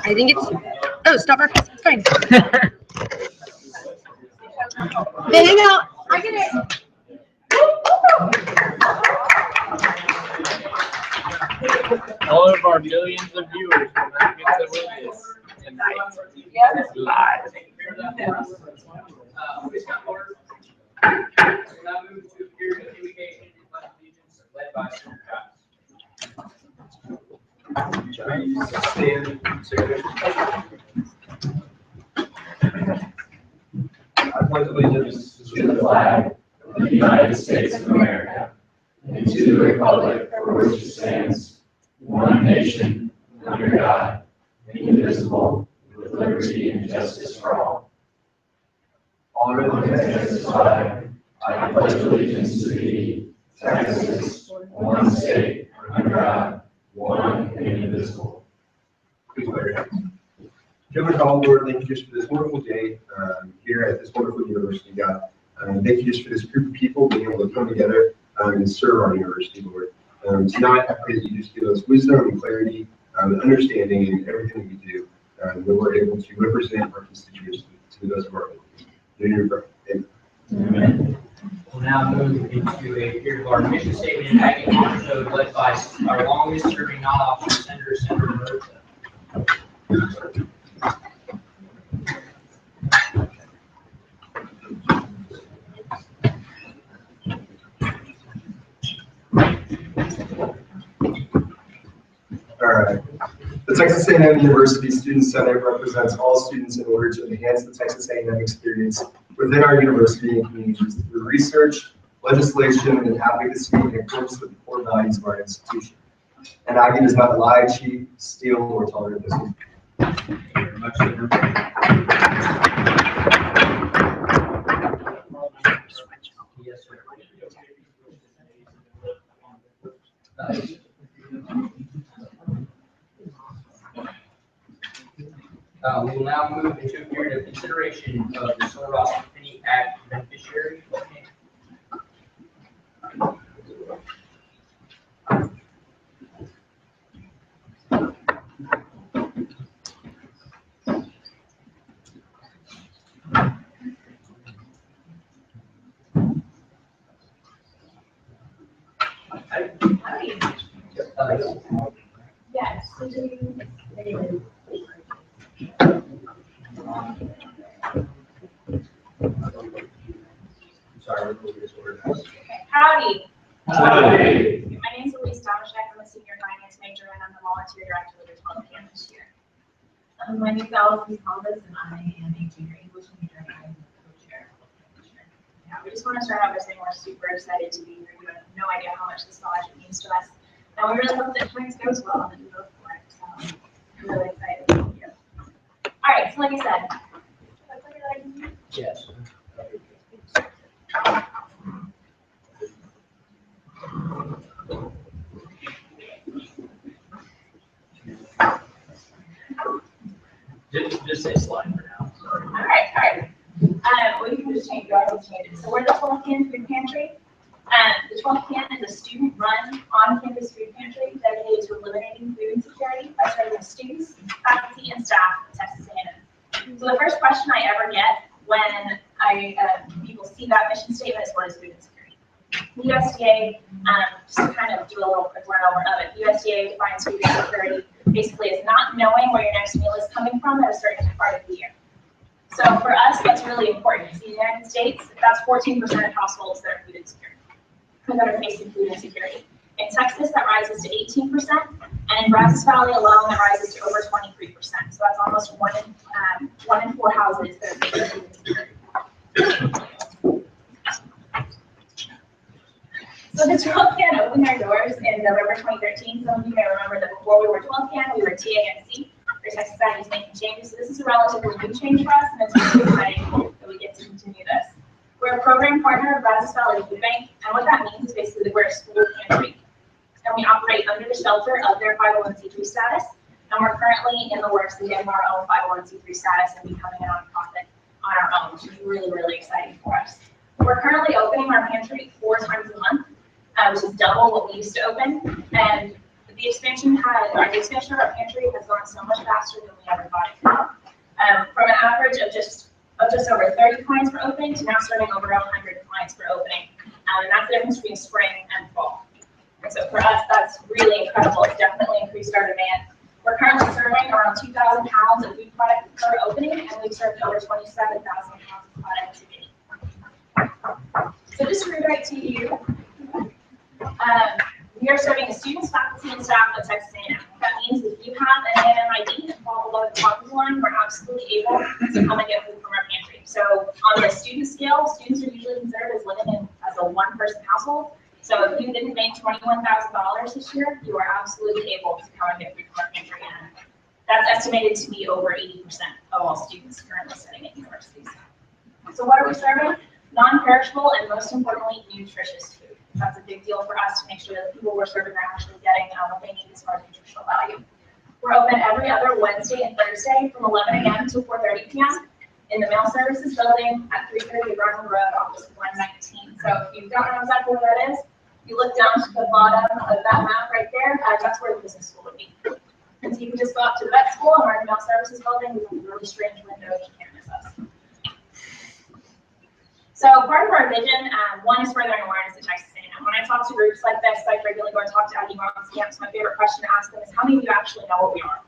I think it's. Oh, stop our. It's fine. Hey, hang out. I get it. All of our millions of viewers will not get to witness tonight. Live. I pledge allegiance to the flag of the United States of America and to the republic for which it stands, one nation, under God, indivisible, with liberty and justice for all. Honor the Texas flag. I pledge allegiance to thee, Texas, one state, under God, one and indivisible. Please bow your heads. Heavenly Father, Lord, thank you just for this wonderful day here at this wonderful university, God. Thank you just for this group of people being able to come together and serve our university, Lord. Tonight, I pray that you just give us wisdom and clarity and understanding in everything that we do, that we're able to represent our constituents to the best of our ability. In your prayer. Amen. Amen. We'll now move into a period of our mission statement and acting honor code led by our longest serving non-officer, Senator Rosa. All right. The Texas A&M University Student Senate represents all students in order to enhance the Texas A&M experience within our university and communities through research, legislation, and advocacy in accordance with the core values of our institution. And Aggie does not lie, cheat, steal, or tolerate this. Thank you very much, Senator. Yes, sir. We will now move into a period of consideration of the Solar Ross Penny Act beneficiary. Yes. Sorry, Howdy. Howdy. My name is Elise Domashek. I'm a senior finance major and I'm the volunteer director of the 12th campus here. My name is Allison Thomas and I am a junior English major and I am the co-chair. Yeah, we just want to start out by saying we're super excited to be here. You have no idea how much this scholarship means to us. And we really hope that things goes well and that you vote for it. So I'm really excited to be here. All right, so like I said, Yes. Just say slide for now. all right. We can just change, go ahead and change it. So we're the 12th Can Food Pantry. The 12th Can is a student-run on-campus food pantry dedicated to eliminating food insecurity by serving students, faculty, and staff at Texas A&M. So the first question I ever get when people see that mission statement is, what is food insecurity? The USDA, just to kind of do a little quick run over of it, the USDA defines food insecurity basically as not knowing where your next meal is coming from at a certain part of the year. So for us, that's really important. In the United States, that's 14% of households that are food insecure, that are facing food insecurity. In Texas, that rises to 18%, and in Brazos Valley alone, that rises to over 23%. So that's almost one in four houses that are facing food insecurity. So the 12th Can opened their doors in November 2013. Some of you may remember that before we were 12th Can, we were TAMC. Texas A&M is making changes. So this is a relatively new change for us, and it's really exciting that we get to continue this. We're a program partner of Brazos Valley Food Bank, and what that means is basically that we're a school pantry, and we operate under the shelter of their 501c3 status, and we're currently in the works of getting our own 501c3 status and becoming a nonprofit on our own, which is really, really exciting for us. We're currently opening our pantry 4 times a month, which is double what we used to open, and the expansion of our pantry has gone so much faster than we ever thought it could. From an average of just over 30 clients per opening to now serving over 100 clients per opening. And that's the difference between spring and fall. And so for us, that's really incredible. It's definitely increased our demand. We're currently serving around 2,000 pounds of food product per opening, and we've served over 27,000 pounds of product to date. So just to reiterate to you, we are serving the students, faculty, and staff at Texas A&M. That means if you have an A&M ID and fall below the poverty line, we're absolutely able to come and get food from our pantry. So on the student scale, students are usually considered as living as a one-person household. So if you didn't make $21,000 this year, you are absolutely able to come and get food from our pantry. And that's estimated to be over 80% of all students currently studying at universities. So what are we serving? Non-perishable and most importantly, nutritious food. That's a big deal for us to make sure that the people we're serving are actually getting what they need as far as nutritional value. We're open every other Wednesday and Thursday from 11 a.m. to 4:30 p.m. in the mail services building at 330 Garden Road, office 119. So if you don't know exactly where that is, you look down to the bottom of that map right there, that's where the business school would be. And so you can just go up to the vet school and our mail services building. We have a really strange window, you can't miss us. So part of our vision, one is furthering awareness of Texas A&M. When I talk to groups like this, I regularly go and talk to Aggie Moms camps. My favorite question to ask them is, how many of you actually know what we are?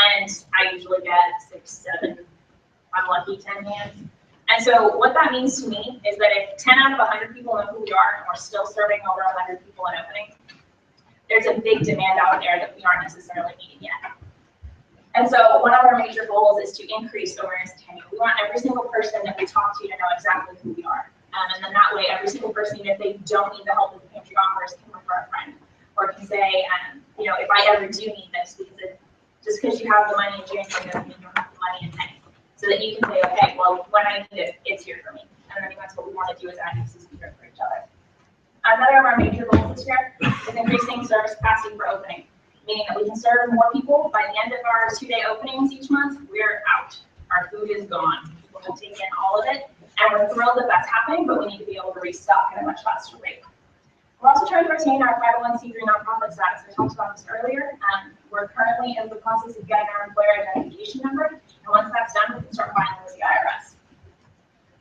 And I usually get 6, 7, I'm lucky, 10 hands. And so what that means to me is that if 10 out of 100 people know who we are and we're still serving over 100 people in opening, there's a big demand out there that we aren't necessarily meeting yet. And so one of our major goals is to increase awareness and tenure. We want every single person that we talk to know exactly who we are. And then that way, every single person, even if they don't need the help that the pantry offers, can refer a friend or can say, if I ever do need this, because just because you have the money in January doesn't mean you don't have the money in May. So that you can say, okay, well, when I need it, it's here for me. And I think that's what we want to do as advocates, be here for each other. Another of our major goals this year is increasing service capacity for opening, meaning that we can serve more people. By the end of our 2-day openings each month, we're out. Our food is gone. People have taken all of it, and we're thrilled that that's happening, but we need to be able to restock at a much faster rate. We're also trying to retain our 501c3 nonprofit status. I talked about this earlier. We're currently in the process of getting our employer identification number, and once that's done, we can start filing with the IRS.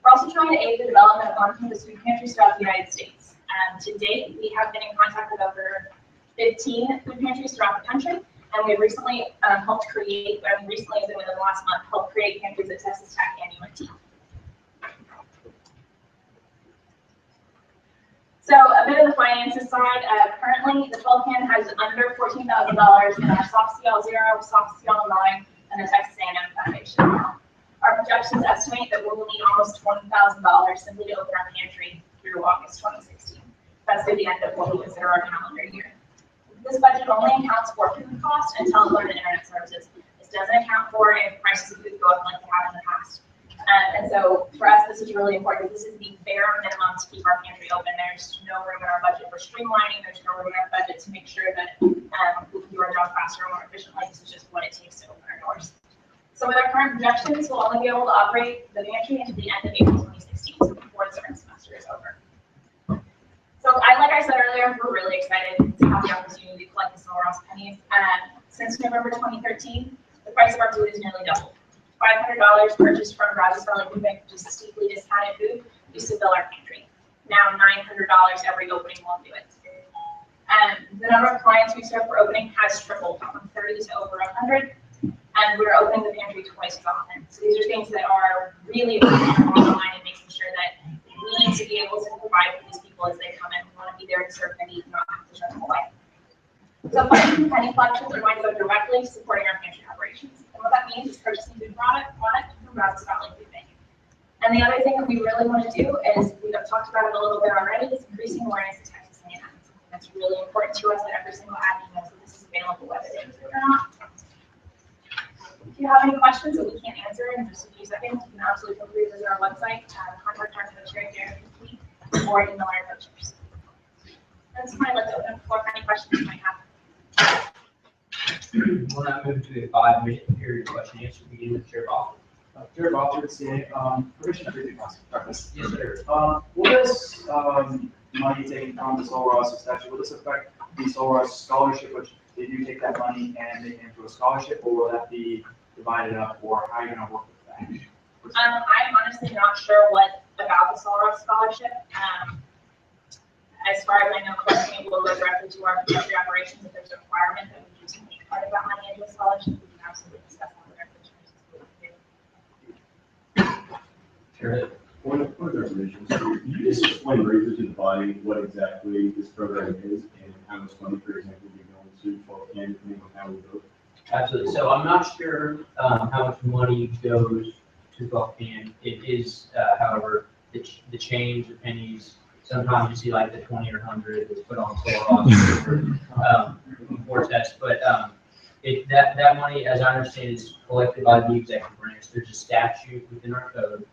We're also trying to aid the development of on-campus food pantries throughout the United States. To date, we have been in contact with over 15 food pantries throughout the country, and we have recently helped create, recently as in within the last month, helped create pantries at Texas Tech and UNT. So a bit of the finances side, currently the 12 can has under $14,000 in our Soft CL 0, Soft CL 9, and the Texas A&M Foundation. Our projections estimate that we will need almost $20,000 simply to open our pantry through August 2016. That's through the end of what we consider our calendar year. This budget only accounts for food costs and telephone and internet services. This doesn't account for if prices of food go up like they have in the past. And so for us, this is really important. This is the bare minimum to keep our pantry open. There's no room in our budget for streamlining. There's no room in our budget to make sure that we can do our job faster and more efficiently. This is just what it takes to open our doors. So with our current projections, we'll only be able to operate the pantry until the end of April 2016, so before the certain semester is over. So like I said earlier, we're really excited to have the opportunity to collect the Silver Ross pennies. Since November 2013, the price of our food has nearly doubled. $500 purchased from Brazos Valley Food Bank, which is steeply discounted food, used to fill our pantry. Now $900 every opening won't do it. The number of clients we serve for opening has tripled from 30 to over 100, and we're opening the pantry twice as often. So these are things that are really important online and making sure that we need to be able to provide for these people as they come in. We want to be there to serve their needs, not have to turn them away. So funding from penny collections are going to go directly to supporting our pantry operations. And what that means is purchasing food product from Brazos Valley Food Bank. And the other thing that we really want to do is, we've talked about it a little bit already, is increasing awareness of Texas A&M. That's really important to us that every single admin knows that this is available, whether they use it or not. If you have any questions that we can't answer in just a few seconds, you can absolutely feel free to visit our website, contact our coach right there, or email our coaches. That's fine. Let's open up the floor for any questions you might have. We'll now move to a 5-minute period question and answer, beginning with Chair Bob. Chair Bob, let's say, permission to read the preface. Yes, sir. Will this money taken from the Silver Ross statute, will this affect the Silver Ross scholarship, which they do take that money and make it into a scholarship, or will that be divided up, or how are you gonna work with that? I'm honestly not sure what about the Solar Scholarship. As far as I know, collecting it will go directly to our country operations if there's a requirement that we use to make part of that money into a scholarship. We can absolutely discuss that with our commissioners. Sure. Point of information, so can you just explain briefly to the body what exactly this program is and how much money, for example, will be going to 12 Can, depending on how we vote? Absolutely. So I'm not sure how much money goes to Gulf Can. It is, however, the change, the pennies, sometimes you see like the 20 or 100 that's put on for test, but that money, as I understand, is collected by the executive branch. There's a statute within our code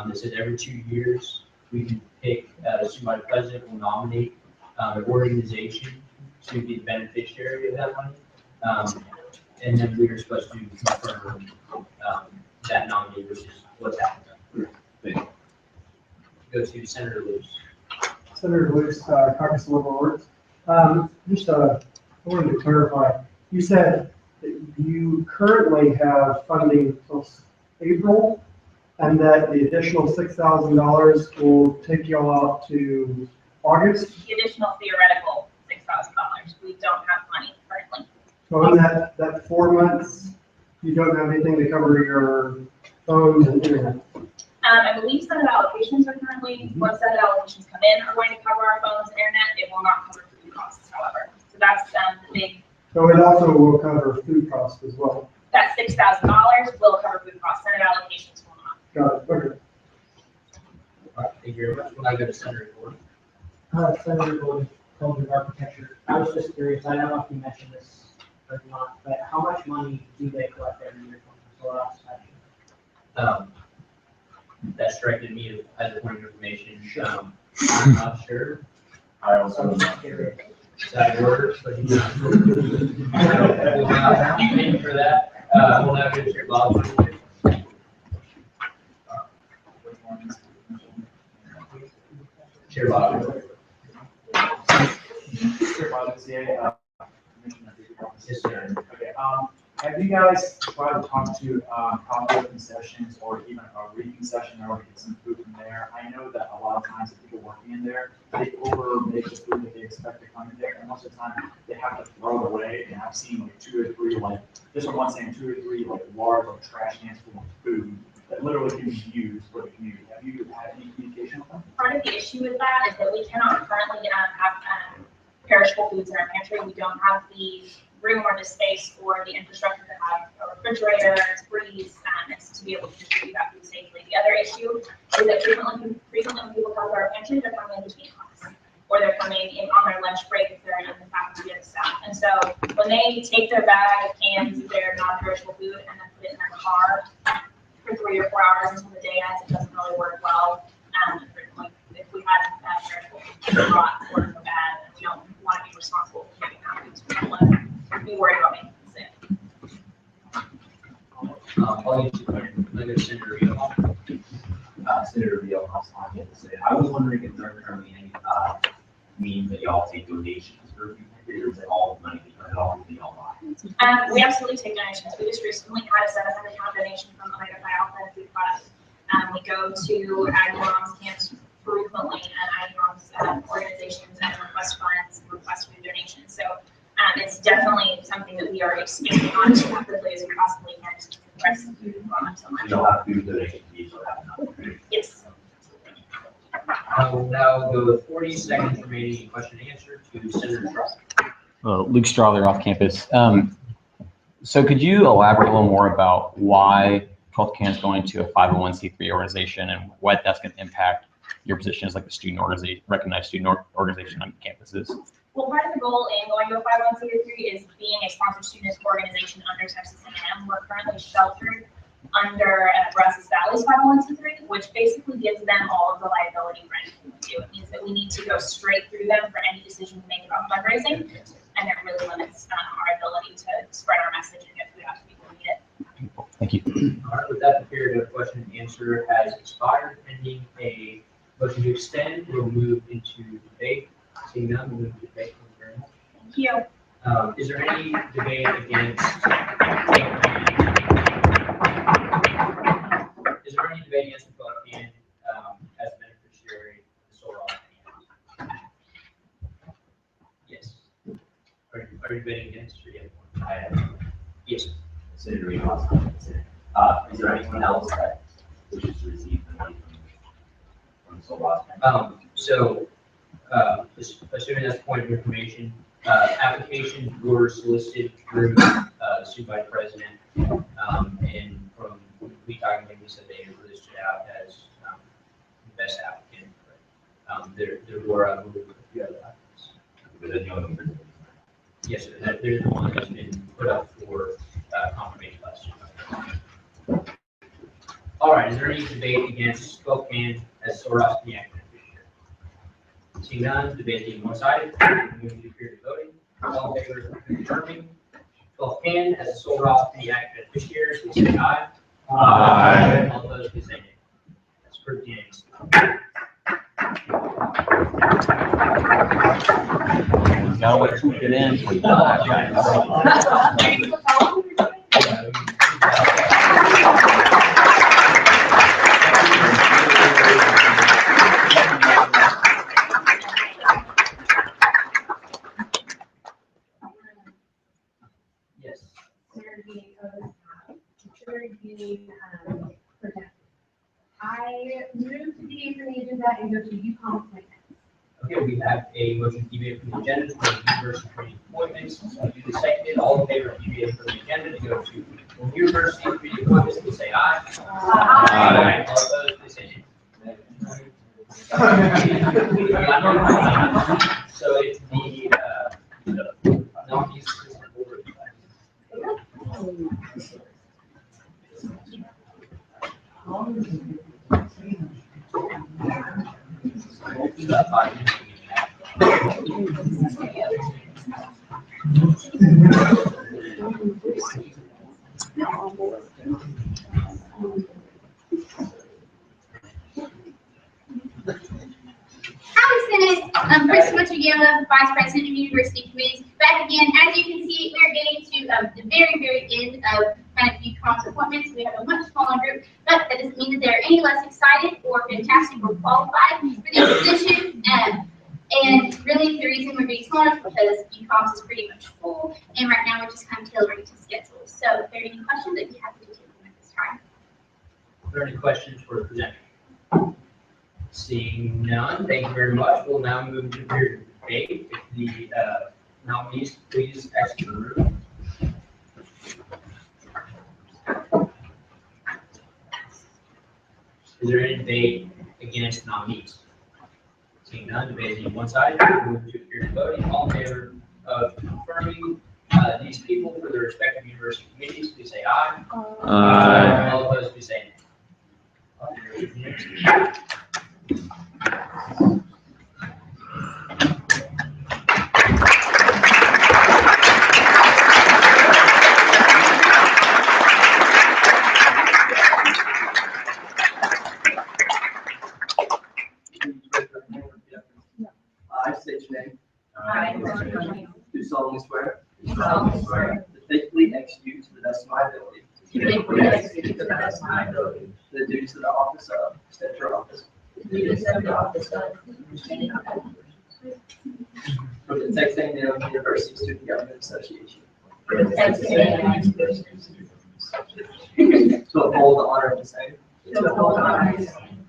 that says every 2 years we can pick somebody, president will nominate an organization to be the beneficiary of that money. And then we are supposed to confirm that nominee, which is what's happening. Thank you. Go to Senator Lewis. Senator Lewis, Caucus of Liberal Arts. Just I wanted to clarify, you said that you currently have funding till April, and that the additional $6,000 will take you all out to August? The additional theoretical $6,000. We don't have money currently. So in that 4 months, you don't have anything to cover your phones and internet? I believe Senate allocations are currently, once Senate allocations come in, are going to cover our phones and internet. It will not cover food costs, however. So that's the big. So it also will cover food costs as well? That $6,000 will cover food costs. Senate allocations will not. Got it, okay. All right, thank you very much. When I go to Senator Gordon. Senator Gordon, College of Architecture. I was just curious, I don't know if you mentioned this or not, but how much money do they collect every year from the solar inspection? That strikes me as a point of information. I'm not sure. I also am not sure. That works, but he's not. We'll not have anything for that. We'll have to share Bob. Chair Bob. Chair Bob, CA, Commissioner. Yes, sir. Okay, have you guys tried to talk to coffee concessions or even a read concession in order to get some food from there? I know that a lot of times the people working in there, they make the food that they expect to come in there, and most of the time they have to throw it away. And I've seen like 2 or 3, like this one saying 2 or 3 like large like trash cans full of food that literally can be used for the community. Have you had any communication with them? Part of the issue with that is that we cannot currently have perishable foods in our pantry. We don't have the room or the space or the infrastructure to have a refrigerator, to freeze, and to be able to distribute that food safely. The other issue is that frequently when people come to our pantry, they're coming in between class, or they're coming in on their lunch break if they're in the faculty and staff. And so when they take their bag of cans of their non-perishable food and then put it in their car for 3 or 4 hours until the day ends, it doesn't really work well. If we had perishable food brought or bad, we don't want to be responsible for making that food. We don't want to be worried about making it sick. I'll use Senator Real. Senator Real, I was wondering if there are currently any means that y'all take donations for computers and all the money that all the y'all buy. We absolutely take donations. We just recently had a £700 donation from Omega Phi Alpha and Food Products. We go to Ag Moms camps frequently, and Ag Moms organizations and request funds, request food donations. So it's definitely something that we are expanding on as rapidly as we possibly can to keep the price of food going up so much. You'll have food donations, you will have enough. Yes. I will now go with 40 seconds remaining question and answer to Senator Trust. Luke Strawther off campus. So could you elaborate a little more about why 12th Can is going to a 501c3 organization and what that's going to impact your position as like the student organization, recognized student organization on campuses? Well, part of the goal in going to a 501c3 is being a sponsored student organization under Texas A&M. We're currently sheltered under Brazos Valley's 501c3, which basically gives them all of the liability for anything we do. It means that we need to go straight through them for any decision to make about fundraising, and it really limits our ability to spread our message and get food out to people who need it. Thank you. All right, with that, the period of question and answer has expired. Pending a motion to extend, we'll move into debate. Seeing none, we'll move to debate. Thank you very much. Thank you. Is there any debate against? Is there any debate against the 12 can as beneficiary of the solar off? Yes. Are you debating against or yes? Yes. Senator Ramos. Is there anyone else that wishes to receive the money from the solar So, assuming that's a point of information, applications were solicited through the student vice president, and from we talked to them, we said they really stood out as the best applicant. There were a few other applicants. Yes, sir. There's the one that's been put up for confirmation last year. All right, is there any debate against 12 can as Soros the active beneficiary? Seeing none, debate being one-sided, moving to period of voting. All in favor of confirming 12 can as a Soros the active beneficiary, please say aye. Aye. All opposed, please say nay. That's approved unanimously. Gotta wait till we get in for that, guys. Yes. I move to deviate from the agenda and go to UConn appointments. Okay, we have a motion to deviate from the agenda for the university committee appointments. You can second it. All in favor of deviating from the agenda to go to university committee appointments, please say aye. Aye. All opposed, please say nay. So it's the nominees. Chris Montagala, Vice President of University Committees. Back again, as you can see, we're getting to the very, very end of kind of UConn's appointments. We have a much smaller group, but that doesn't mean that they're any less excited or fantastic or qualified for these positions. And really, the reason we're getting smaller is because UConn is pretty much full, and right now we're just kind of tailoring to schedules. So if there are any questions, I'd be happy to take them at this time. Are there any questions for the presenter? Seeing none, thank you very much. We'll now move to period of debate. If the nominees please exit the room. Is there any debate against nominees? Seeing none, debate being one side, we'll move to period of voting. All in favor of confirming these people for their respective university committees, please say aye. Aye. All opposed, please say nay. I state your name. I, Do solemnly swear. do solemnly swear To faithfully execute to the best of my ability. to faithfully execute to the best of my ability The duties of the office of Extension Office the duties of the office of for the Texas A&M University Student Government Association. for the Texas A&M University. To uphold the honor of the same. To uphold the honors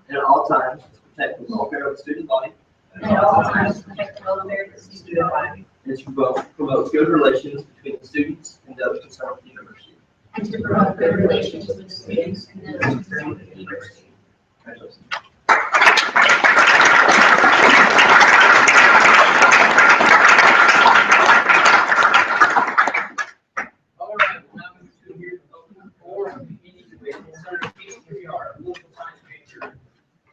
And at all times to protect the welfare of the student body. and at all times protect the welfare of the student body And to promote good relations between the students and those concerned with the university. and to promote good relations with the students and those concerned with the university. Congratulations. All right, we'll now move to here to open the floor and beginning with Senator Casey Kriar, political science major,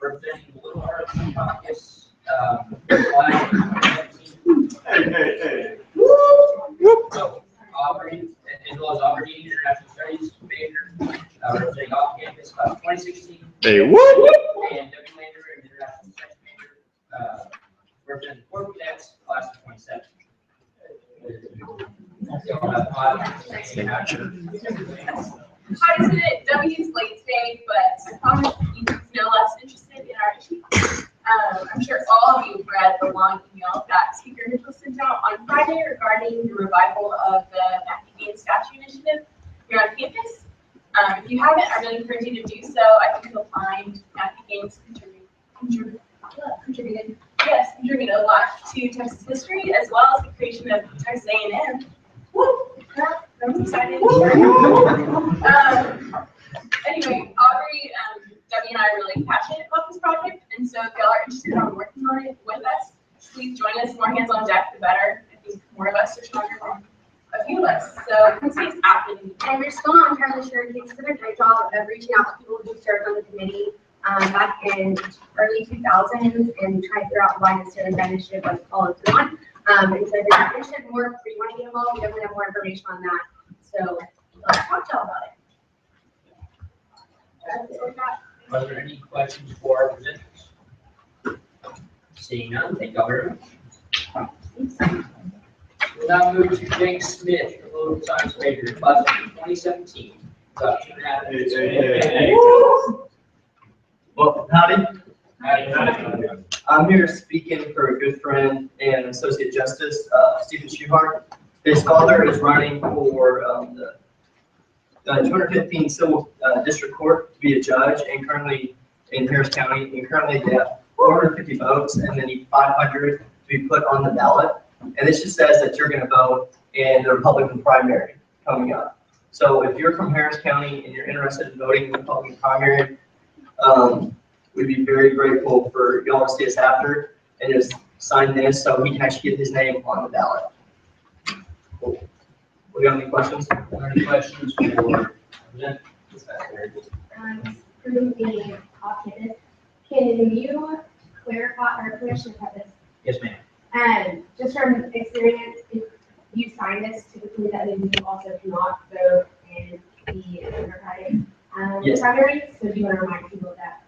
representing the Little Arts Caucus, class of 2017. Hey. So, Auburn, as well as Auburn International Studies major, representing off campus, class of 2016. Hey, whoop, And W. Lander, an international studies major, representing the Fort Cadets, class of 27. Hi, student. W's late today, but I promise he's no less interested in our issue. I'm sure all of you read the long email that Speaker Mitchell sent out on Friday regarding the revival of the Matthew Gaines Statue Initiative here on campus. If you haven't, I really encourage you to do so. I think you'll find Matthew Gaines contributed a lot to Texas history, as well as the creation of Texas A&M. Woo! I'm excited. Anyway, Aubrey, Debbie, and I are really passionate about this project, and so if y'all are interested in working on it with us, please join us. More hands on deck, the better. I think more of us are stronger than a few of us. So come see us after the meeting. And we're still not entirely sure. Thanks for their great job of reaching out to people who served on the committee back in early 2000s and trying to figure out why necessarily that initiative was followed through on. And so if you're interested in more, if you want to get involved, we definitely have more information on that. So let's talk to y'all about it. That's it with that. Are there any questions for our presenters? Seeing none, thank you all very much. We'll now move to Jake Smith, political science major, class of 2017. About 2.5 minutes. Well, howdy. Howdy. I'm here speaking for a good friend and Associate Justice, Stephen Schuhart. His father is running for the 215 Civil District Court to be a judge, and currently in Harris County, and currently they have 450 votes, and they need 500 to be put on the ballot. And this just says that you're going to vote in the Republican primary coming up. So if you're from Harris County and you're interested in voting in the Republican primary, we'd be very grateful for y'all to see us after and just sign this so he can actually get his name on the ballot. Cool. Do you have any questions? Any questions for presenters? Through the off-campus, can you clarify or question about this? Yes, ma'am. Just from experience, if you sign this, typically that means you also cannot vote in the Democratic Yes. primary. So do you want to remind people of that?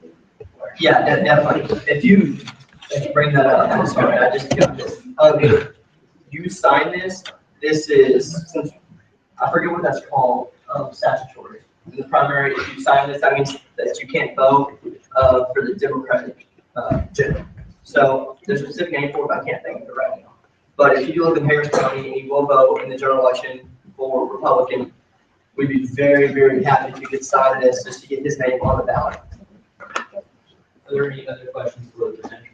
Yeah, definitely. If you bring that up, I'm sorry, I just got this. If you sign this, this is, since I forget what that's called, statutory. In the primary, if you sign this, that means that you can't vote for the Democratic general. So there's a specific name for it, but I can't think of it right now. But if you do live in Harris County and you will vote in the general election for Republican, we'd be very, very happy if you could sign this just to get his name on the ballot. Are there any other questions for the presenter?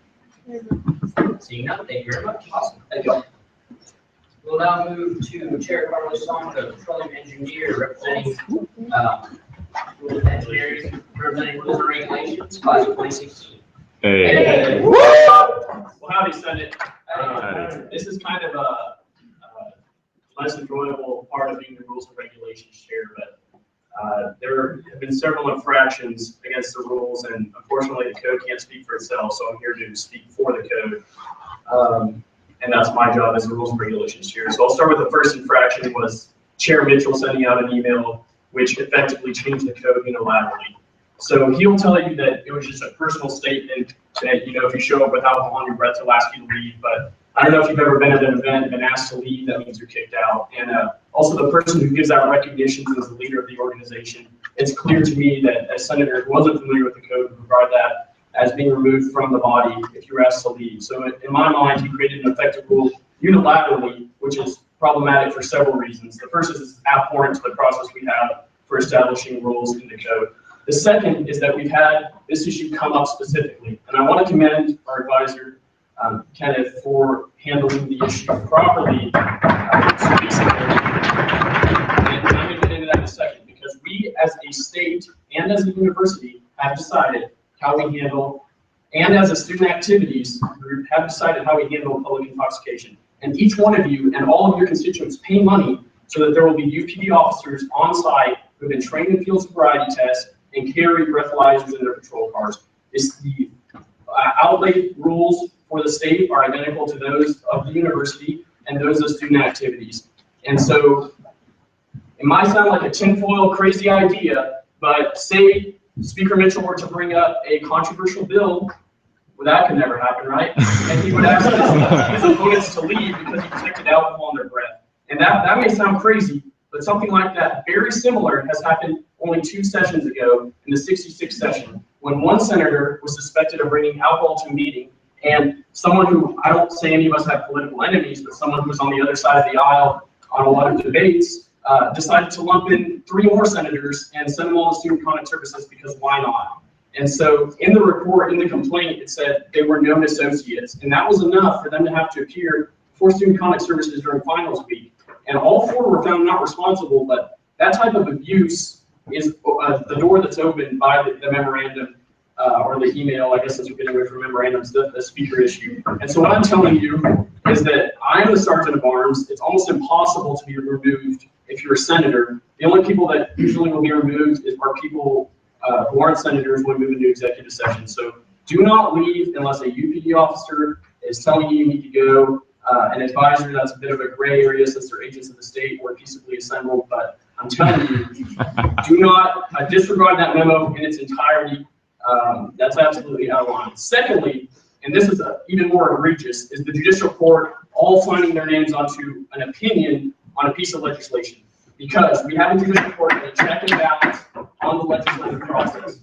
Seeing none, thank you very much. Awesome. Thank you. We'll now move to Chair Carlos Sonko, petroleum engineer representing representing rules and regulations, class of 2016. Hey. Well, howdy, Senate. This is kind of a less enjoyable part of being the rules and regulations chair, but there have been several infractions against the rules, and unfortunately the code can't speak for itself, so I'm here to speak for the code. And that's my job as the rules and regulations chair. So I'll start with the first infraction was Chair Mitchell sending out an email which effectively changed the code unilaterally. So he'll tell you that it was just a personal statement that, you know, if you show up with alcohol on your breath, he'll ask you to leave. But I don't know if you've ever been at an event and been asked to leave, that means you're kicked out. And also the person who gives out recognitions as the leader of the organization, it's clear to me that as senator who wasn't familiar with the code would regard that as being removed from the body if you were asked to leave. So in my mind, he created an effective rule unilaterally, which is problematic for several reasons. The first is it's abhorrent to the process we have for establishing rules in the code. The second is that we've had this issue come up specifically, and I want to commend our advisor, Kenneth, for handling the issue properly. And I'm going to get into that in a second, because we as a state and as a university have decided how we handle, and as a student activities group have decided how we handle public intoxication. And each one of you and all of your constituents pay money so that there will be UPD officers on site who have been trained in field sobriety tests and carry breathalyzers in their patrol cars. It's the outlay rules for the state are identical to those of the university and those of student activities. And so it might sound like a tinfoil crazy idea, but say Speaker Mitchell were to bring up a controversial bill, well, that could never happen, right? And he would ask his opponents to leave because he detected alcohol in their breath. And that may sound crazy, but something like that, very similar, has happened only 2 sessions ago in the 66th session, when one senator was suspected of bringing alcohol to a meeting, and someone who, I don't say any of us have political enemies, but someone who was on the other side of the aisle on a lot of debates, decided to lump in 3 more senators and send them all to student conduct services because why not? And so in the report, in the complaint, it said they were known associates, and that was enough for them to have to appear for student conduct services during finals week. And all 4 were found not responsible, but that type of abuse is the door that's opened by the memorandum or the email, I guess, as we're getting away from memorandums, the speaker issue. And so what I'm telling you is that I'm the sergeant of arms. It's almost impossible to be removed if you're a senator. The only people that usually will be removed are people who aren't senators when we move into executive session. So do not leave unless a UPD officer is telling you need to go. An advisor, that's a bit of a gray area since they're agents of the state or peaceably assembled, but I'm telling you, do not disregard that memo in its entirety. That's absolutely out of line. Secondly, and this is even more egregious, is the judicial court all signing their names onto an opinion on a piece of legislation. Because we have a judicial court that a check and balance on the legislative process.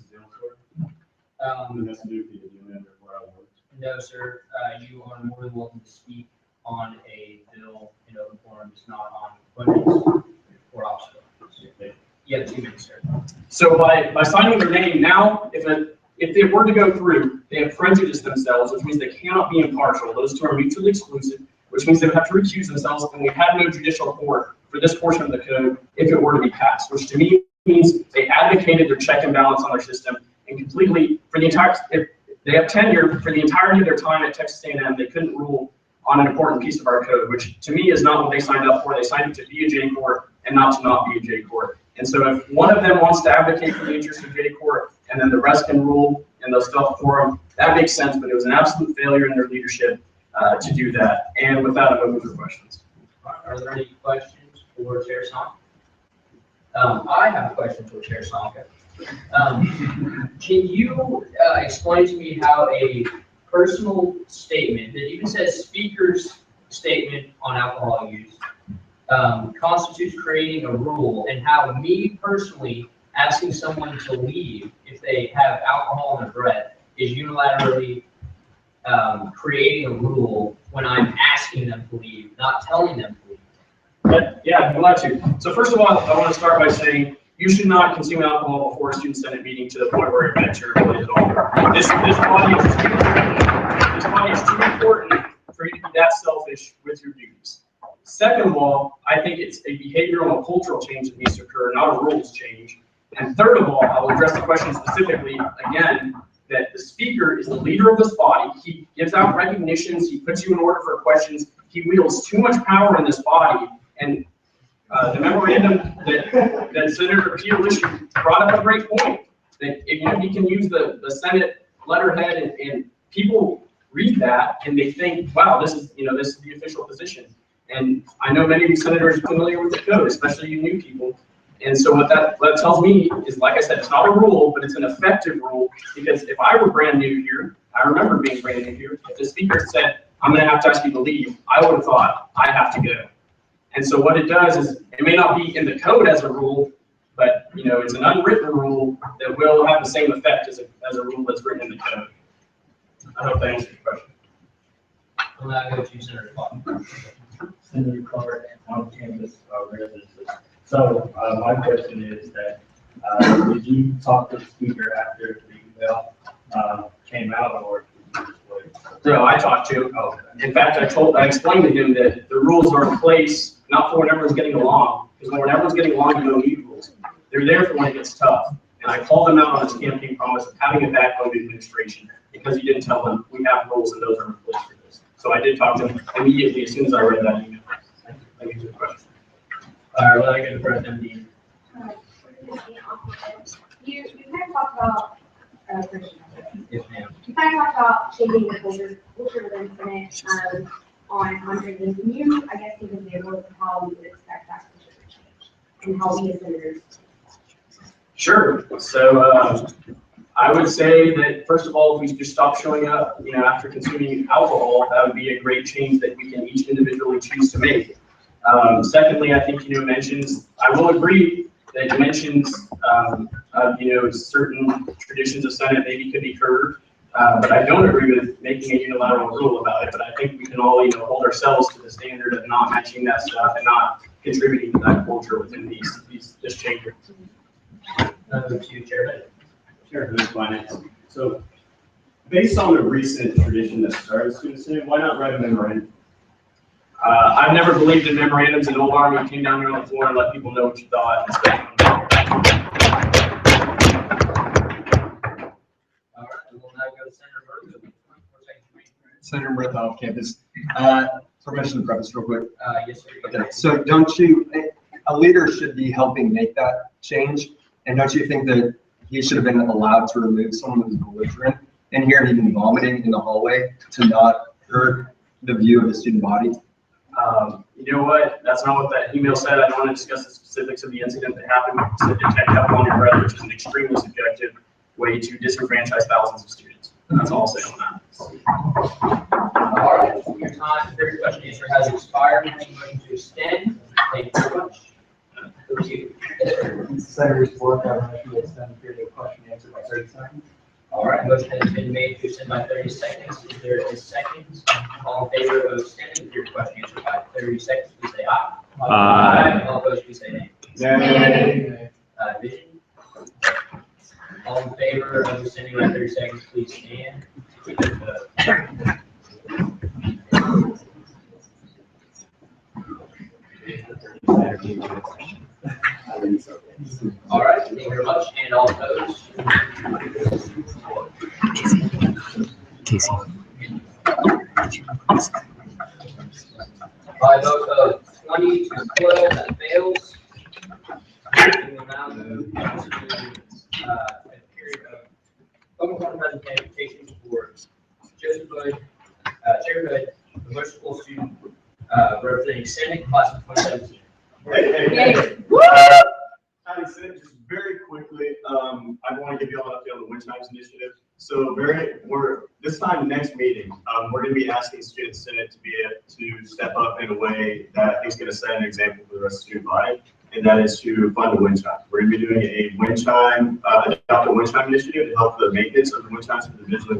No, sir. You are more than welcome to speak on a bill in open forum, just not on appointments or officer. You have 2 minutes, sir. So by signing their name now, if they were to go through, they have prejudiced themselves, which means they cannot be impartial. Those 2 are mutually exclusive, which means they would have to recuse themselves, and we have no judicial court for this portion of the code if it were to be passed, which to me means they advocated their check and balance on their system and completely, for the entire, if they have tenure for the entirety of their time at Texas A&M, they couldn't rule on an important piece of our code, which to me is not what they signed up for. They signed up to be a J court and not to not be a J court. And so if one of them wants to advocate for the interest of J court and then the rest can rule and they'll still for them, that makes sense, but it was an absolute failure in their leadership to do that. And with that, I'm open for questions. Are there any questions for Chair Sonka? I have a question for Chair Sonka. Can you explain to me how a personal statement that even says speaker's statement on alcohol use constitutes creating a rule, and how me personally asking someone to leave if they have alcohol in their breath is unilaterally creating a rule when I'm asking them to leave, not telling them to leave? But yeah, I'm glad to. So first of all, I want to start by saying you should not consume alcohol before a student senate meeting to the point where it affects your ability at all. This body is too important for you to be that selfish with your duties. Second of all, I think it's a behavioral and cultural change that needs to occur, not a rules change. And third of all, I will address the question specifically again, that the speaker is the leader of this body. He gives out recognitions, he puts you in order for questions, he wields too much power in this body. And the memorandum that Senator Peel issued brought up a great point, that he can use the Senate letterhead and people read that and they think, wow, this is the official position. And I know many of you senators are familiar with the code, especially you new people. And so what that tells me is, like I said, it's not a rule, but it's an effective rule, because if I were brand new here, I remember being brand new here, if the speaker said, I'm gonna have to ask you to leave, I would have thought, I have to go. And so what it does is, it may not be in the code as a rule, but it's an unwritten rule that will have the same effect as a rule that's written in the code. I hope that answers your question. I'll now go to Senator Clark. Senator Clark, on-campus residences. So my question is that, did you talk to the speaker after the email came out, or did you just wait? No, I talked to him. In fact, I explained to him that the rules are in place, not for when everyone's getting along, because when everyone's getting along, you don't need rules. They're there for when it gets tough. And I called him out on his campaign promise of having a backbone to administration, because he didn't tell them we have rules and those are in place for this. So I did talk to him immediately as soon as I read that email. Thank you for the question. All right, well, I get to President Dean. You kind of talked about, Yes, ma'am. you kind of talked about shaping the culture within Senate on drinking. Can you, I guess, give examples of how we would expect that culture to change and how we as senators? Sure. So I would say that first of all, if we just stop showing up, after consuming alcohol, that would be a great change that we can each individually choose to make. Secondly, I think, mentions, I will agree that mentions, certain traditions of Senate maybe could be curbed. But I don't agree with making a unilateral rule about it, but I think we can all, hold ourselves to the standard of not mentioning that stuff and not contributing to that culture within this chamber. To Chair. Chair Hood, Finance. So based on a recent tradition that started Student Senate, why not write a memorandum? I've never believed in memorandums. In Old Army, you came down here on the floor and let people know what you thought. All right, we'll now go to Senator Bertha. Senator Bertha off campus. Permission to preface real quick. Yes, sir. Okay, so don't you, a leader should be helping make that change? And don't you think that he should have been allowed to remove someone who's belligerent in here and even vomiting in the hallway to not hurt the view of the student body? You know what? That's not what that email said. I don't want to discuss the specifics of the incident that happened. To detect alcohol on your breath, which is an extremely subjective way to disenfranchise thousands of students. And that's all I'll say on that. All right, your time for your question and answer has expired. I'm going to extend. Thank you very much. Over to you. Senator's board government should extend the period of question and answer by 30 seconds. All right, motion has been made to extend by 30 seconds. Is there a second? All in favor of extending your question and answer by 30 seconds, please say aye. Aye. All opposed, please say nay. Nay. Vision? All in favor of extending by 30 seconds, please stand. All right, thank you very much. And all opposed? Casey. By a vote of 20 to 12, that fails. We will now move to a period of public comment presentations for Joseph Hood, Chair Hood, the Bush School student representing Senate class of 2017. Hey. Having said, just very quickly, I want to give you all an update on the Wind Chimes initiative. So this time next meeting, we're going to be asking the Student Senate to be able to step up in a way that I think is going to set an example for the rest of the student body, and that is to fund the Wind Chime. We're going to be doing a Wind Chime, adopt a Wind Chime initiative to help the maintenance of the Wind Chimes for the visual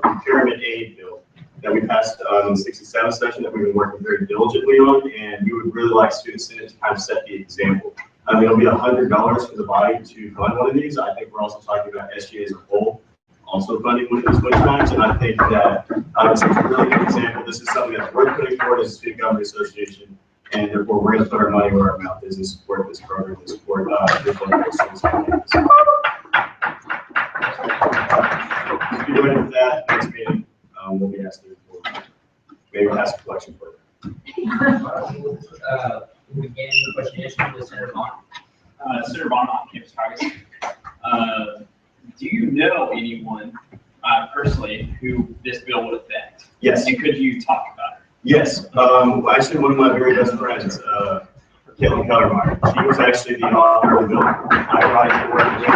impairment aid bill that we passed in the 67 session that we've been working very diligently on, and we would really like Student Senate to kind of set the example. It'll be $100 for the body to fund one of these. I think we're also talking about SGA as a whole, also funding one of these Wind Chimes, and I think that it's a really good example. This is something that we're putting forward as a Student Government Association, and therefore we're going to put our money where our mouth is and support this program and support visual impairment students on campus. If you're ready for that, next meeting, we'll be asking for maybe we'll ask a collection for it. We'll begin the question and answer with Senator Bond. Senator Bond, on campus progress. Do you know anyone personally who this bill would affect? Yes. And could you talk about it? Yes. Actually, one of my very best friends, Caitlin Kellermeyer. She was actually the author of the bill. I brought it to work with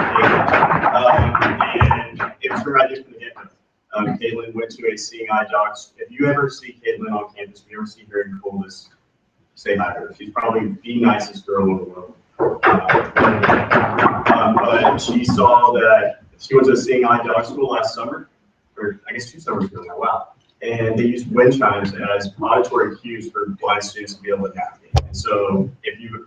Caitlin, and it was her idea from the get-go. Caitlin went to a Seeing Eye Docs. If you ever see Caitlin on campus, if you ever see her in Coldest, say hi to her. She's probably the nicest girl in the world. But she saw that she went to a Seeing Eye Dog School last summer, or I guess 2 summers ago now, wow. And they used wind chimes as auditory cues for blind students to be able to navigate. And so if you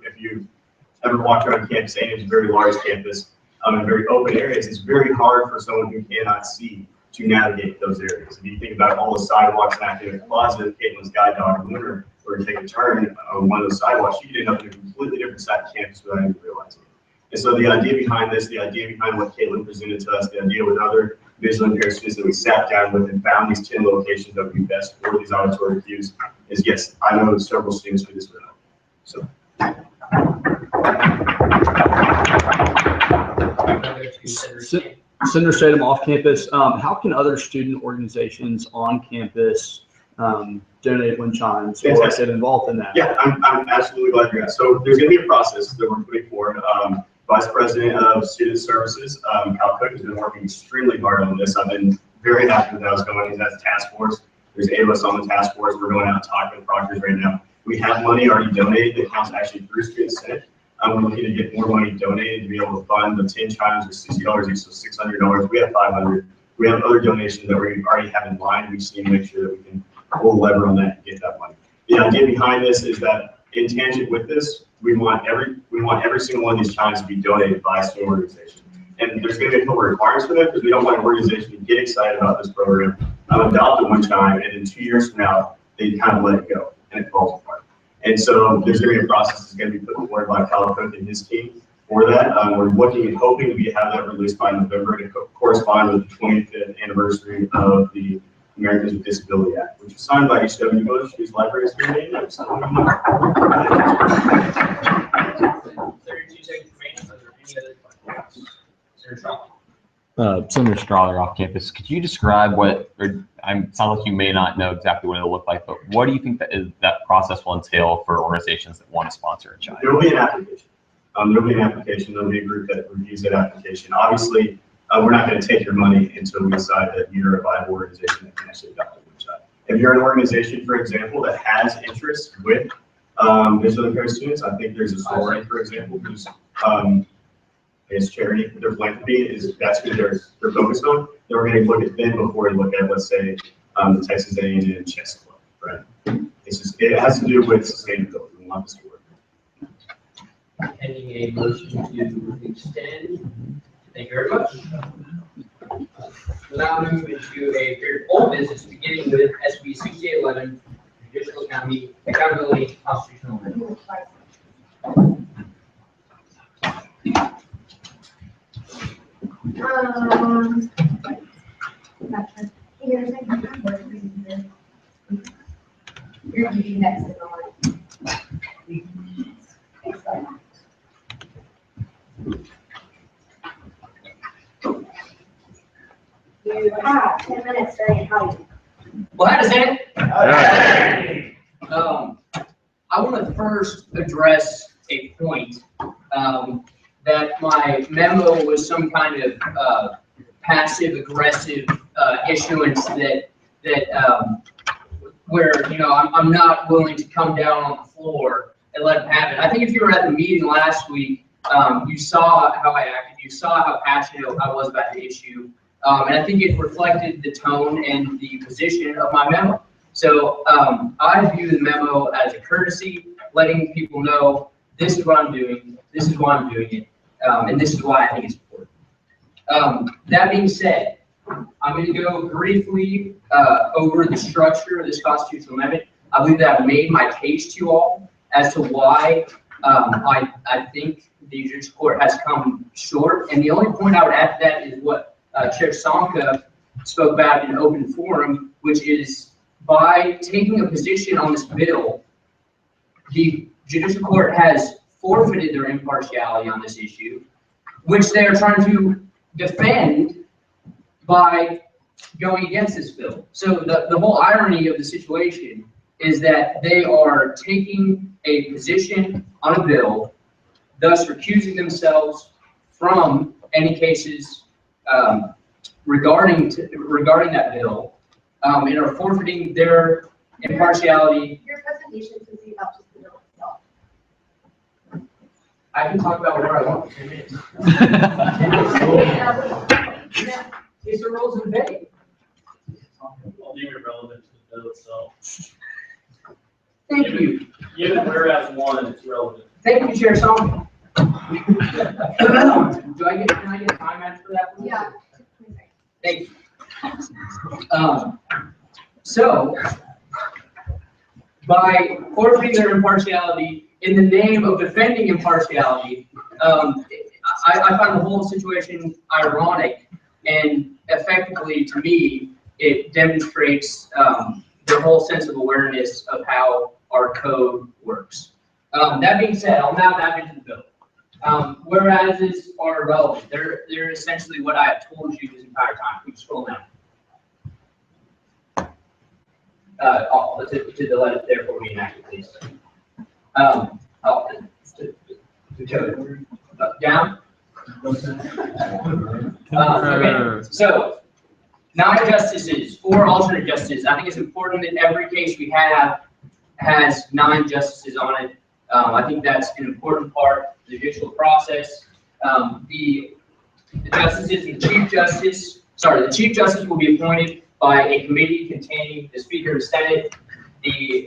ever walked around campus, and it's a very large campus, in very open areas, it's very hard for someone who cannot see to navigate those areas. If you think about all the sidewalks in Academic Plaza, Caitlin's guide dog in winter, or to take a turn on one of those sidewalks, you could end up in a completely different side of campus without even realizing it. And so the idea behind this, the idea behind what Caitlin presented to us, the idea with other visually impaired students that we sat down with and found these 10 locations that would be best for these auditory cues is, yes, I know several students who this would help. So. Senator Statham off campus, how can other student organizations on campus donate wind chimes or get involved in that? Yeah, I'm absolutely glad you're asked. So there's going to be a process that we're putting forward. Vice President of Student Services, Kyle Cook, has been working extremely hard on this. I've been very happy with how it's going. He's at the task force. There's 8 of us on the task force. We're going out and talking with proctors right now. We have money already donated that counts actually through Student Senate. We're looking to get more money donated to be able to fund the 10 chimes or $60 each, so $600. We have $500. We have other donations that we already have in line. We just need to make sure that we can pull the lever on that and get that money. The idea behind this is that in tangent with this, we want every single one of these chimes to be donated by a student organization. And there's going to be a couple of requirements for them because we don't want an organization to get excited about this program, adopt the one chime, and then 2 years from now, they kind of let it go and it falls apart. And so there's going to be a process that's going to be put forward by Kyle Cook and his team for that. We're looking and hoping to have that released by November to correspond with the 25th anniversary of the Americans with Disability Act, which was signed by H.W. Bush, whose library is being named. 32 seconds remaining. Are there any other questions? Senator Shaw. Senator Strahler off campus, could you describe what, or sounds like you may not know exactly what it'll look like, but what do you think that process will entail for organizations that want to sponsor a child? There will be an application. There'll be an application. There'll be a group that reviews that application. Obviously, we're not going to take your money until we decide that you're a viable organization that can actually adopt a child. If you're an organization, for example, that has interest with visually impaired students, I think there's a story, for example, who's I guess charity, their philanthropy that's who they're focused on. Then we're going to look at them before we look at, let's say, the Texas A&M Chess Club, right? It has to do with sustainability. We want this to work. Pending a motion to extend. Thank you very much. We'll now move into a period of old business, beginning with SB 6811, Judicial Accountability Constitutional Amendment. You're reading next to the You have 10 minutes starting how. Well, that is it. I want to first address a point that my memo was some kind of passive aggressive issuance that where I'm not willing to come down on the floor and let them have it. I think if you were at the meeting last week, you saw how I acted. You saw how passionate I was about the issue. And I think it reflected the tone and the position of my memo. So I view the memo as a courtesy, letting people know this is what I'm doing, this is why I'm doing it, and this is why I think it's important. That being said, I'm going to go briefly over the structure of this constitutional amendment. I believe that I've made my case to you all as to why I think the Judicial Court has come short. And the only point I would add to that is what Chair Sonka spoke about in open forum, which is by taking a position on this bill, the Judicial Court has forfeited their impartiality on this issue, which they are trying to defend by going against this bill. So the whole irony of the situation is that they are taking a position on a bill, thus recusing themselves from any cases regarding that bill, and are forfeiting their impartiality. Your presentation should be about just the bill itself. I can talk about whatever I want for 10 minutes. It's the rules of debate. I'll leave it relevant to the bill itself. Thank you. Given whereas one, it's relevant. Thank you, Chair Sonka. Can I get a time match for that? Please? Yeah. Thank you. So, by forfeiting their impartiality in the name of defending impartiality, I find the whole situation ironic, and effectively, to me, it demonstrates their whole sense of awareness of how our code works. That being said, I'll now dive into the bill. Whereases are irrelevant. They're essentially what I have told you this entire time. We scroll down. To the left, therefore be enacted, please. Down. Okay. So 9 justices, 4 alternate justices. I think it's important that every case we have has 9 justices on it. I think that's an important part of the judicial process. The justices and the Chief Justice will be appointed by a committee containing the Speaker of the Senate, the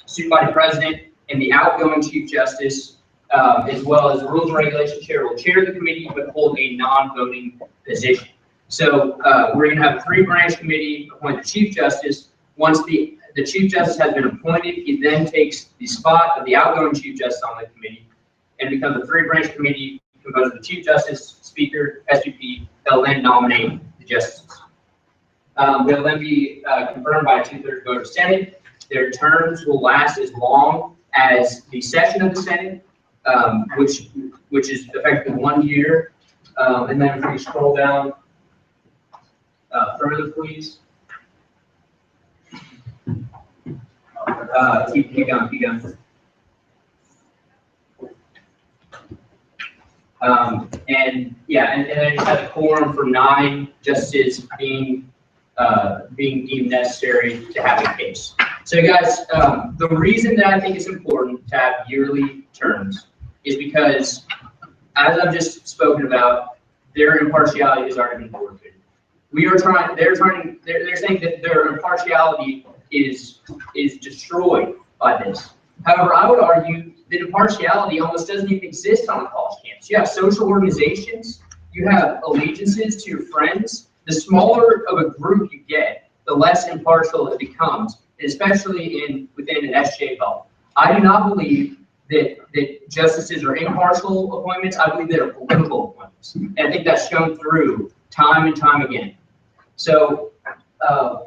Student Body President, and the outgoing Chief Justice, as well as the Rules and Regulations Chair will chair the committee but hold a non-voting position. So we're going to have a 3-branch committee appoint the Chief Justice. Once the Chief Justice has been appointed, he then takes the spot of the outgoing Chief Justice on the committee and becomes a 3-branch committee composed of the Chief Justice, Speaker, SVP. They'll then nominate the justices. They'll then be confirmed by a 2/3 vote of Senate. Their terms will last as long as the session of the Senate, which is effectively 1 year. And then if we scroll down further, please. Keep going. And then just have a quorum for 9 justices being deemed necessary to have a case. So guys, the reason that I think it's important to have yearly terms is because, as I've just spoken about, their impartiality has already been forfeited. They're saying that their impartiality is destroyed by this. However, I would argue that impartiality almost doesn't even exist on a college campus. You have social organizations, you have allegiances to your friends. The smaller of a group you get, the less impartial it becomes, especially within an SJ bubble. I do not believe that justices are impartial appointments. I believe they're political appointments. And I think that's shown through time and time again. So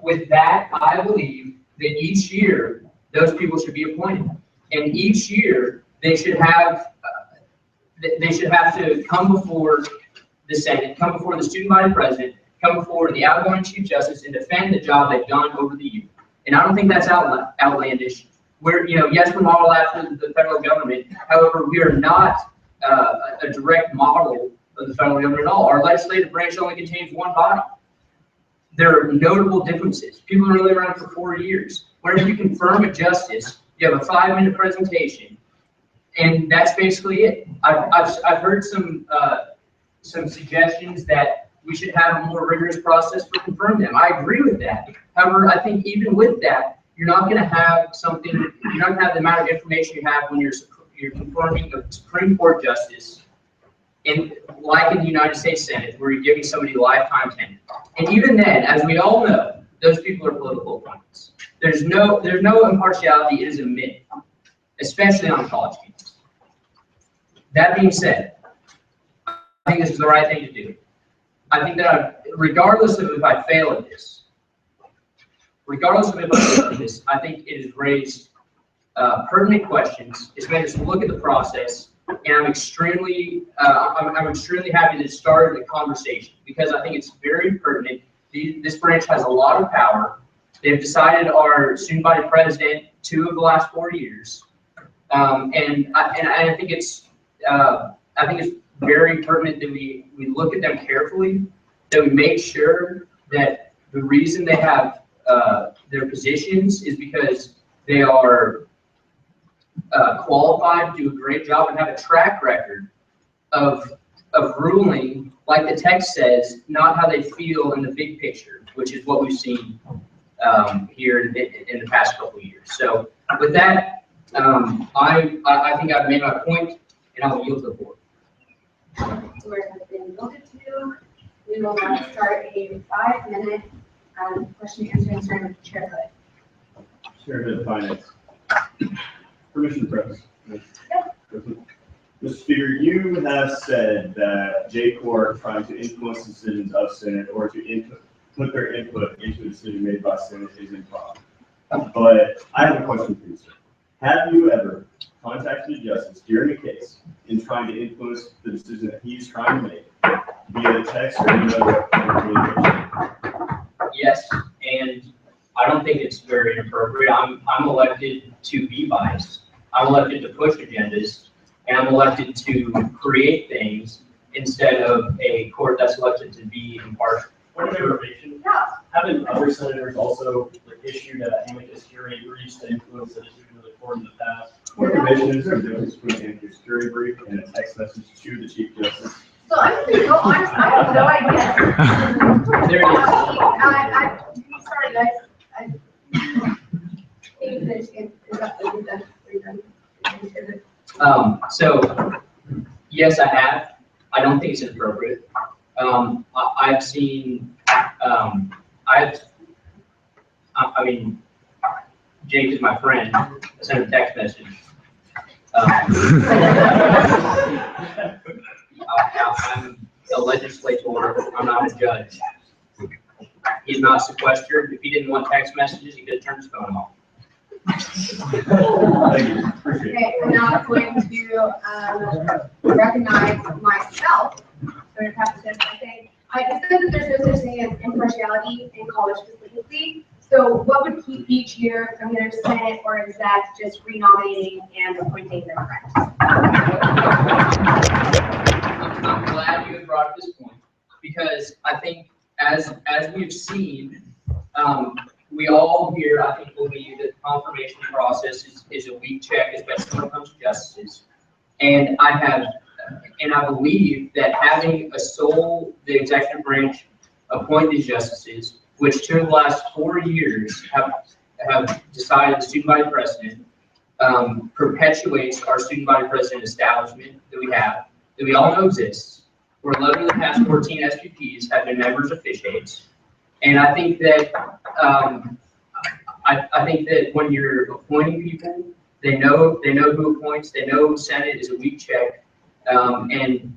with that, I believe that each year, those people should be appointed. And each year, they should have to come before the Senate, come before the Student Body President, come before the outgoing Chief Justice, and defend the job they've done over the year. And I don't think that's outlandish. Yes, we're modeled after the federal government. However, we are not a direct model of the federal government at all. Our legislative branch only contains 1 body. There are notable differences. People are only around for 4 years. Whereas you confirm a justice, you have a 5-minute presentation, and that's basically it. I've heard some suggestions that we should have a more rigorous process for confirming them. I agree with that. However, I think even with that, you're not going to have the amount of information you have when you're confirming a Supreme Court justice, like in the United States Senate, where you're giving somebody lifetime tenure. And even then, as we all know, those people are political appointments. There's no impartiality. It is a myth, especially on a college campus. That being said, I think this is the right thing to do. I think that regardless of if I fail at this, I think it has raised pertinent questions. It's made us look at the process, and I'm extremely happy that it started the conversation because I think it's very pertinent. This branch has a lot of power. They've decided our Student Body President 2 of the last 4 years, and I think it's very pertinent that we look at them carefully, that we make sure that the reason they have their positions is because they are qualified, do a great job, and have a track record of ruling, like the text says, not how they feel in the big picture, which is what we've seen here in the past couple of years. So with that, I think I've made my point, and I will yield to the board. Where it has been voted to, we will now start a 5-minute question and answering turn with Chair Hood. Chairman of Finance. Permission to press. Mr. Speaker, you have said that J-Corps trying to influence decisions of Senate or to put their input into a decision made by Senate is improper. But I have a question for you, sir. Have you ever contacted a justice during a case in trying to influence the decision that he's trying to make via text or any other communication? Yes, and I don't think it's very inappropriate. I'm elected to be biased. I'm elected to push agendas, and I'm elected to create things instead of a court that's elected to be impartial. Point of information, haven't other senators also issued amicus curiae briefs to influence the decision of the court in the past? What commissioners are doing is putting an amicus curiae brief and a text message to the Chief Justice. So I'm gonna be so honest, I have no idea. There it is. Sorry, guys. So, yes, I have. I don't think it's inappropriate. I've seen, I mean, Jake is my friend. I sent him a text message. I'm a legislator. I'm not a judge. He's not sequestered. If he didn't want text messages, he could have turned his phone off. Okay, I'm now going to recognize myself. So I have to say, I said that there's no such thing as impartiality in college specifically. So what would keep each year from either Senate or exec just renominating and appointing their friends? I'm glad you had brought up this point, because I think as we've seen, we all here, I think, believe that the confirmation process is a weak check, especially when it comes to justices. And I believe that having the executive branch appoint these justices, which through the last 4 years have decided the student body president, perpetuates our student body president establishment that we all know exists, where 11 of the past 14 SPPs have been members of Fish Aids. And I think that I think that when you're appointing people, they know who appoints. They know Senate is a weak check, and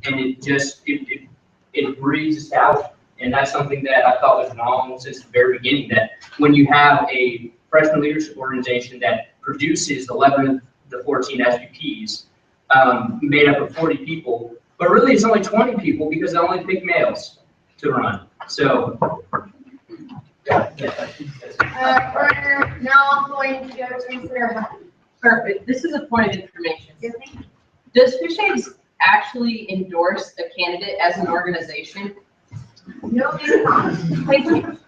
it breeds establishment. And that's something that I thought was wrong since the very beginning. That when you have a freshman leadership organization that produces 11 of the 14 SPPs, made up of 40 people, but really it's only 20 people because they only pick males to run. So. Now I'm going to go to Sarah Hutton. Perfect. This is a point of information. Does Fish Aids actually endorse a candidate as an organization? No, it's not. Thank you.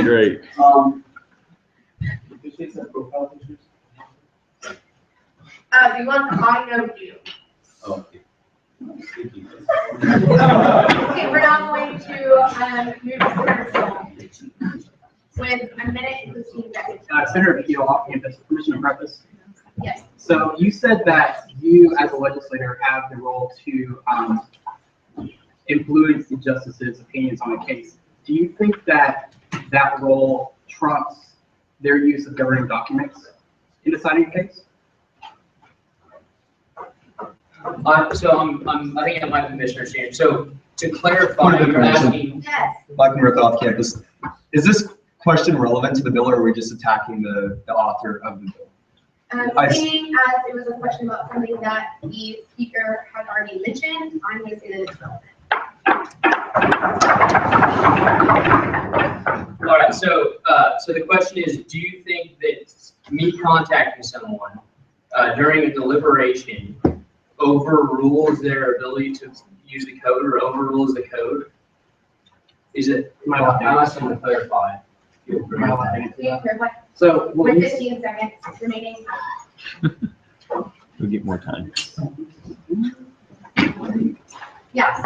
Great. Do you want the audio view? Okay. Okay, we're now going to move to with a minute and 15 seconds. Senator Beal, off campus, permission to preface. Yes. So you said that you, as a legislator, have the role to influence the justices' opinions on a case. Do you think that that role trumps their use of governing documents in deciding a case? So I think I might be misunderstanding. So to clarify, you're asking. Yes. Mike Murtha off campus. Is this question relevant to the bill, or are we just attacking the author of the bill? Seeing as it was a question about something that the speaker had already mentioned, I'm going to say that it's relevant. All right. So the question is, do you think that me contacting someone during a deliberation overrules their ability to use the code or overrules the code? Is it? I'm asking to clarify. So with 15 seconds remaining. We'll get more time. Yes.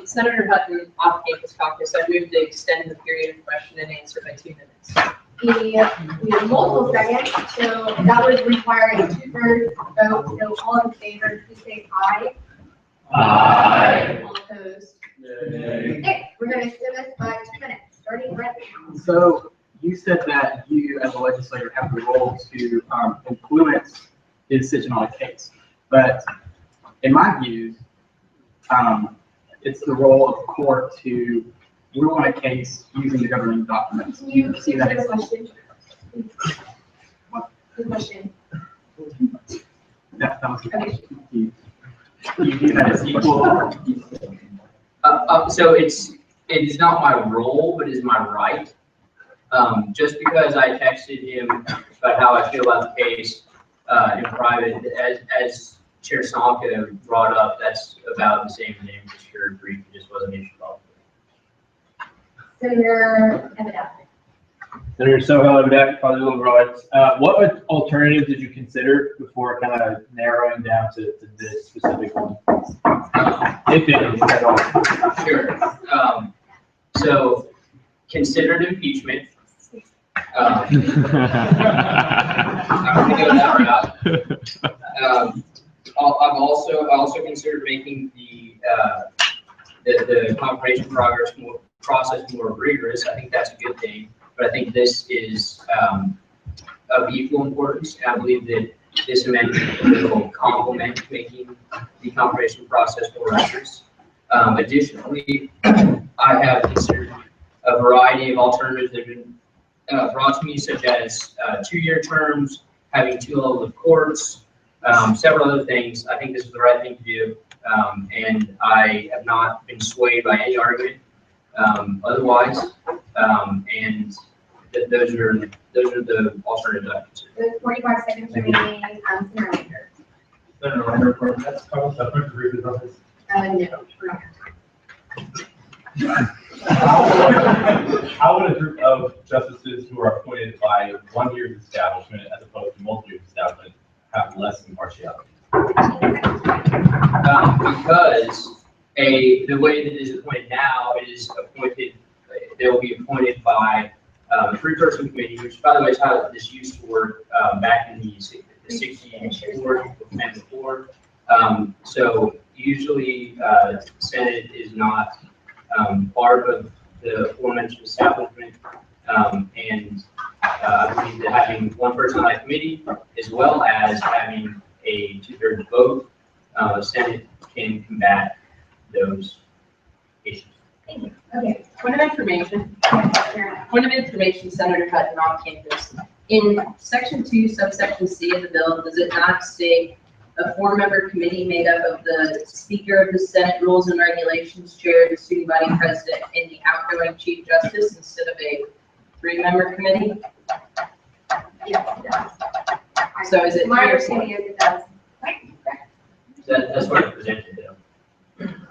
Senator Hutton, off-campus caucus, I move to extend the period of question and answer by 2 minutes. We have multiple seconds, so that would require a 2/3 vote. So all in favor, please say aye. Aye. All opposed? Okay, we're going to extend this by 2 minutes, starting right now. So you said that you, as a legislator, have the role to influence the decision on a case. But in my views, it's the role of the court to rule on a case using the governing documents. Can you see that? the question? The question. That was okay. You view that as equal. So it is not my role, but it is my right. Just because I texted him about how I feel about the case in private, as Chair Sonka brought up, that's about the same name for sure. Brief, it just wasn't issued publicly. Senator Evan. Senator Sohail, Father Liberal Arts. What alternatives did you consider before kind of narrowing down to this specific one? If any, at all. Sure. So considered impeachment. I'm gonna go that route. I also considered making the confirmation process more rigorous. I think that's a good thing, but I think this is of equal importance. And I believe that this amendment will complement making the confirmation process more rigorous. Additionally, I have considered a variety of alternatives that have been brought to me, such as 2-year terms, having 2 levels of courts, several other things. I think this is the right thing to do, and I have not been swayed by any argument otherwise. And those are the alternatives I consider. There's 45 seconds remaining. Senator Linder. Senator Linder, for next comment, I think to read the numbers. No, we're not. How would a group of justices who are appointed by 1 year's establishment as opposed to multi-year establishment have less impartiality? Because the way that it is appointed now, it is appointed, they will be appointed by a 3-person committee, which by the way is how this used to work back in the 60s and before. So usually Senate is not part of the aforementioned establishment, and I believe that having 1 person on that committee, as well as having a 2/3 vote, Senate can combat those issues. Thank you. Okay. Point of information, Senator Hutton on campus. In section 2, subsection C of the bill, does it not state a 4-member committee made up of the Speaker of the Senate Rules and Regulations Chair, the student body president, and the outgoing Chief Justice instead of a 3-member committee? Yes, it does. So is it My understanding is it does. That's what it presented though.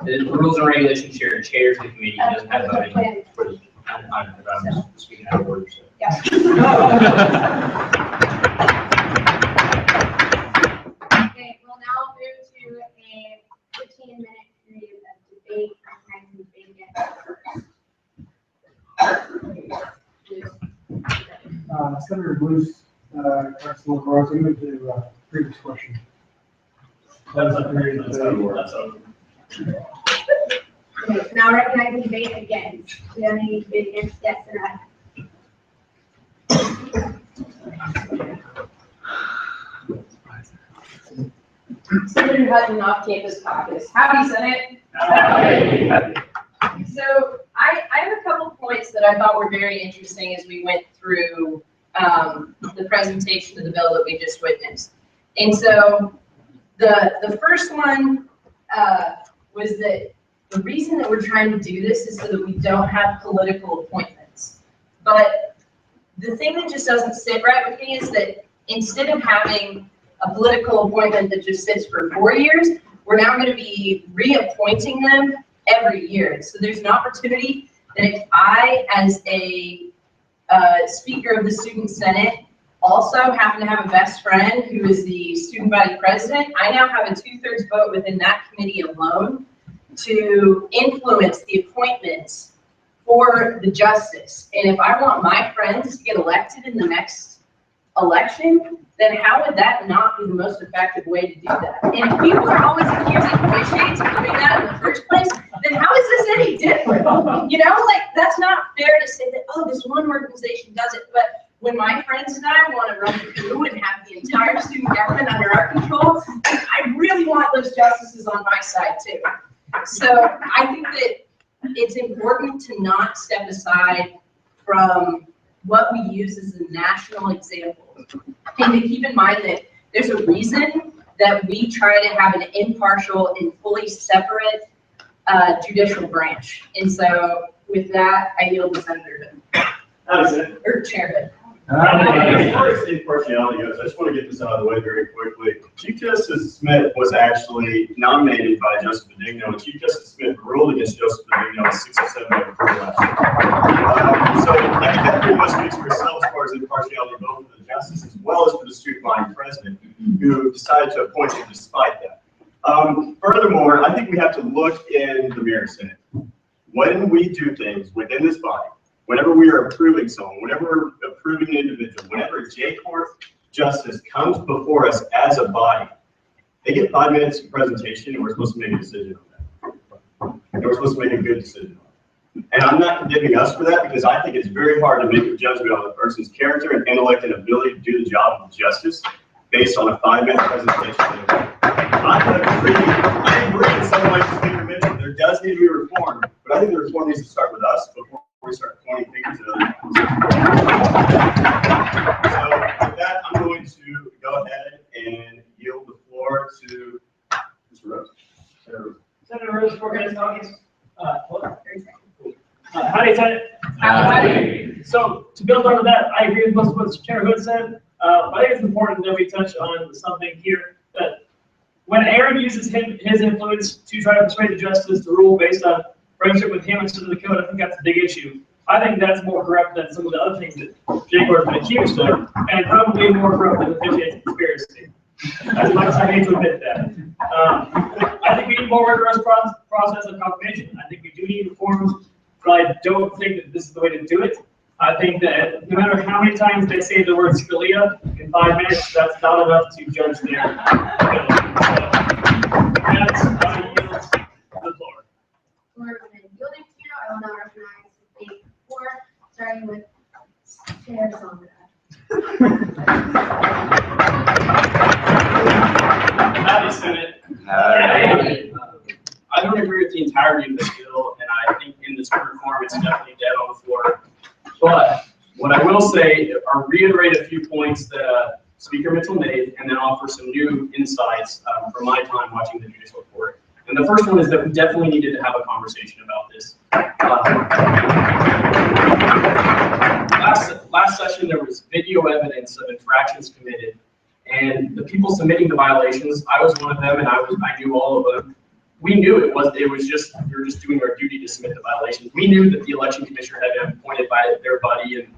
The Rules and Regulations Chair chairs the committee, doesn't have voting for the, I'm speaking out of order, so. Yeah. Okay, we'll now move to a 15-minute period of debate. I'm trying to debate again first. Senator Bruce, Councilor Ross, I'm going to previous question. That's a period, that's over. Okay, so now recognizing debate again. Do you have any debate against? Yes or no? Senator Hutton, off-campus caucus. Howdy, Senate. So I have a couple points that I thought were very interesting as we went through the presentation of the bill that we just witnessed. And so the first one was that the reason that we're trying to do this is so that we don't have political appointments. But the thing that just doesn't sit right with me is that instead of having a political appointment that just sits for 4 years, we're now going to be reappointing them every year. So there's an opportunity that if I, as a Speaker of the Student Senate, also happen to have a best friend who is the student body president, I now have a 2/3 vote within that committee alone to influence the appointments for the justice. And if I want my friends to get elected in the next election, then how would that not be the most effective way to do that? And if people are always accusing fish shades of doing that in the first place, then how is this any different? You know, like, that's not fair to say that, oh, this one organization does it, but when my friends and I want to run through and have the entire student government under our control, I really want those justices on my side too. So I think that it's important to not step aside from what we use as a national example. And to keep in mind that there's a reason that we try to have an impartial and fully separate judicial branch. And so with that, I yield to Senator Hood. Or chairman. As far as state partiality goes, I just want to get this out of the way very quickly. Chief Justice Smith was actually nominated by Justice Benigno, and Chief Justice Smith ruled against Justice Benigno on 6 or 7 of the last year. So I think that pretty much speaks for itself as far as impartiality, both for the justice as well as for the student body president, who decided to appoint him despite that. Furthermore, I think we have to look in the mirror, Senate. When we do things within this body, whenever we are approving someone, whenever we're approving an individual, whenever a J-Court justice comes before us as a body, they get 5 minutes of presentation and we're supposed to make a decision on that. And we're supposed to make a good decision on it. And I'm not condemning us for that because I think it's very hard to make a judgment on a person's character and intellect and ability to do the job of justice based on a 5-minute presentation. I agree in some ways with Speaker Mitchell. There does need to be reform, but I think the reform needs to start with us before we start pointing fingers at other people. So with that, I'm going to go ahead and yield the floor to Mr. Rose. Senator Rose, 4 minutes, audience. Howdy, Senate. Howdy. So to build on that, I agree with most of what Chair Hood said. I think it's important that we touch on something here that when Aaron uses his influence to try to persuade the justice to rule based on friendship with him instead of the code, I think that's a big issue. I think that's more corrupt than some of the other things that J-Court has been accused of, and probably more corrupt than officiating conspiracy. As much as I hate to admit that. I think we need more rigorous process of confirmation. I think we do need reforms, but I don't think that this is the way to do it. I think that no matter how many times they say the word Scalia in 5 minutes, that's not enough to judge their ability. So that's how I yield the floor. We're yielding to you. I will now recognize the four, starting with Chair Sondra. Howdy, Senate. I don't agree with the entirety of this bill, and I think in this current form, it's definitely dead on the floor. But what I will say are reiterate a few points that Speaker Mitchell made, and then offer some new insights from my time watching the judicial court. And the first one is that we definitely needed to have a conversation about this. Last session, there was video evidence of infractions committed, and the people submitting the violations, I was one of them, and I knew all of them. We knew we were just doing our duty to submit the violations. We knew that the election commissioner had been appointed by their buddy and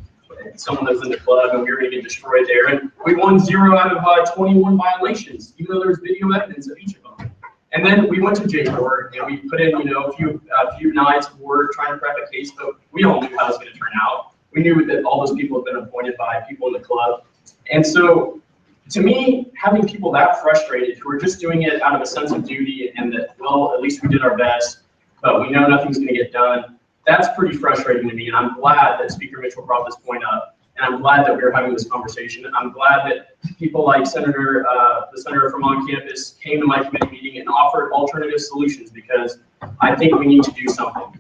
someone that was in the club, and we were going to get destroyed there. And we won 0 out of 21 violations, even though there was video evidence of each of them. And then we went to J-Court and we put in, a few nights of work trying to prep a case, but we all knew how it was going to turn out. We knew that all those people had been appointed by people in the club. And so, to me, having people that frustrated who are just doing it out of a sense of duty and that, well, at least we did our best, but we know nothing's going to get done, that's pretty frustrating to me. And I'm glad that Speaker Mitchell brought this point up. And I'm glad that we're having this conversation. I'm glad that people like the senator from on campus came to my committee meeting and offered alternative solutions, because I think we need to do something.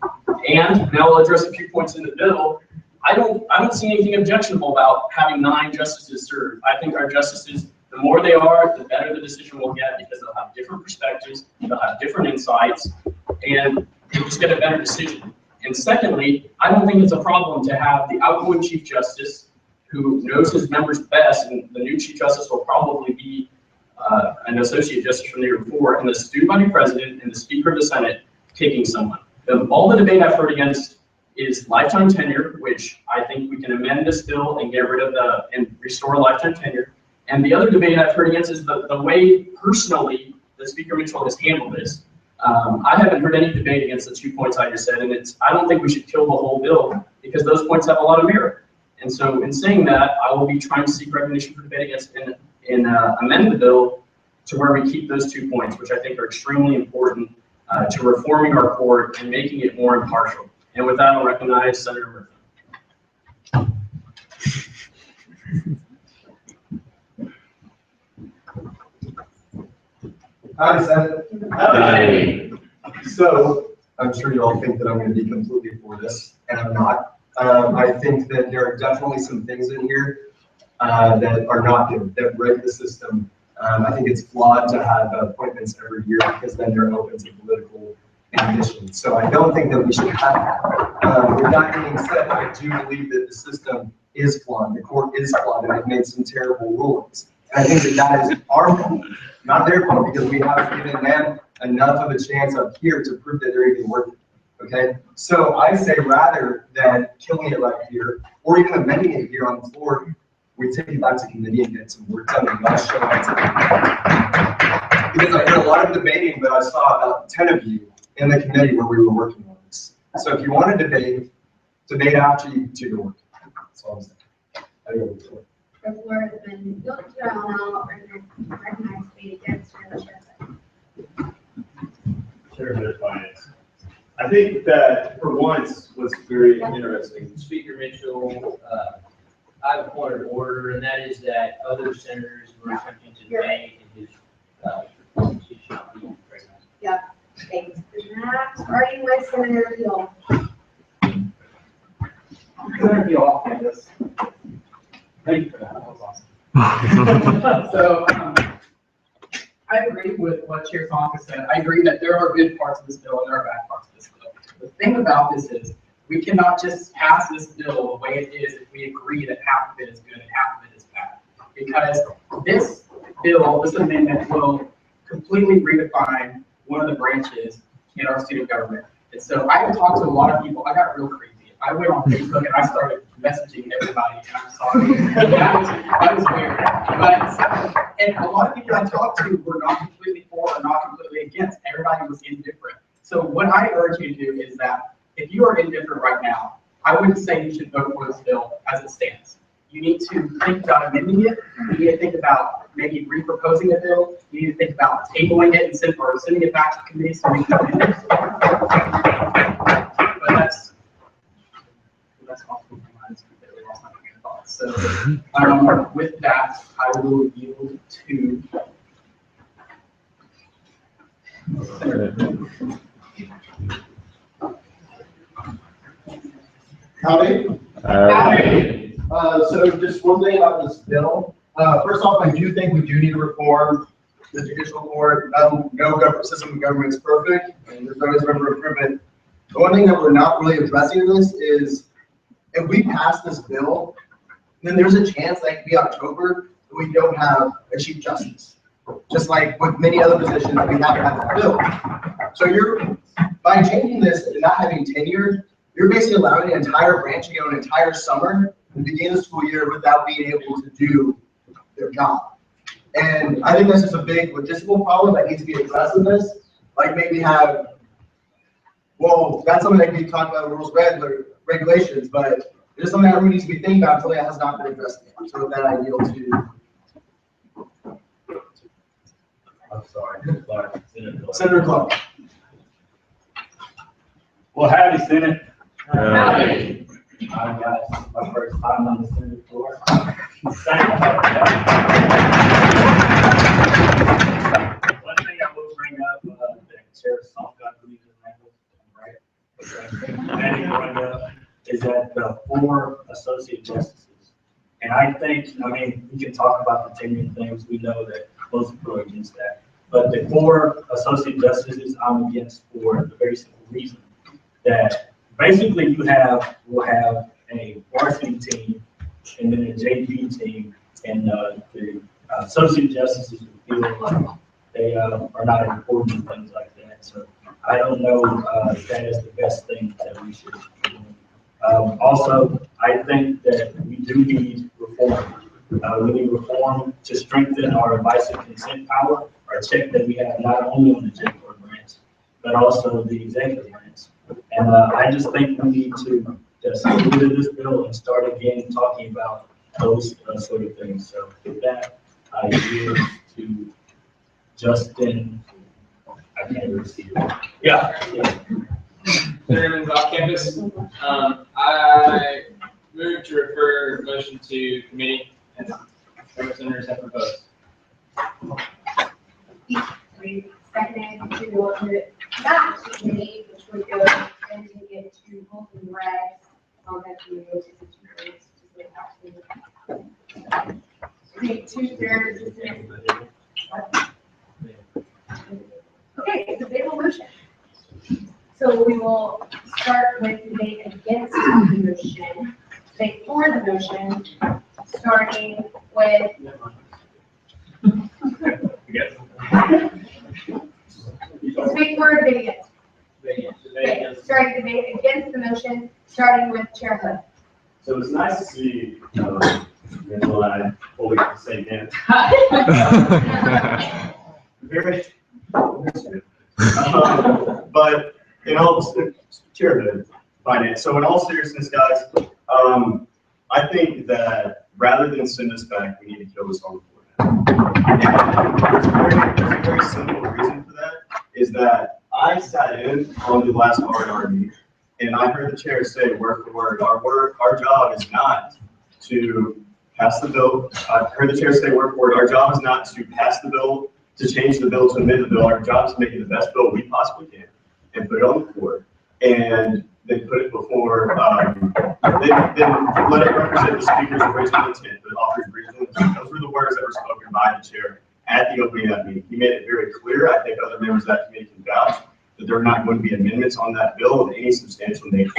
And now I'll address a few points in the bill. I don't see anything objectionable about having 9 justices serve. I think our justices, the more they are, the better the decision we'll get, because they'll have different perspectives, they'll have different insights, and you'll just get a better decision. And secondly, I don't think it's a problem to have the outgoing Chief Justice, who knows his members best, and the new Chief Justice will probably be an Associate Justice from the year before, and the student body president and the Speaker of the Senate taking someone. All the debate I've heard against is lifetime tenure, which I think we can amend this bill and get rid of and restore lifetime tenure. And the other debate I've heard against is the way personally that Speaker Mitchell has handled this. I haven't heard any debate against the 2 points I just said, and I don't think we should kill the whole bill, because those points have a lot of merit. And so in saying that, I will be trying to seek recognition for debate against and amend the bill to where we keep those 2 points, which I think are extremely important to reforming our court and making it more impartial. And with that, I'll recognize Senator Murphy. Hi, Senate. Hi. So, I'm sure you all think that I'm going to be completely for this, and I'm not. I think that there are definitely some things in here that are not good, that break the system. I think it's flawed to have appointments every year, because then they're open to political ambition. So I don't think that we should have that. With that being said, I do believe that the system is flawed, the court is flawed, and they've made some terrible rulings. And I think that that is our fault, not their fault, because we haven't given them enough of a chance up here to prove that they're even worth it. Okay, so I say rather than killing it right here, or even amending it here on the floor, we take it back to committee and get some work done, and y'all show us. Because I heard a lot of debating, but I saw about 10 of you in the committee where we were working on this. So if you want to debate after you do your work. That's all I'm saying. I go to the floor. The floor has been yielded to, I will now recognize the against Chair Chair of Finance. I think that for once was very interesting. Speaker Mitchell, I have a point of order, and that is that other senators were attempting to debate in his presentation. Yep, thanks. Starting with Senator Hill. Senator Hill off campus. Thank you for that. That was awesome. So, I agree with what Chair Tonka said. I agree that there are good parts of this bill and there are bad parts of this bill. The thing about this is we cannot just pass this bill the way it is if we agree that half of it is good and half of it is bad. Because this bill, this amendment will completely redefine one of the branches in our student government. And so I have talked to a lot of people. I got real crazy. I went on Facebook and I started messaging everybody, and I'm sorry. that was weird. But, and a lot of people I talked to were not completely for or not completely against. Everybody was indifferent. So what I urge you to do is that if you are indifferent right now, I wouldn't say you should vote for this bill as it stands. You need to think about amending it. You need to think about maybe reproposing a bill. You need to think about tabling it and sending it back to committee so we can amend it. But that's awful. So with that, I will yield to Howdy. So just one thing about this bill. First off, I do think we do need to reform the judicial court. No government system of government is perfect, and there's always room for improvement. The one thing that we're not really addressing in this is if we pass this bill, then there's a chance that it could be October that we don't have a chief justice. Just like with many other positions, we haven't had that bill. So by changing this and not having tenure, you're basically allowing an entire branch to go an entire summer and begin the school year without being able to do their job. And I think that's just a big logistical problem that needs to be addressed in this. Like maybe that's something that can be talked about in rules, regulations, but it's something that we need to be thinking about until that has not been addressed yet. So with that, I yield to. I'm sorry, Senator Clark. Well, howdy, Senate. Howdy. Hi, guys. My first time on the Senate floor. One thing I will bring up, that Chair Salka, I believe is right? Is that the 4 associate justices. And I think, we can talk about the tenure things. We know that most people are against that. But the 4 associate justices I'm against for the very simple reason that basically will have a varsity team and then a JV team, and the associate justices will feel like they are not important and things like that. So I don't know if that is the best thing that we should do. Also, I think that we do need reform. We need reform to strengthen our advice and consent power, our check that we have not only on the executive branch, but also the executive branch. And I just think we need to just get rid of this bill and start again talking about those sort of things. So with that, I yield to Justin. I can't really see it. Yeah. Chairman's off campus. I move to refer motion to committee, and representatives have proposed. Seconded to go to back to committee, which would go and take it to both the regs, that you go to the 2 areas to take 2/3 assistant. Okay, it's a big motion. So we will start with debate against the motion, debate for the motion, starting with. Debate for or debate against? Okay, starting debate against the motion, starting with Chair Hood. So it's nice to see, Angela and I holding at the same hand. Very, but in all, Chair Hood, finance. So in all seriousness, guys, I think that rather than send us back, we need to kill this on the floor. There's a very simple reason for that, is that I sat in on the last R&R meeting, and I heard the chair say word for word, our job is not to pass the bill. I heard the chair say word for word, our job is not to pass the bill, to change the bill, to amend the bill. Our job is to make it the best bill we possibly can and put it on the floor. And then put it before, then let it represent the speaker's original intent, the author's original intent. Those were the words that were spoken by the chair at the opening of that meeting. He made it very clear. I think other members of that committee can vouch that there are not going to be amendments on that bill of any substantial nature.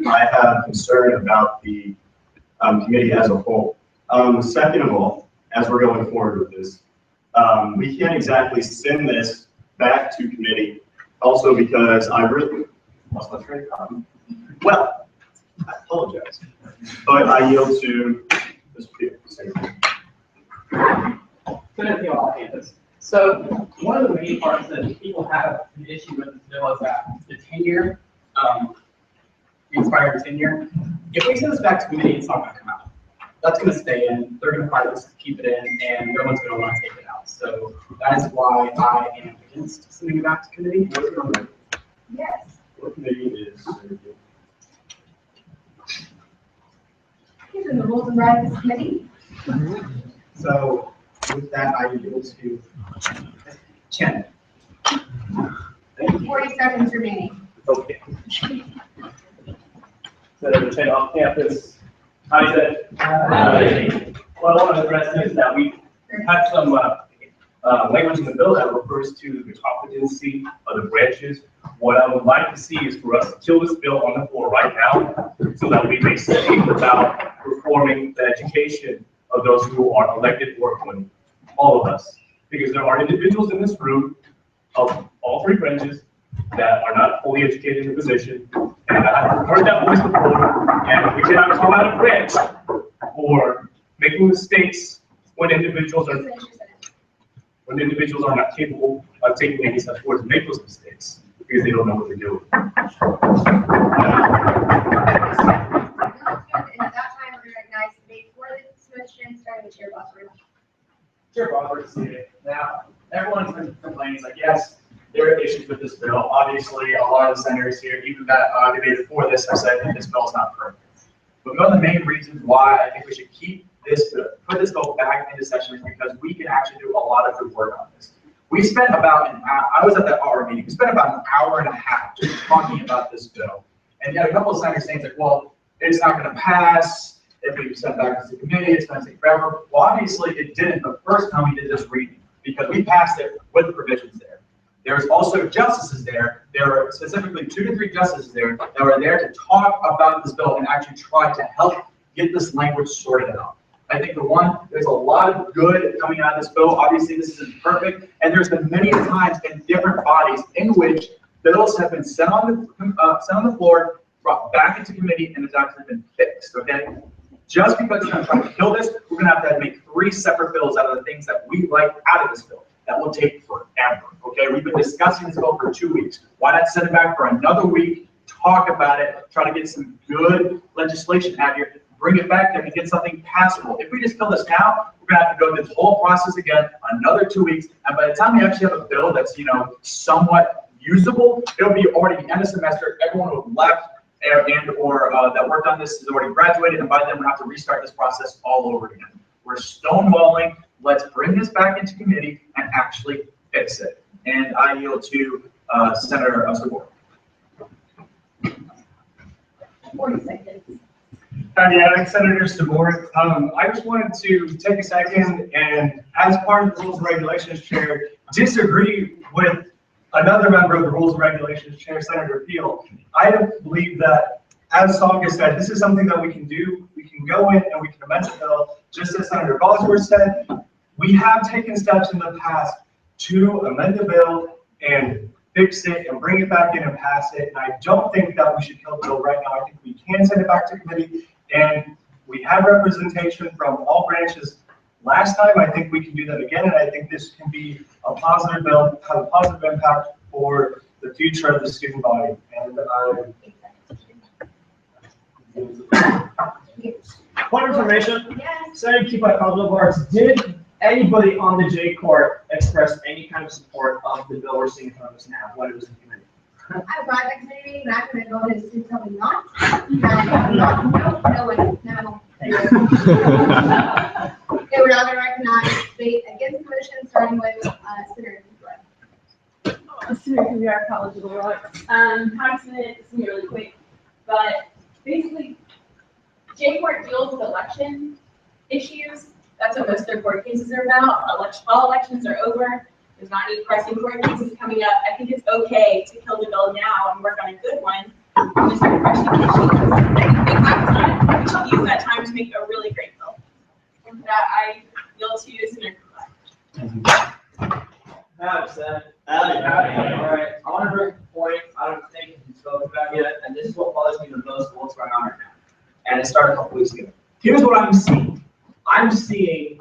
I have concern about the committee as a whole. Second of all, as we're going forward with this, we can't exactly send this back to committee. Also, because I really lost my train of thought. Well, I apologize, but I yield to Mr. Peter. Good to be on campus. So one of the main parts that people have an issue with this bill is that the tenure, the expired tenure. If we send this back to committee, it's not going to come out. That's going to stay in. They're going to fight us to keep it in, and no one's going to want to take it out. So that is why I am against sending it back to committee. Yes. What committee is? These are the rules and rights committee. So with that, I yield to Chen. 40 seconds remaining. Okay. Senator Chen off campus. Hi, Ted. Hi. What I want to address is that we had some language in the bill that refers to the competency of the branches. What I would like to see is for us to kill this bill on the floor right now so that we may speak about reforming the education of those who are elected or appointed, all of us. Because there are individuals in this room of all three branches that are not fully educated in the position. And I've heard that voice before, and we cannot call out a branch for making mistakes when individuals are not capable of taking any steps forward to make those mistakes because they don't know what they're doing. And at that time, we're going to recognize debate for this motion, starting with Chair Bosworth. Chair Bosworth, now, everyone's been complaining, like, yes, there are issues with this bill. Obviously, a lot of the senators here, even that debated for this, have said that this bill is not perfect. But one of the main reasons why I think we should keep this bill, put this bill back into session is because we can actually do a lot of good work on this. We spent about an hour, I was at that hour meeting, we spent about an hour and a half just talking about this bill. And you had a couple of senators saying, like, well, it's not going to pass. If we send it back to the committee, it's going to take forever. Well, obviously, it didn't the first time we did this reading because we passed it with the provisions there. There's also justices there. There are specifically 2 to 3 justices there that were there to talk about this bill and actually try to help get this language sorted out. I think there's a lot of good coming out of this bill. Obviously, this isn't perfect, and there's been many times in different bodies in which bills have been sent on the floor, brought back into committee, and it's actually been fixed. Okay, just because we're going to try to kill this, we're going to have to make 3 separate bills out of the things that we like out of this bill. That will take forever. Okay, we've been discussing this bill for 2 weeks. Why not send it back for another week? Talk about it. Try to get some good legislation out here. Bring it back there and get something passable. If we just kill this now, we're gonna have to go through this whole process again, another 2 weeks, and by the time we actually have a bill that's somewhat usable, it'll be already the end of semester. Everyone who left or that worked on this has already graduated, and by then we'll have to restart this process all over again. We're stonewalling. Let's bring this back into committee and actually fix it. And I yield to Senator Sabor. 40 seconds. Yeah, Senator Sabor. I just wanted to take a second and, as part of the Rules and Regulations Chair, disagree with another member of the Rules and Regulations Chair, Senator Peel, I believe that, as Songa said, this is something that we can do. We can go in and we can amend the bill, just as Senator Bosworth said. We have taken steps in the past to amend the bill and fix it and bring it back in and pass it. And I don't think that we should kill the bill right now. I think we can send it back to committee, and we have representation from all branches. Last time, I think we can do that again, and I think this can be a positive bill, have a positive impact for the future of the student body. And Point of information, Senator Keepa Caldwell-Vargas, did anybody on the J Court express any kind of support of the bill we're seeing in front of us now when it was in committee? I brought that committee meeting, and I'm gonna go ahead and tell them not. No. They were not gonna recognize debate against the motion, starting with, Senator Kuzra. Senator Kuzra, College of the World. Congressman, it's gonna be really quick, but basically, J Court deals with election issues. That's what most of their court cases are about. All elections are over. There's not any pressing court cases coming up. I think it's okay to kill the bill now and work on a good one. When there's no pressing issues. We should use that time to make a really great bill. And that I yield to you, Senator Kuzra. Madam Senate. All right, I want to bring a point I don't think you've spoken about yet, and this is what bothers me the most of what's going on right now. And it started a couple weeks ago. Here's what I'm seeing. I'm seeing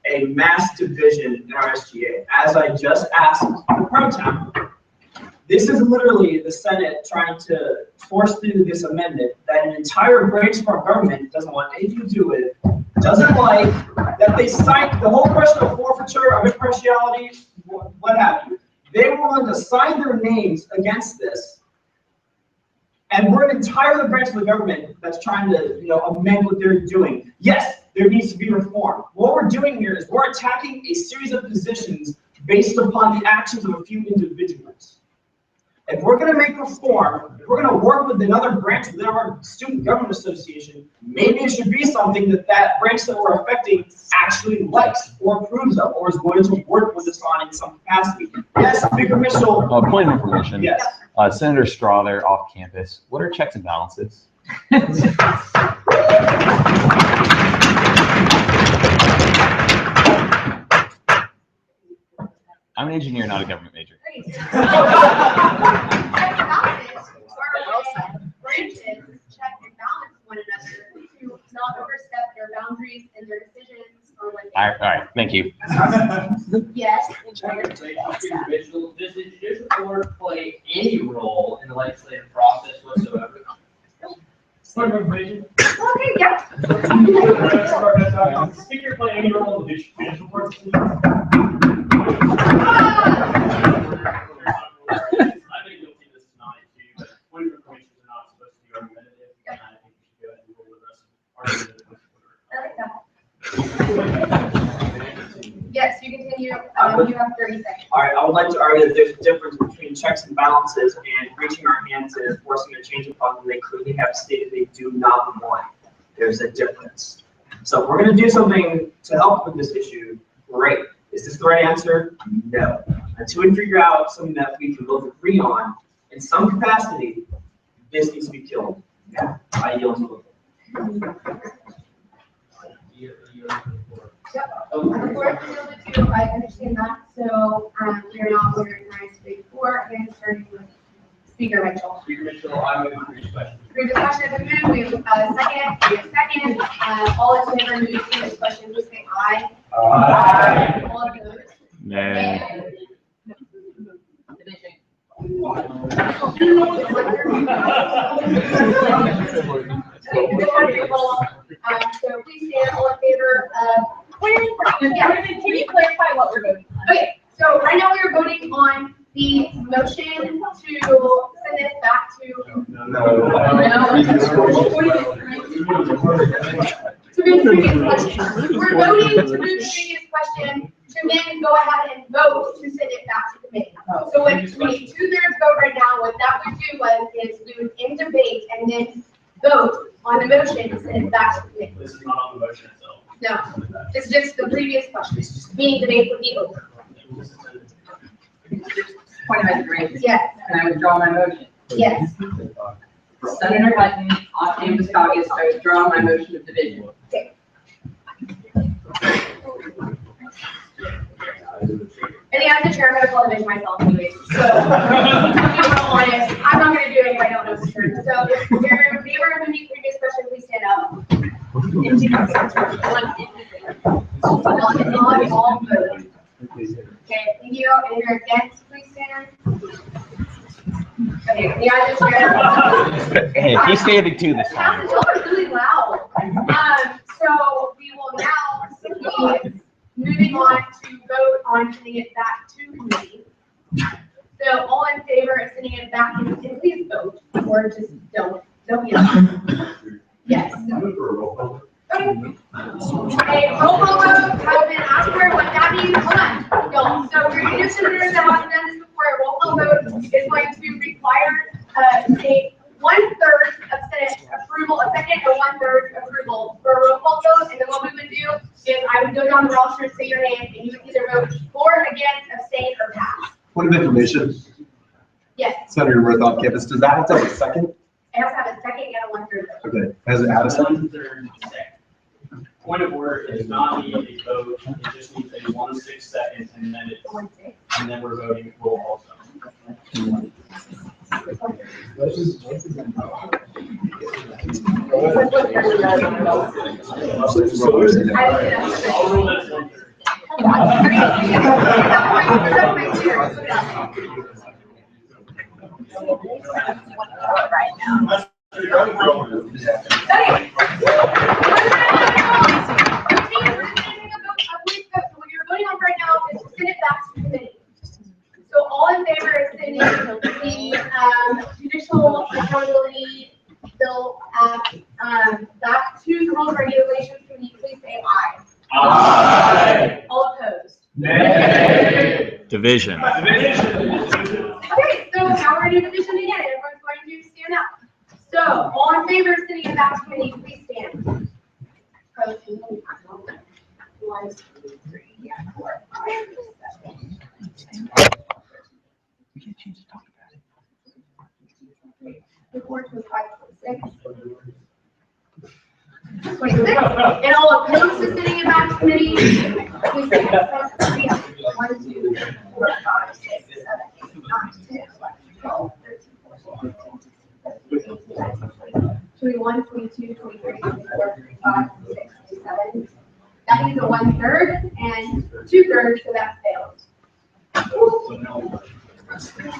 a mass division in our SGA, as I just asked the pro town. This is literally the Senate trying to force through this amendment that an entire branch of our government doesn't want anything to do with, doesn't like, that they cite the whole question of forfeiture, of impartiality, what have you. They were willing to sign their names against this. And we're an entire branch of the government that's trying to, amend what they're doing. Yes, there needs to be reform. What we're doing here is we're attacking a series of positions based upon the actions of a few individuals. If we're going to make reform, if we're going to work with another branch within our student government association, maybe it should be something that that branch that we're affecting actually likes or approves of, or is going to work with us on in some capacity. Yes, Speaker Mitchell. Point of information. Yes. Senator Straw there off campus. What are checks and balances? I'm an engineer, not a government major. Branches check and balance one another to not overstep their boundaries and their decisions or when. All right, thank you. Yes. Does the judicial board play any role in the legislative process whatsoever? Okay, yeah. Speaker play any role in the judicial board? Yes, you continue. You have 30 seconds. All right, I would like to argue that there's a difference between checks and balances and reaching our hands and forcing a change upon them they clearly have stated they do not want. There's a difference. So if we're going to do something to help with this issue, great. Is this the right answer? No. Until we figure out something that we can both agree on in some capacity, this needs to be killed. Yeah, I yield to I understand that. So we are not organized before. Again, starting with Speaker Mitchell. Speaker Mitchell, I would agree with question. Through discussion has been moved. We have a second. We have second. All in favor of moving to this question, please say aye. Aye. All opposed? Nay. So please stand all in favor of. Can you clarify what we're voting on? Okay, so right now we are voting on the motion to send it back to. To move the previous question. We're voting to move the previous question to then go ahead and vote to send it back to committee. So when we 2/3 vote right now, what that would do is we would end debate and then vote on the motion to send it back to committee. This is not on the motion itself. No, it's just the previous question. Meaning debate would be over. Point of information. Yes. Can I withdraw my motion? Yes. Senator Hutton, off-campus caucus, I withdraw my motion of division. And as the chair, I'm gonna call the division myself anyways, so, to be real honest, I'm not gonna do it if I don't know for sure. So if you're in favor of the previous question, please stand up. All vote. Okay, thank you, and if you're against, please stand. Okay, the ayes are Hey, he's standing too this time. Y'all are really loud. So we will now be moving on to vote on sending it back to committee. So all in favor of sending it back, and please vote, or just don't yell. Yes. Okay, roll call vote has been asked for. What that means, hold on, y'all. So for your new senators that haven't done this before, a roll call vote is going to require a 1/3 of Senate approval, a second or 1/3 approval for a roll call vote. And then what we would do is I would go down the roster and say your name, and you would either vote for, against, abstain, or pass. Point of information, Yes, Senator Worth off campus, does that have to have a second? it has to have a second and a 1/3 vote. Okay, has it had a second? 1/3 second. Point of order is not need a vote, it just needs a 1/6 second, and then it's, and then we're voting roll call. I'll rule this 1/3. Right now. What you're voting on right now is to send it back to committee. So all in favor of sending the judicial accountability bill back to the rules and regulations committee, please say aye. Aye. All opposed? Nay. Division. Okay, so now we're gonna do division again. Everyone's going to stand up. So all in favor of sending it back to committee, please stand. One, two, three, four, 5, 6, 7. We get a chance to talk about it. 26. And all opposed to sending it back to committee, please say yes. 1, 2, 3, 4, 5, 6, 7, 8, 9, 10, 11, 12, 13, 14, 15, 16, 17, 21, 22, 23, 24, 25, 26, 27. That means a 1/3 and 2/3, so that fails.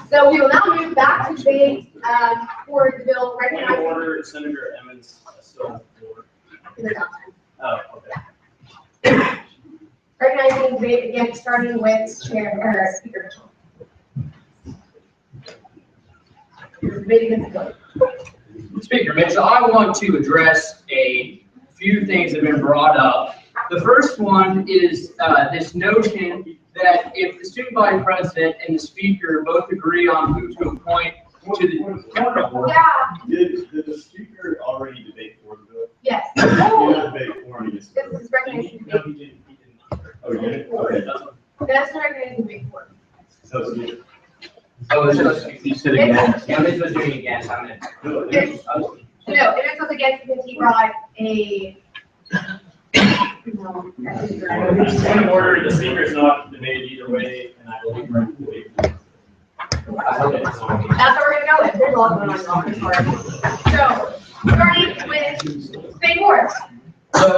So we will now move back to debate for the bill recognizing. Order, Senator Emmons still on the floor. Oh, okay. Recognizing debate again, starting with Chair or Speaker Mitchell. Debate against the bill. Speaker Mitchell, I want to address a few things that have been brought up. The first one is this notion that if the student body president and the speaker both agree on who to appoint to the. Did the speaker already debate for the bill? Yes. He did debate for and against. This is recognizing No, debate. he didn't. Oh, he did? Okay. That's not recognizing debate for. So it's good. Oh, it's supposed to be. You said again. Yeah, this was doing against, I'm gonna. No, if it was against because he brought a. No, that's incorrect. Point of order, the speaker is not debated either way, and I believe we're in debate. That's what we're gonna go with. There's a lot going on. So, starting with state boards. So,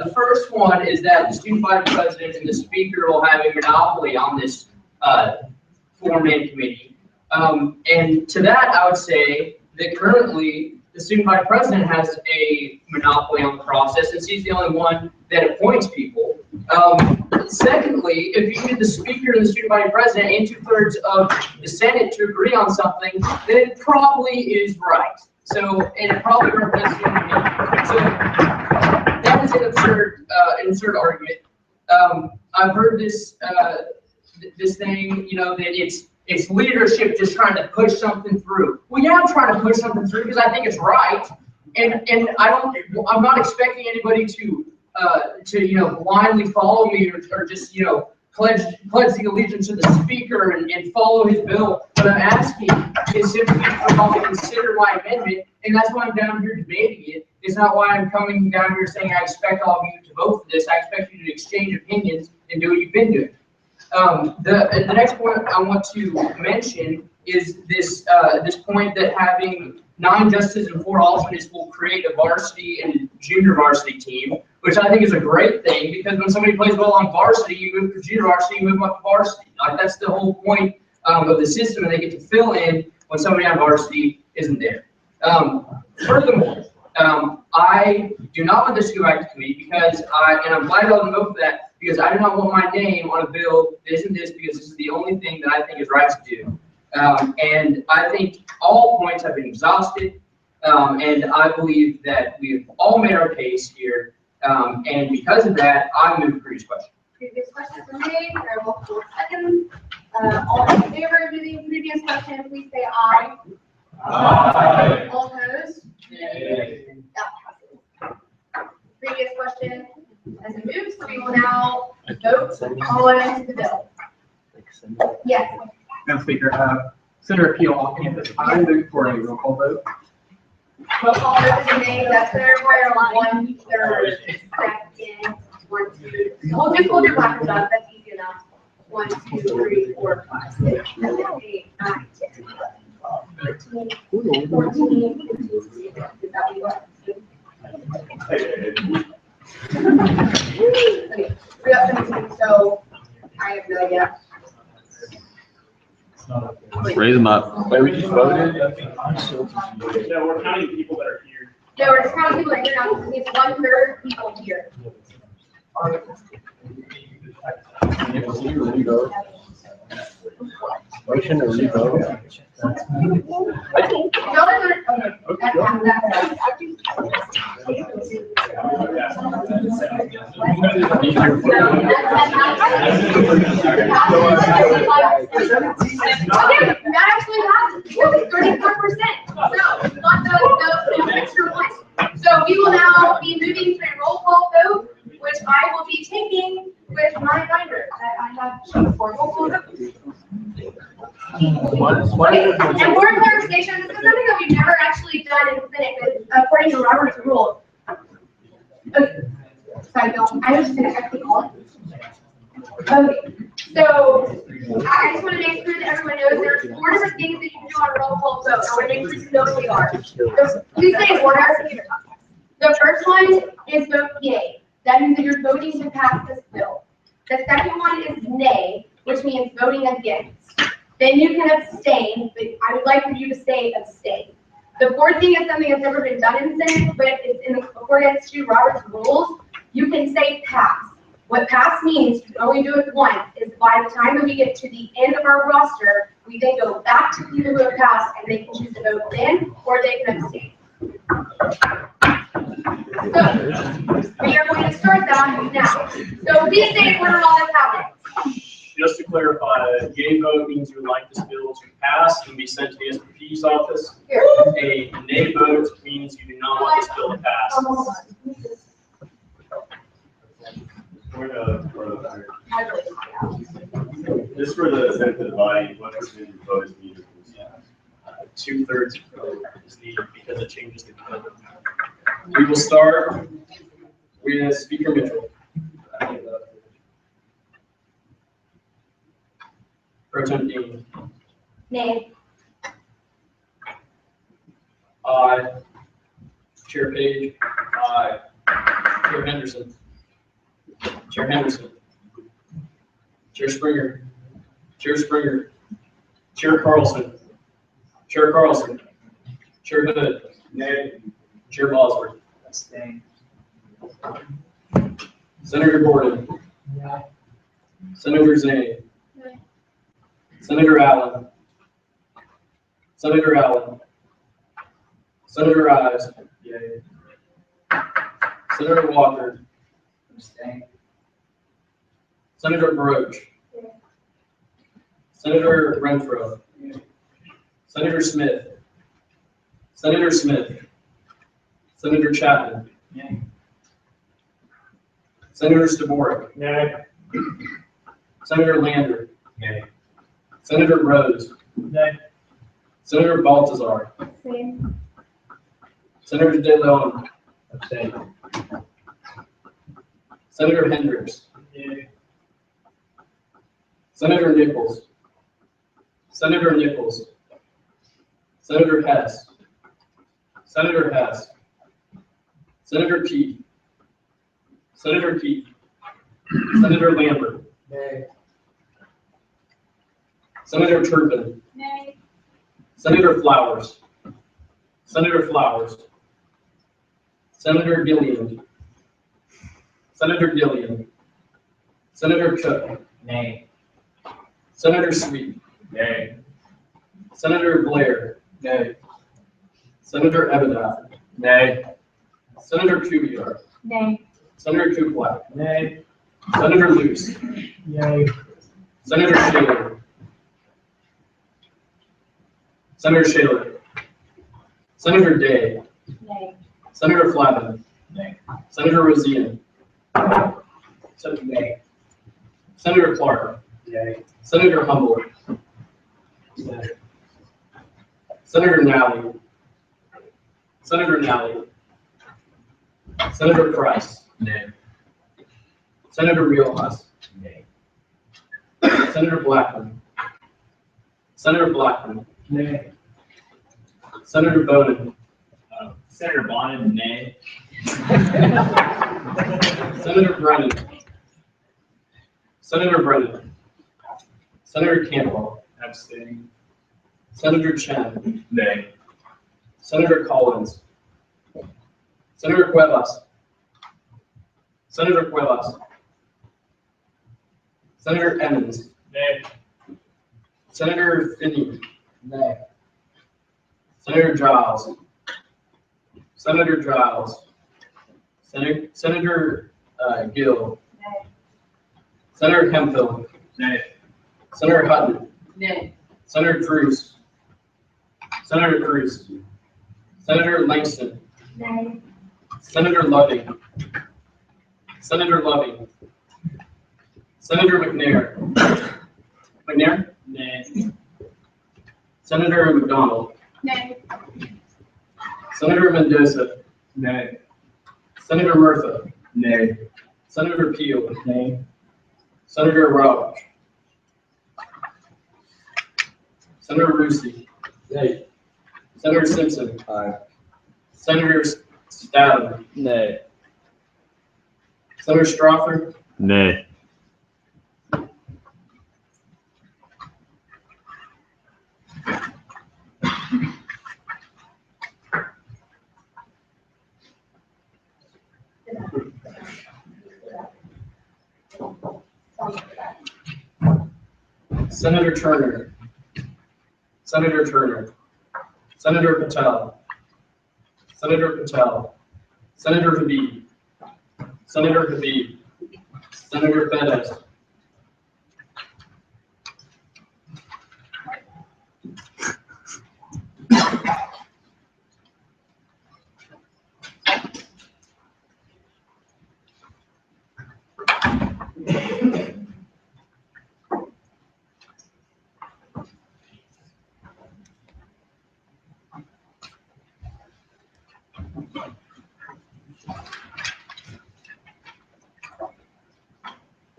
the first one is that the student body president and the speaker will have a monopoly on this, four-man committee. And to that, I would say that currently, the student body president has a monopoly on the process, and she's the only one that appoints people. Secondly, if you get the speaker and the student body president and 2/3 of the Senate to agree on something, then it probably is right. So, and it probably represents the committee. So, that is an absurd argument. I've heard this, this thing, you know, that it's leadership just trying to push something through. Well, yeah, I'm trying to push something through because I think it's right, and I'm not expecting anybody to blindly follow me or just pledge the allegiance to the speaker and follow his bill. What I'm asking is simply for y'all to consider my amendment, and that's why I'm down here debating it. It's not why I'm coming down here saying I expect all of you to vote for this. I expect you to exchange opinions and do what you've been doing. The next point I want to mention is this point that having 9 justices and 4 alternates will create a varsity and junior varsity team, which I think is a great thing, because when somebody plays well on varsity, you move to junior varsity, you move up to varsity. Like, that's the whole point of the system, and they get to fill in when somebody on varsity isn't there. Furthermore, I do not want this to go back to committee because I'm glad y'all didn't vote for that, because I do not want my name on a bill that isn't this, because this is the only thing that I think is right to do. And I think all points have been exhausted, and I believe that we have all made our case here, and because of that, I move the previous question. Previous question was made, there are multiple seconds. All in favor of the previous question, please say aye. Aye. All opposed? Nay. That passes. Previous question has been moved, so we will now vote on the bill. Yes. Madam Speaker, Senator Peel off campus, I move for a roll call vote. Roll call vote is made, that's gonna require 1/3 second, 1, 2. We'll do black and white, that's easy enough. 1, 2, 3, 4, 5, 6, 7, 8, 9, 10, 11, 12, 13, 14, 15, 16. Is that what you want? Okay, we got 17, so I have no idea. Raise them up. Wait, we just voted? No, we're counting people that are here. No, we're just counting people that are now, it's 1/3 people here. Motion to revote. Y'all are, okay, that's. That actually happens, because it's 34%. So, not those extra points. So we will now be moving to a roll call vote, which I will be taking with my binder that I have for roll call vote. Okay, and for clarification, this is something that we've never actually done in Senate according to Robert's rules. Okay. So I was just gonna actually call it. Okay, so I just want to make sure that everyone knows there's 4 different things that you can do on a roll call vote. I want to make sure you know what they are. So please say in order. The first one is vote yay. That means that you're voting to pass this bill. The second one is nay, which means voting against. Then you can abstain, but I would like for you to say abstain. The 4th thing is something that's never been done in Senate, but it's in accordance to Robert's rules. You can say pass. What pass means, you can only do it once, is by the time that we get to the end of our roster, we then go back to people who have passed, and they can choose to vote then, or they can abstain. So, we are going to start that now. So please say in order all this happens. Just to clarify, a yay vote means you would like this bill to pass and be sent to the SPP's office. Here. A nay vote means you do not want this bill to pass. Just for the benefit of the body, what percentage of vote is needed? 2/3 vote is needed because it changes the code. We will start with Speaker Mitchell. Pro Tem Dean. Nay. Aye. Chair Page. Aye. Chair Henderson. Chair Henderson. Chair Springer. Chair Springer. Chair Carlson. Chair Carlson. Chair Hood. Nay. Chair Bosworth. Abstain. Senator Gordon. Senator Zane. Senator Allen. Senator Allen. Senator Ives. Yay. Senator Walker. Abstain. Senator Broach. Senator Renfro. Senator Smith. Senator Smith. Senator Chapman. Senator Staborik. Senator Lander. Nay. Senator Rose. Nay. Senator Baltazar. Same. Senator De Leon. Abstain. Senator Hendricks. Yay. Senator Nichols. Senator Nichols. Senator Hess. Senator Hess. Senator Keith. Senator Keith. Senator Lambert. Nay. Senator Turpin. Nay. Senator Flowers. Senator Flowers. Senator Gillian. Senator Gillian. Senator Cook. Nay. Senator Sweet. Nay. Senator Blair. Nay. Senator Ebenezer. Nay. Senator Kubiar. Nay. Senator Kublak. Nay. Senator Luce. Yay. Senator Shaler. Senator Shaler. Senator Day. Nay. Senator Flavin. Nay. Senator Rosian. Senator May. Senator Clark. Yay. Senator Humble. Senator Nally. Senator Nally. Senator Price. Nay. Senator Riehlhaus. Nay. Senator Blackman. Senator Blackman. Nay. Senator Bowden. Senator Bonin, nay. Senator Brennan. Senator Brennan. Senator Campbell. Abstain. Senator Chen. Nay. Senator Collins. Senator Cuevas. Senator Cuevas. Senator Emmons. Nay. Senator Finney. Nay. Senator Giles. Senator Giles. Senator Gill. Nay. Senator Hemphill. Nay. Senator Hutton. Nay. Senator Cruz. Senator Cruz. Senator Langston. Nay. Senator Loving. Senator Loving. Senator McNair. McNair? Nay. Senator McDonald. Nay. Senator Mendoza. Nay. Senator Murtha. Nay. Senator Peel. Nay. Senator Rauch. Senator Rusi. Nay. Senator Simpson. Aye. Senator Statham. Nay. Senator Strother. Nay. Senator Turner. Senator Turner. Senator Patel. Senator Patel. Senator Habib. Senator Habib. Senator Bettis.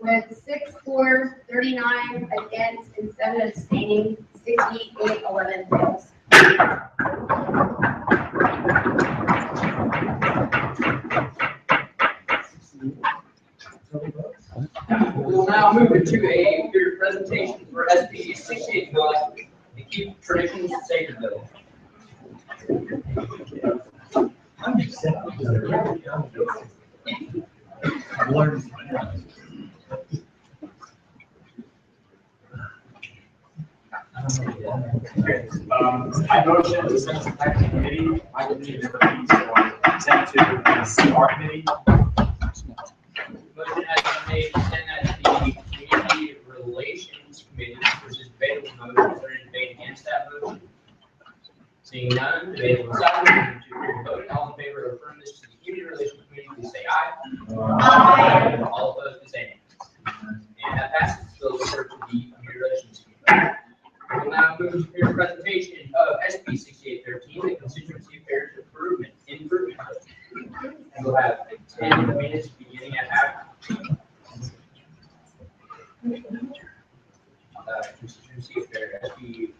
With 6 for, 39 against, and 7 abstaining, 68-11 fails. We will now move into a period presentation for SB 68 to keep traditions safe and build. I've learned. Okay, I motion to send it back to committee. I believe there will be sent to the CR committee. Motion has been made to send that to the Community Relations Committee, which is debatable motion. Is there any debate against that motion? Seeing none, debatable second, to vote. All in favor of referring this to the Community Relations Committee, please say aye. Aye. All opposed, please say nay. And that passes. Those We'll have 10 minutes beginning at half. Constituency affair, SB.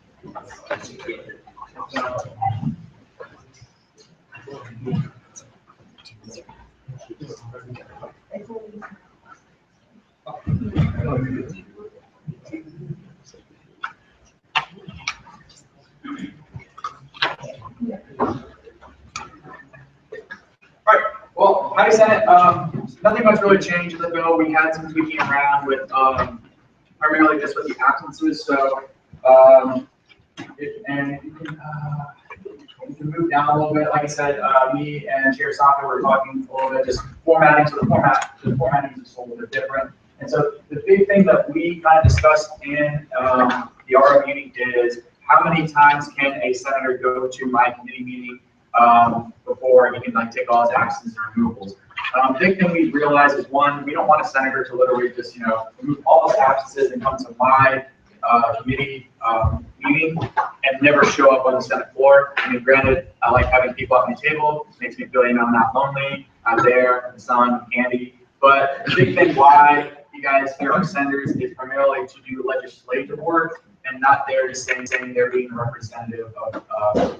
Well, County Senate, nothing much really changed in the bill. We had some tweaking around with, primarily just with the absences, so, and you can move down a little bit. Like I said, me and Chair Saka were talking a little bit, just formatting, so the formatting is just a little bit different. And so the big thing that we kind of discussed in the RO meeting is how many times can a senator go to my committee meeting before he can like take all his absences and removals. Big thing we realized is one, we don't want a senator to literally just, remove all his absences and come to my committee meeting and never show up on the Senate floor. I mean, granted, I like having people at my table. It makes me feel, I'm not lonely. I'm there, in the sun, candy. But the big thing why you guys here are senators is primarily to do legislative work and not there just saying they're being a representative of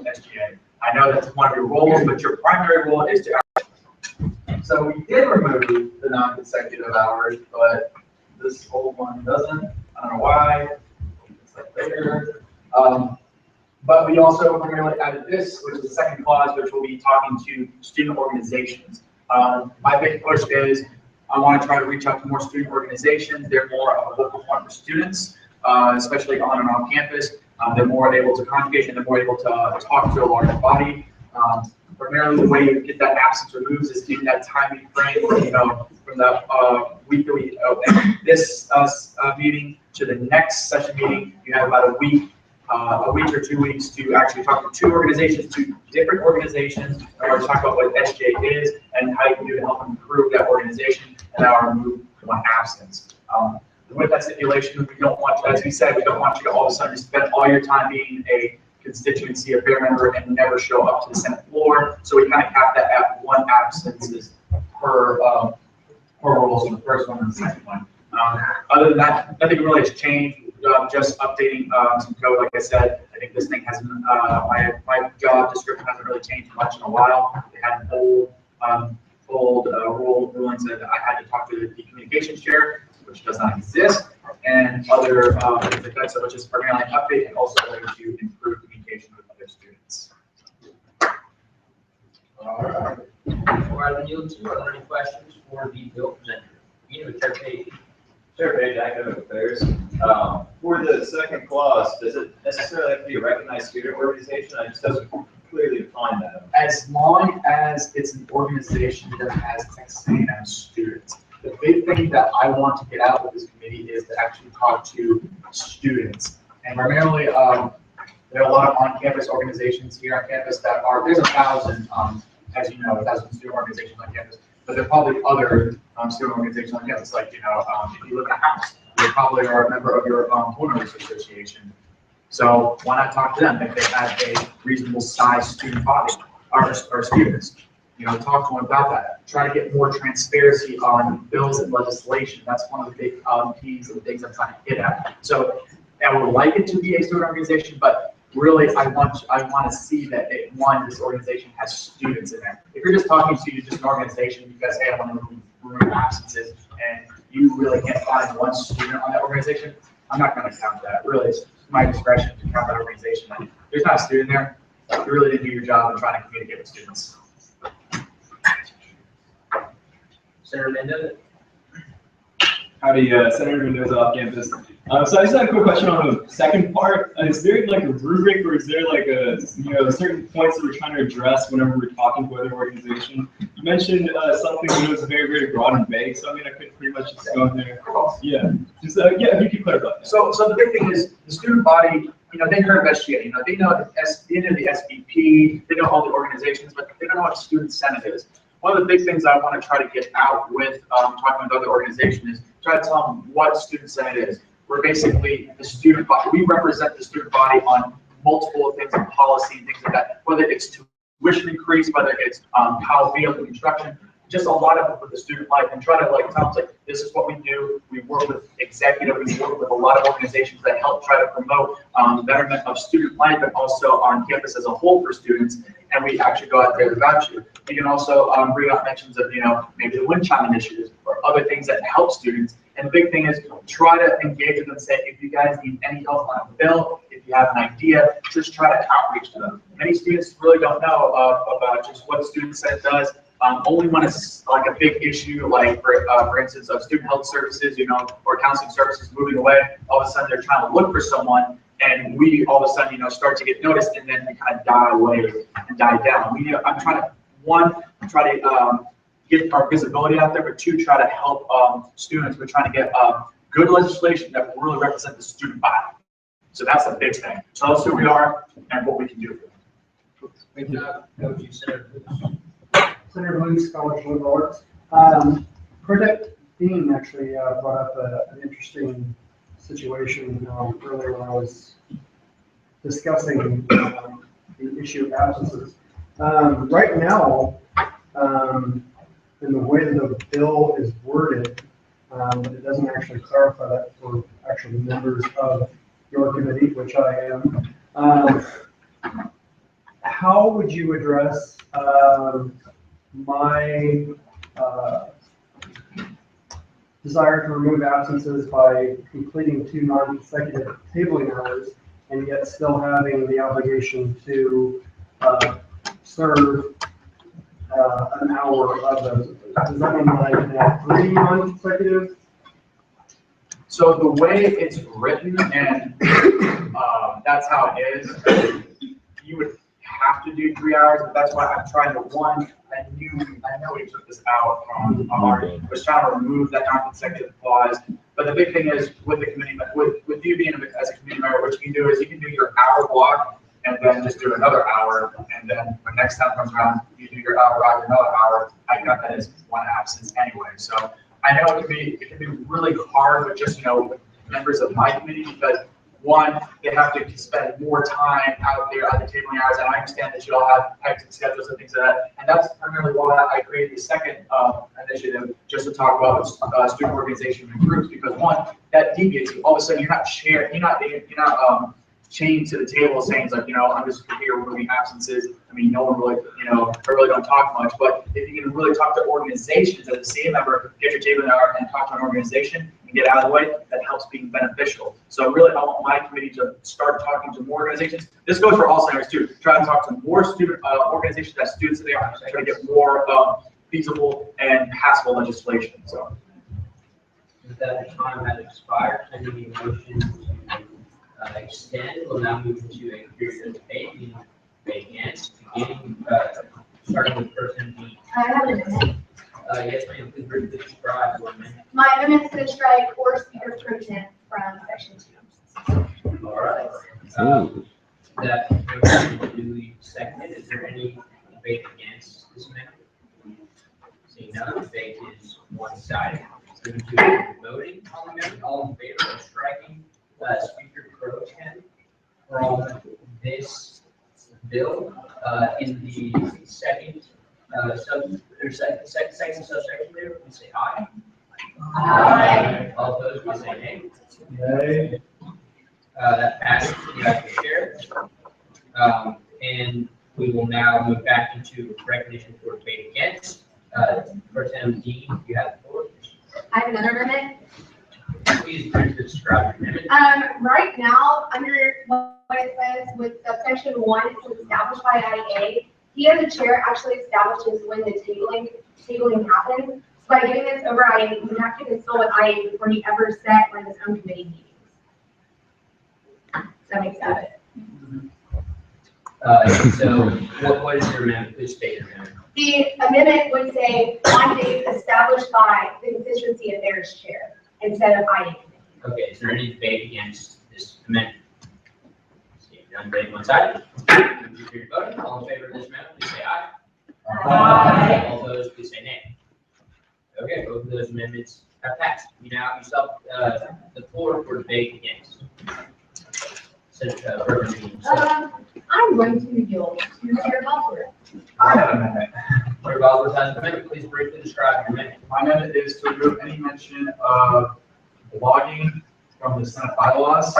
SGA. I know that's one of your roles, but your primary role is to act. So we did remove the non-consecutive hours, but this old one doesn't. I don't know why. It's like later. But we also primarily added this, which is the second clause, which will be talking to student organizations. My big push is I want to try to reach out to more student organizations. They're more of a focal point for students, especially on and off campus. They're more able to congregate and they're more able to talk to a larger body. Primarily the way you get that absence removed is in that timing frame, from the week that we this meeting to the next session meeting, you have about a week or 2 weeks to actually talk to two organizations, two different organizations, or to talk about what SJ is and how you can do to help improve that organization and now remove one absence. With that stipulation, we don't want, as we said, we don't want you to all of a sudden spend all your time being a constituency affair member and never show up to the Senate floor. So we kind of cap that at one absences per rules from the first one and the second one. Other than that, nothing really has changed. Just updating some code. Like I said, I think this thing hasn't, my job description hasn't really changed much in a while. They had an old rulings that I had to talk to the communications chair, which does not exist, and other things like that, so which is primarily an update and also a way to improve communication with other students. All right. Before I yield to, are there any questions for the bill presenter? Chair Page. Chair Page, Academic Affairs. For the second clause, does it necessarily have to be a recognized student organization? I just doesn't clearly define that. As long as it's an organization that has Texas A&M students. The big thing that I want to get out with this committee is to actually talk to students. And primarily, there are a lot of on-campus organizations here on campus that are, there's 1,000, as you know, 1,000 student organizations on campus, but there are probably other student organizations on campus, like, if you live in a house, you probably are a member of your homeowners association. So why not talk to them if they have a reasonable size student body or students? Talk to them about that. Try to get more transparency on bills and legislation. That's one of the big keys and things I'm trying to get at. So I would like it to be a student organization, but really I want to see that this organization has students in there. If you're just talking to just an organization because, hey, I want to remove absences and you really can't find one student on that organization, I'm not going to count that. Really, it's my discretion to count that organization. There's not a student there. You really didn't do your job in trying to communicate with students. Senator Mendoza. Howdy, Senator Mendoza off campus. So I just had a quick question on the second part. Is there like a rubric or is there like a, certain points that we're trying to address whenever we're talking to other organizations? You mentioned something that was very, very broad and vague, so I could pretty much just go in there. Yeah, just, if you could clarify that. So the big thing is the student body, they heard of SGA, they know the SVP, they know all the organizations, but they don't know what Student Senate is. One of the big things I want to try to get out with talking with other organizations is try to tell them what Student Senate is. We're basically the student body. We represent the student body on multiple things in policy and things like that, whether it's tuition increase, whether it's how we build the construction. just a lot of it with the student life and try to like tell them like, this is what we do. We work with executive, we work with a lot of organizations that help try to promote betterment of student life, but also on campus as a whole for students. And we actually go out there without you. You can also bring up mentions of, maybe the wind chime initiative or other things that help students. And the big thing is try to engage with them and say, if you guys need any help on a bill, if you have an idea, just try to outreach to them. Many students really don't know about just what Student Senate does. Only when it's like a big issue, like for instance, of student health services, or counseling services moving away, all of a sudden they're trying to look for someone, and we all of a sudden, start to get noticed, and then we kind of die away and die down. I'm trying to, one, try to get our visibility out there, but two, try to help students. We're trying to get good legislation that will really represent the student body. So that's the big thing. Tell us who we are and what we can do. Thank you. Senator Blues, College of Liberal Arts. Project Dean actually brought up an interesting situation earlier when I was discussing the issue of absences. Right now, in the way that the bill is worded, it doesn't actually clarify that for actually members of your committee, which I am. How would you address my desire to remove absences by completing 2 non-consecutive tabling hours and yet still having the obligation to serve an hour of those? Does that mean that I can have 3 non-consecutive? So the way it's written, and that's how it is, you would have to do 3 hours, but that's why I'm trying to, I know we took this out from was trying to remove that non-consecutive clause. But the big thing is with the committee, with you being as a committee member, what you can do is you can do your hour block and then just do another hour. And then when next time comes around, you do your hour block, another hour. I got that as 1 absence anyway. So I know it can be really hard with just, with members of my committee because one, they have to spend more time out there at the tabling hours, and I understand that you all have hectic schedules and things like that, and that's primarily why I created the second initiative, just to talk about student organization and groups, because one, that deviates you. All of a sudden, you're not chained to the table saying, it's like, I'm just here removing absences. I mean, no one really, I really don't talk much, but if you can really talk to organizations as a CA member, get your table hour and talk to an organization and get out of the way, that helps being beneficial. So really, I want my committee to start talking to more organizations. This goes for all centers too. Try to talk to more student organizations that students that they are, try to get more feasible and passable legislation. So. With that, the time has expired. I need a motion to extend. We'll now move into a period of debate, against, beginning, starting with person B. I have an amendment. Yes, ma'am, please briefly describe your amendment. My amendment is to strike or speaker pro-temp from section 2. All right. That motion is duly seconded. Is there any debate against this amendment? Seeing none, debate is one-sided. So to voting on the amendment, all in favor of striking speaker pro temp from this bill in the second second subsection there, we say aye. Aye. All opposed, we say nay. Nay. That passes the actual chair. And we will now move back into recognition for debate against. Pro Tem Dean, you have the floor. I have another amendment. Please briefly describe your amendment. Right now, under what it says with subsection 1, it says established by IEA. He as a chair actually establishes when the tabling happens. So by doing this over IEA, you have to consult with IEA before he ever set his own committee meetings. Does that make sense? So what is your amendment? Please state your amendment. The amendment would say on days established by the constituency affairs chair instead of IEA. Okay, is there any debate against this amendment? Seeing none, debate one sided. All in favor of this amendment, please say aye. Aye. All opposed, please say nay. Okay, both of those amendments have passed. You now yourself the floor for debate against. program meeting. So, I'm going to yield to Chair Bosworth. I have a amendment. Chair Bosworth has an amendment. Please briefly describe your amendment. My amendment is to remove any mention of blogging from the Senate bylaws.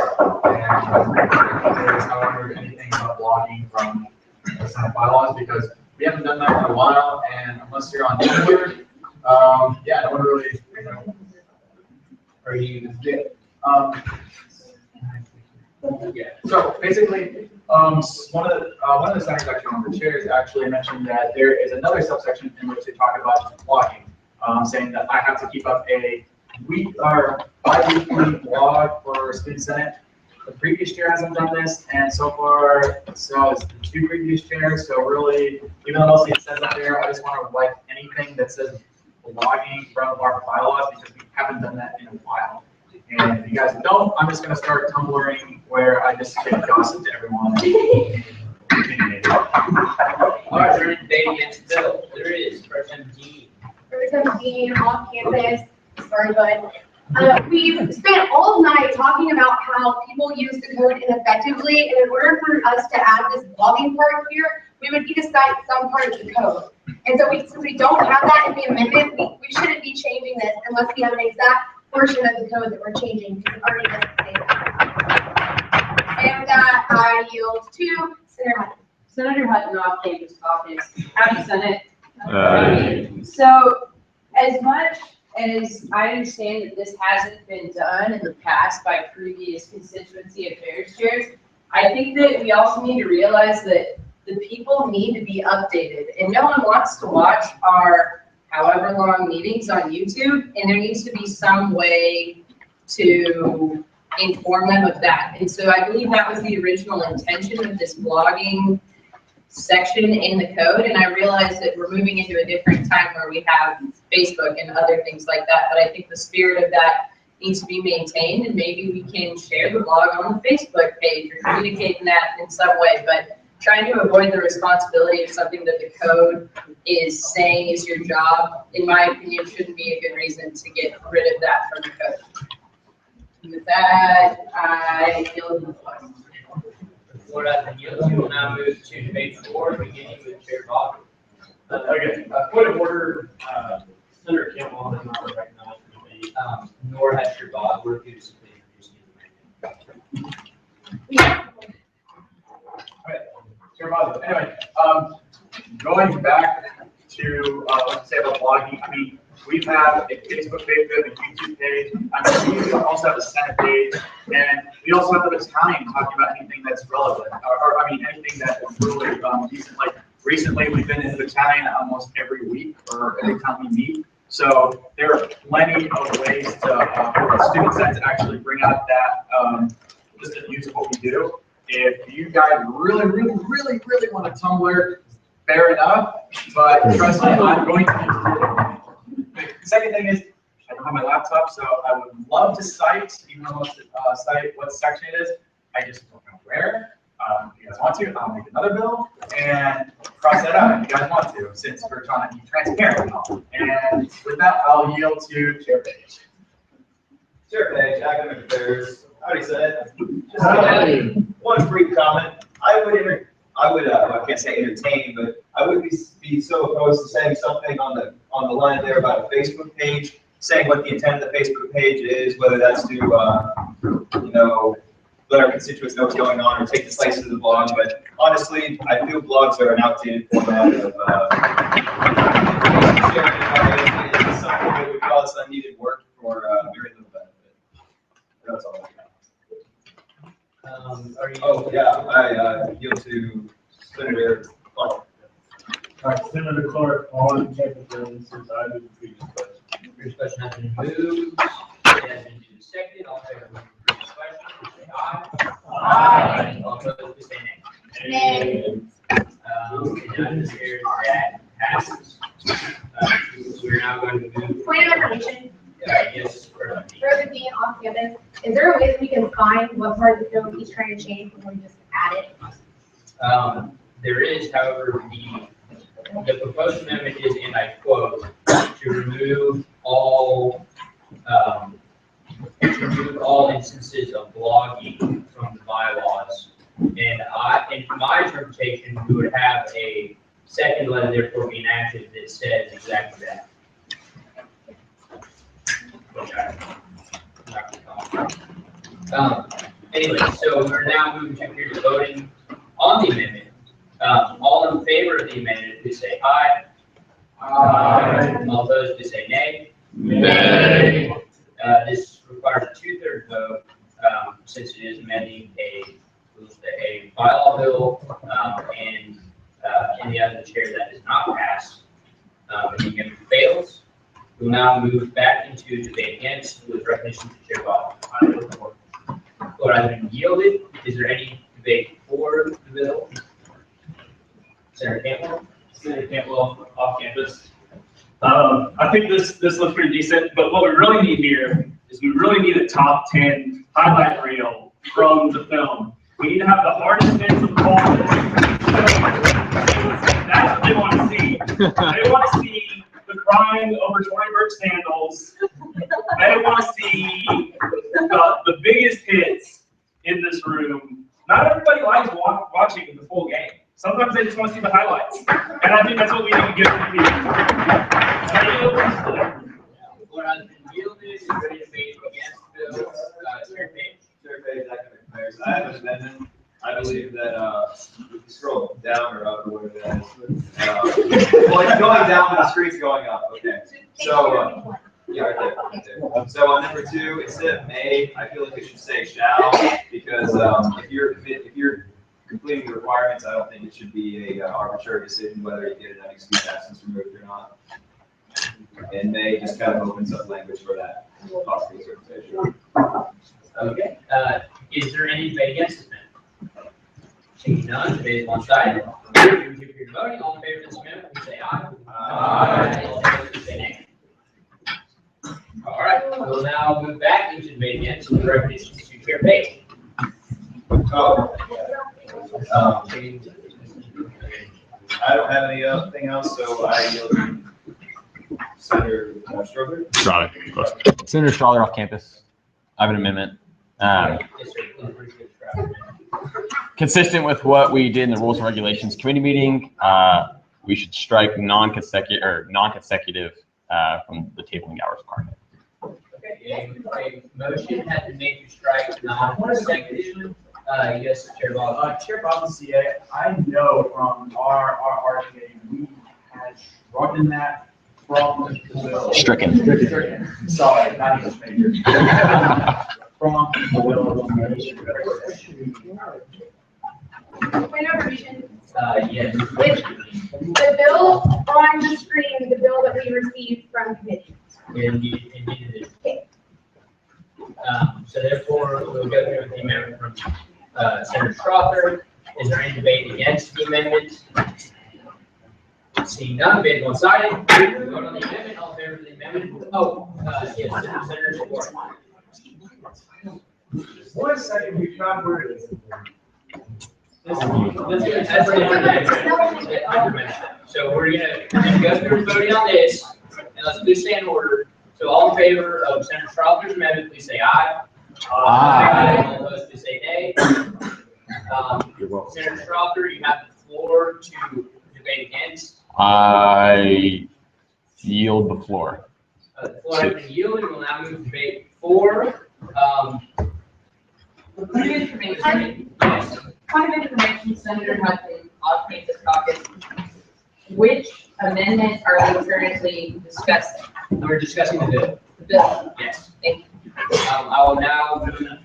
And there is, however, anything about blogging from the Senate bylaws because we haven't done that in a while. And unless you're on Twitter, yeah, no one really, you know. Are you? Yeah. So basically, one of the senators actually on the chairs actually mentioned that there is another subsection in which they talk about blogging, saying that I have to keep up a week or bi-weekly blog for student senate. The previous chair hasn't done this, and so far, so it's the two previous chairs. So really, even though mostly it says up there, I just want to wipe anything that says blogging from our bylaws because we haven't done that in a while. And if you guys don't, I'm just going to start Tumblring where I just give gossip to everyone. All right, we're in debate against the bill. There is President Dean. President Dean, off campus, sorry, bud. We've spent all night talking about how people use the code ineffectively, and in order for us to add this blogging part here, we would need to cite some part of the code. And so since we don't have that in the amendment, we shouldn't be changing this unless we have an exact portion of the code that we're changing, because it already doesn't say that. And with that, I yield to Senator Hutton. Senator Hutton, off campus caucus. Happy Senate. So as much as I understand that this hasn't been done in the past by previous constituency affairs chairs, I think that we also need to realize that the people need to be updated, and no one wants to watch our however long meetings on YouTube, and there needs to be some way to inform them of that. And so I believe that was the original intention of this blogging section in the code, and I realize that we're moving into a different time where we have Facebook and other things like that, but I think the spirit of that needs to be maintained, and maybe we can share the blog on the Facebook page or communicate that in some way, but trying to avoid the responsibility of something that the code is saying is your job, in my opinion, shouldn't be a good reason to get rid of that from the code. And with that, I yield the floor. The floor has been yielded. We will now move to debate 4, beginning with Chair Bosworth. Okay, point of order, Senator Campbell is not recognized for debate. Nor has Chair Bosworth, who is introducing the amendment. Anyway, going back to what to say about blogging, I mean, we have a Facebook page, we have a YouTube page, I mean, we also have a Senate page, and we also have the battalion talking about anything that's relevant, or I mean, anything that is really decent. Like recently, we've been in the battalion almost every week or every time we meet. So there are plenty of ways to, for the student senate to actually bring out that just the use of what we do. If you guys really want a Tumblr, fair enough, but trust me, I'm going to. The second thing is, I don't have my laptop, so I would love to cite, even though most cite what section it is. I just don't know where. If you guys want to, I'll make another bill and cross that out if you guys want to, since we're trying to be transparent. And with that, I'll yield to Chair Page. Chair Page, Academic Affairs. Howdy, Senate. Just one brief comment. I can't say entertain, but I would be so opposed to saying something on the line there about a Facebook page, saying what the intent of the Facebook page is, whether that's to let our constituents know what's going on or take the slice of the blog. But honestly, I feel blogs are an outdated format of sharing. It's something that would cause unneeded work for very little benefit. That's all I got. I yield to Senator Clark. All right, Senator Clark, on technical, since I did the previous question. The previous question has been moved. It has been duly seconded. All in favor of the previous question, please say aye. Aye. All opposed, please say nay. Nay. Unanimous here, that passes. We're now going to move. Point of information. Yes, President Dean, off campus, is there a way that we can find what part of the code he's trying to change before we just add it? There is, however, the proposed amendment is, and I quote, to remove all instances of blogging from the bylaws let it therefore be enacted that says exactly that. Anyway, so we're now moving to period of voting on the amendment. All in favor of the amendment, please say aye. Aye. All opposed, please say nay. Nay. This requires a 2/3 vote, since it is amending a bylaw bill, and in the other chair that is not passed, and the amendment fails. We will now move back into debate against with recognition to Chair Bob. Vote has been yielded. Is there any debate for the bill? Senator Campbell? Senator Campbell, off campus. I think this looks pretty decent, but what we really need here is we really need a top 10 highlight reel from the film. We need to have the hardest hits of all. That's what they want to see. They want to see the crying over Tory Burke sandals. They want to see the biggest hits in this room. Not everybody likes watching the full game. Sometimes they just want to see the highlights. And I think that's what we need to get from people. What has been yielded is ready to debate against the bill. Chair Page. Chair Page, academic affairs. I have an amendment. I believe that, if you scroll down or up or whatever that is. Well, it's going down, but the screen's going up, okay. So, yeah, right there. So on number 2, instead of may, I feel like it should say shall, because, if you're completing the requirements, I don't think it should be a arbitrary decision whether you get an unexcused absence removed or not. And may just kind of opens up language for that possible interpretation. Okay. Is there any debate against this amendment? Seeing none, debate is one-sided. If you're voting, all in favor of this amendment, please say aye. Aye. All opposed, please say nay. All right, we'll now move back into debate against the recognitions to Chair Page. Oh. I don't have anything else, so I yield to Senator Strother. Senator Strother off campus. I have an amendment. Consistent with what we did in the Rules and Regulations Committee meeting, we should strike non-consecutive from the tabling hours requirement. Okay, a motion has been made to strike non-consecutive. Yes, Chair Bob. Chair Bob and CA, I know from our committee, we had struck in that from the bill. Stricken. Sorry, not English major. From the bill. Point of revision. Yes. The bill on the screen, the bill that we received from committee. Indeed it is. So therefore, we'll go through the amendment from Senator Strother. Is there any debate against the amendment? Seeing none, debate is one-sided. Vote on the amendment. All in favor of the amendment? Yes, Senator Support. 1 second, we found where it is. So we're gonna go through voting on this, and let's please stay in order. So all in favor of Senator Strother's amendment, please say aye. Aye. All opposed, please say nay. Senator Strother, you have the floor to debate against. I yield the floor. The floor has been yielded. We'll now move to debate for. Point of information, Senator Hudson, off campus caucus. Which amendment are we currently discussing? We're discussing the bill. The bill. Yes. Thank you. I will now move to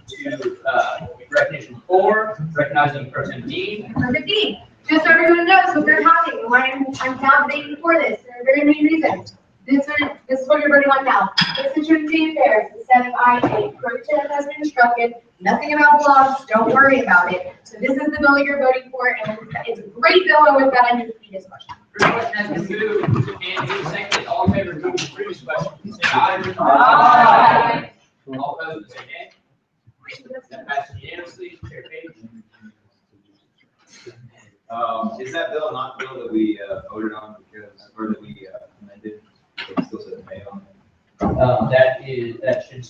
recognition 4, recognizing Pro Tem Dean. Perfect Dean. Just so everyone knows what they're talking, why I'm now debating for this. There are very many reasons. This is what you're voting on now. This is your state affairs. Instead of I, Pro Tem has been instructed, nothing about blogs, don't worry about it. So this is the bill you're voting for, and it's a great bill, and with that, I need to read this question. Motion has been moved and seconded. All in favor of moving the previous question, please say aye. Aye. All opposed, say nay. That passes unanimously. Chair Page. Is that bill not the bill that we voted on because, or that we amended? It still says may on it. That should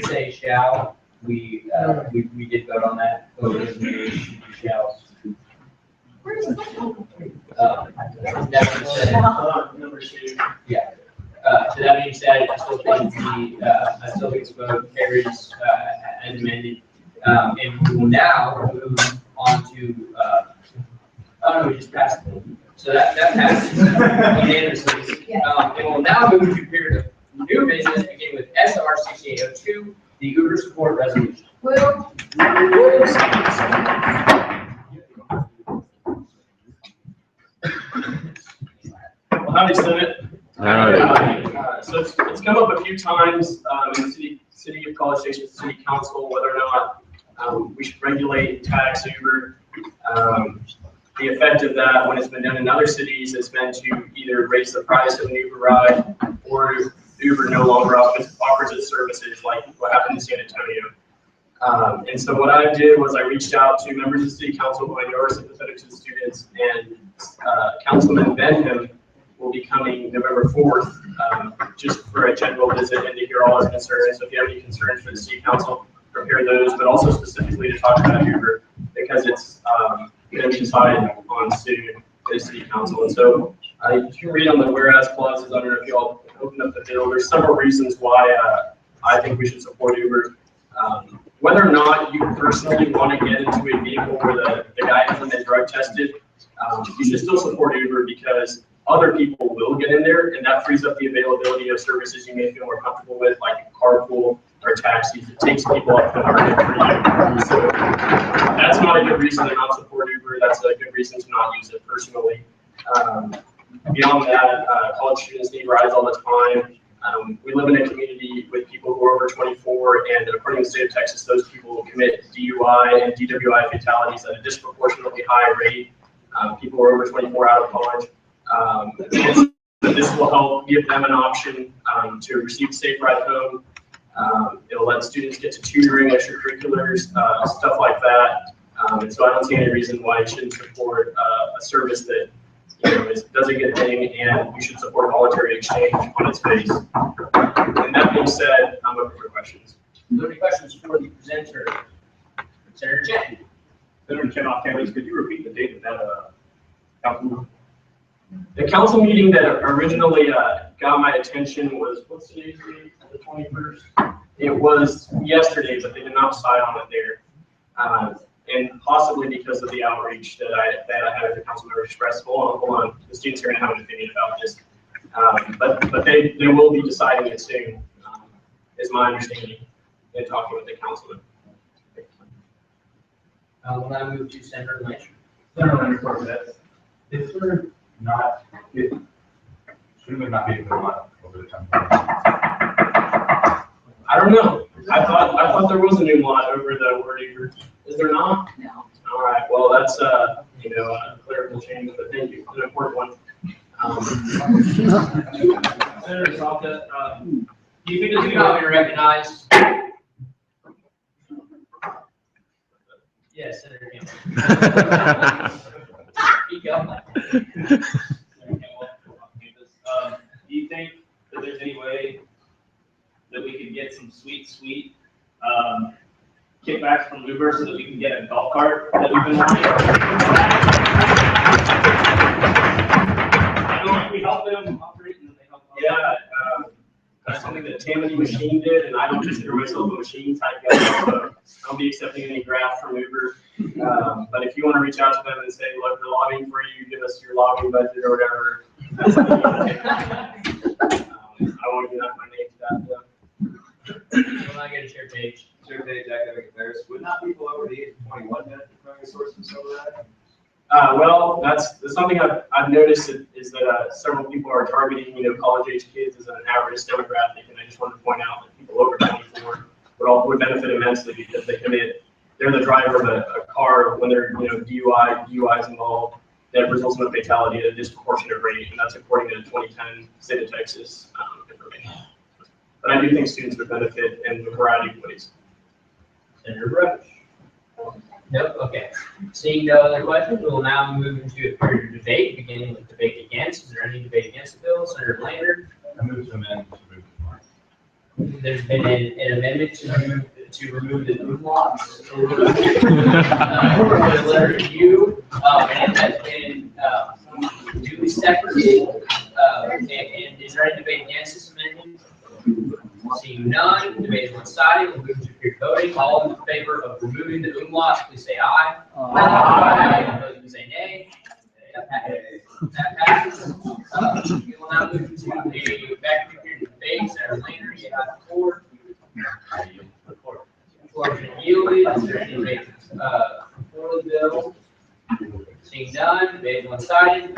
say shall. We did vote on that. Vote is made, shall. That being said, Number two. yeah. So that being said, I still think the vote carries as amended. And we will now move on to, oh no, we just passed it. So that passes unanimously. And we'll now move to a period of new business, beginning with SR 6802, the Uber support resolution. Well, howdy, Senate. So it's come up a few times in the city of College Station City Council, whether or not we should regulate and tax Uber. The effect of that, when it's been done in other cities, has been to either raise the price of an Uber ride, or Uber no longer offers its services, like what happened in San Antonio. And so what I did was I reached out to members of the city council who I know are sympathetic to the students, and Councilman Benham will be coming November 4th, just for a general visit and to hear all his concerns. So if you have any concerns for the city council, prepare those, but also specifically to talk about Uber, because it's going to be decided on soon in the city council. And so if you read on the whereas clauses, I don't know if you all open up the bill, there's several reasons why I think we should support Uber. Whether or not you personally want to get into a vehicle where the guy hasn't been drug tested, you should still support Uber, because other people will get in there, and that frees up the availability of services you may feel more comfortable with, like carpool or taxis. It takes people off the market for you. So that's not a good reason to not support Uber. That's a good reason to not use it personally. Beyond that, college students need rides all the time. We live in a community with people who are over 24, and according to the state of Texas, those people will commit DUI and DWI fatalities at a disproportionately high rate. People who are over 24 out of college. This will help give them an option to receive a safe ride home. It'll let students get to tutoring, extracurriculars, stuff like that. And so I don't see any reason why you shouldn't support a service that does a good thing, and we should support voluntary exchange on its face. And that being said, I'm open for questions. Are there any questions for the presenter? Senator Chen. Senator Chen off campus, could you repeat the date of that council? The council meeting that originally got my attention was, what's today's date? The 21st? It was yesterday, but they did not decide on it there. And possibly because of the outreach that I had as a council member express. Hold on. The students are going to have an opinion about this. But they will be deciding it soon, is my understanding, in talking with the councilman. We'll now move to Senator Lynch. Senator Lynch, Corvette. Is there not, shouldn't there not be a lot over the time? I don't know. I thought there was a new lot over the word Uber. Is there not? No. All right. Well, that's a clerical change, but thank you. An important one. Senator Salka, do you think there's going to be recognized? Yes, Senator Campbell. Speak up. Do you think that there's any way that we could get some sweet kickbacks from Uber so that we can get a golf cart that we've been wanting? I don't think we help them operate and they help us. Yeah, that's something that Tammany Machine did, and I don't consider myself a machine type guy, so I won't be accepting any graft from Uber. But if you want to reach out to them and say, look, we're lobbying for you, give us your lobbying budget or whatever, that's something you can take. I won't give my name to that, though. When I get a share page. Share page academic affairs. Would not people over the age of 21 have the primary source of some of that? Well, that's something I've noticed is that several people are targeting, college age kids as an average demographic, and I just wanted to point out that people over 24 would benefit immensely because they're the driver of a car when they're DUIs involved that results in a fatality at a disproportionate rate, and that's according to the 2010 state of Texas information. But I do think students would benefit in a variety of ways. Senator Roach. Nope, okay. Seeing no other questions, we will now move into a period of debate, beginning with debate against. Is there any debate against the bill? Senator Blandard? I move to amend to move the There's been an amendment to remove the move lots. Letter U, and it has been be seconded, and is there any debate against this amendment? Seeing none, debate is one-sided, we'll move to pure voting. All in favor of removing the umlaut, please say aye. Aye. Opposed, please say nay. That passes. We will now move to a back to pure debate. Senator Laner, you have the floor. Floor has been yielded. Is there any debate for the bill? Seeing none, debate is one-sided. Move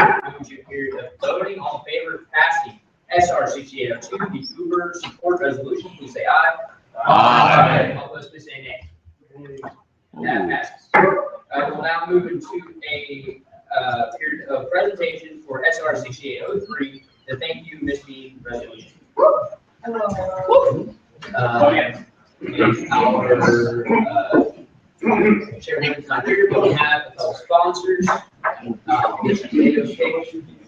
to a period of voting. All in favor of passing SR 6802, the Uber support resolution, please say aye. Aye. All opposed, please say nay. That passes. We'll now move into a period of presentation for SR 6803, the thank you, Ms. Bean resolution. Chairman's not here, but we have a couple sponsors.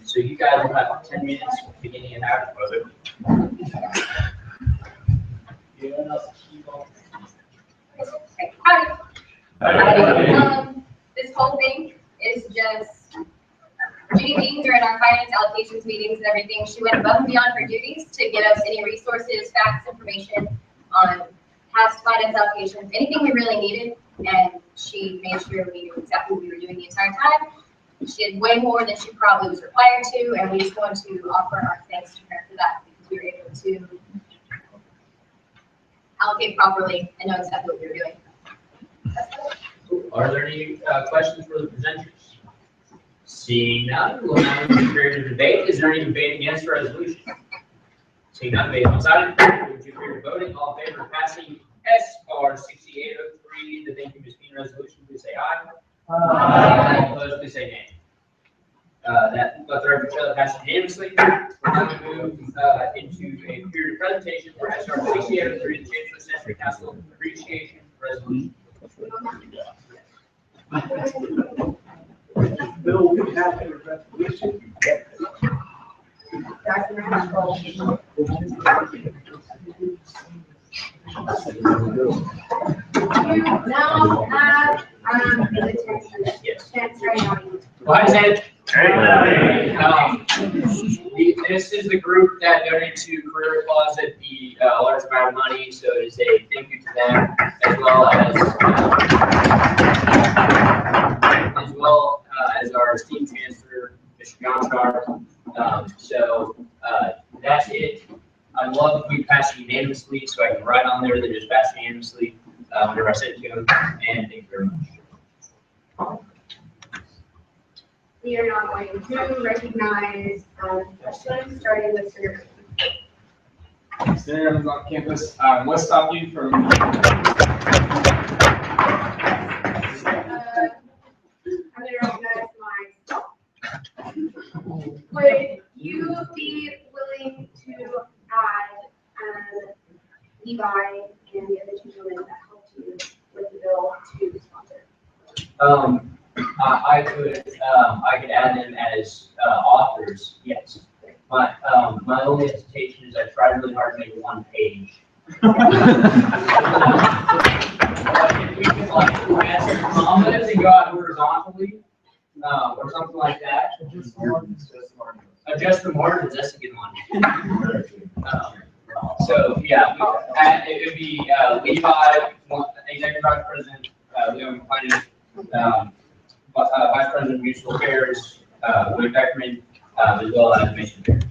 So you guys will have 10 minutes beginning and after. This whole thing is just Judy Bean during our finance allocations meetings and everything. She went above and beyond her duties to get us any resources, facts, information on past finance allocations, anything we really needed. And she made sure we knew exactly what we were doing the entire time. She did way more than she probably was required to, and we just want to offer our thanks to her for that because we were able to allocate properly and know exactly what we were doing. Are there any questions for the presenters? Seeing none, we'll now move to a period of debate. Is there any debate against the resolution? Seeing none, debate on side. Move to a period of voting. All in favor of passing SR 6803, the thank you, Ms. Bean resolution, please say aye. Aye. All opposed, please say nay. That let the record show that passes unanimously. We're now going to move into a period of presentation for SR 6803, the Change of Century Council Appreciation Resolution. Bill, we have a resolution. Now have the chance right now. Go ahead, this is the group that donated to Career Closet the large amount of money, so it is a thank you to them, as well as our esteemed chancellor, Mr. Gonchar. So that's it. I love we pass unanimously, so I can write on there that just passed unanimously whenever I send it to them. And thank you very much. We are now going to recognize questions, starting with Senator. Senators on campus, what's stopping you from? I'm going to recognize myself. Would you be willing to add Levi and the other two gentlemen that helped you with the bill to sponsor? I could add them as authors, yes. My only hesitation is I tried really hard to make one page. If we could like add some comments and go out horizontally, or something like that. Adjust the margins, that's a good one. So yeah, it would be Levi, Executive Vice President, Leo McClellan, Vice President of Municipal Affairs, William Beckman, as well as Mason Parrish.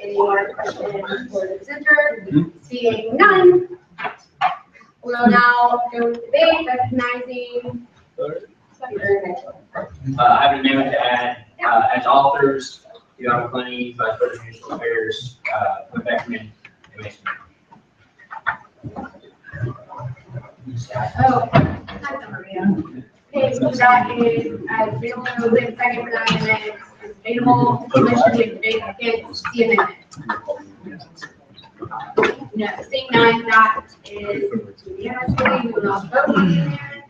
Any more questions for the presenter? Seeing none, we'll now go with debate, recognizing Senator Mitchell. I have an amendment to add as authors, Leo McClellan, Vice President of Municipal Affairs, William Beckman, and Mason Parrish. Oh, that's Maria. Okay, so that is, available, with second for that amendment, is available, motion to debate against the amendment. No, seeing none, that is unanimously, we will now vote on the amendment.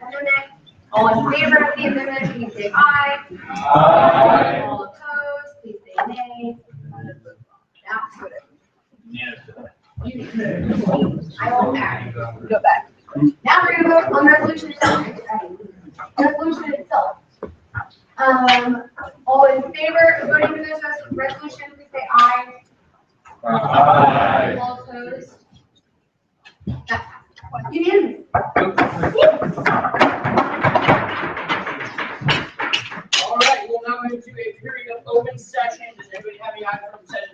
All in favor of the amendment, please say aye. Aye. All opposed, please say nay. That's good. I will back. Go back. Now we're going to vote on the resolution itself. Resolution itself. All in favor of voting for this resolution, please say aye. Aye. All opposed? That passes. Unanimous. All right, we'll now move to a period of open session. Does anybody have any items from the session?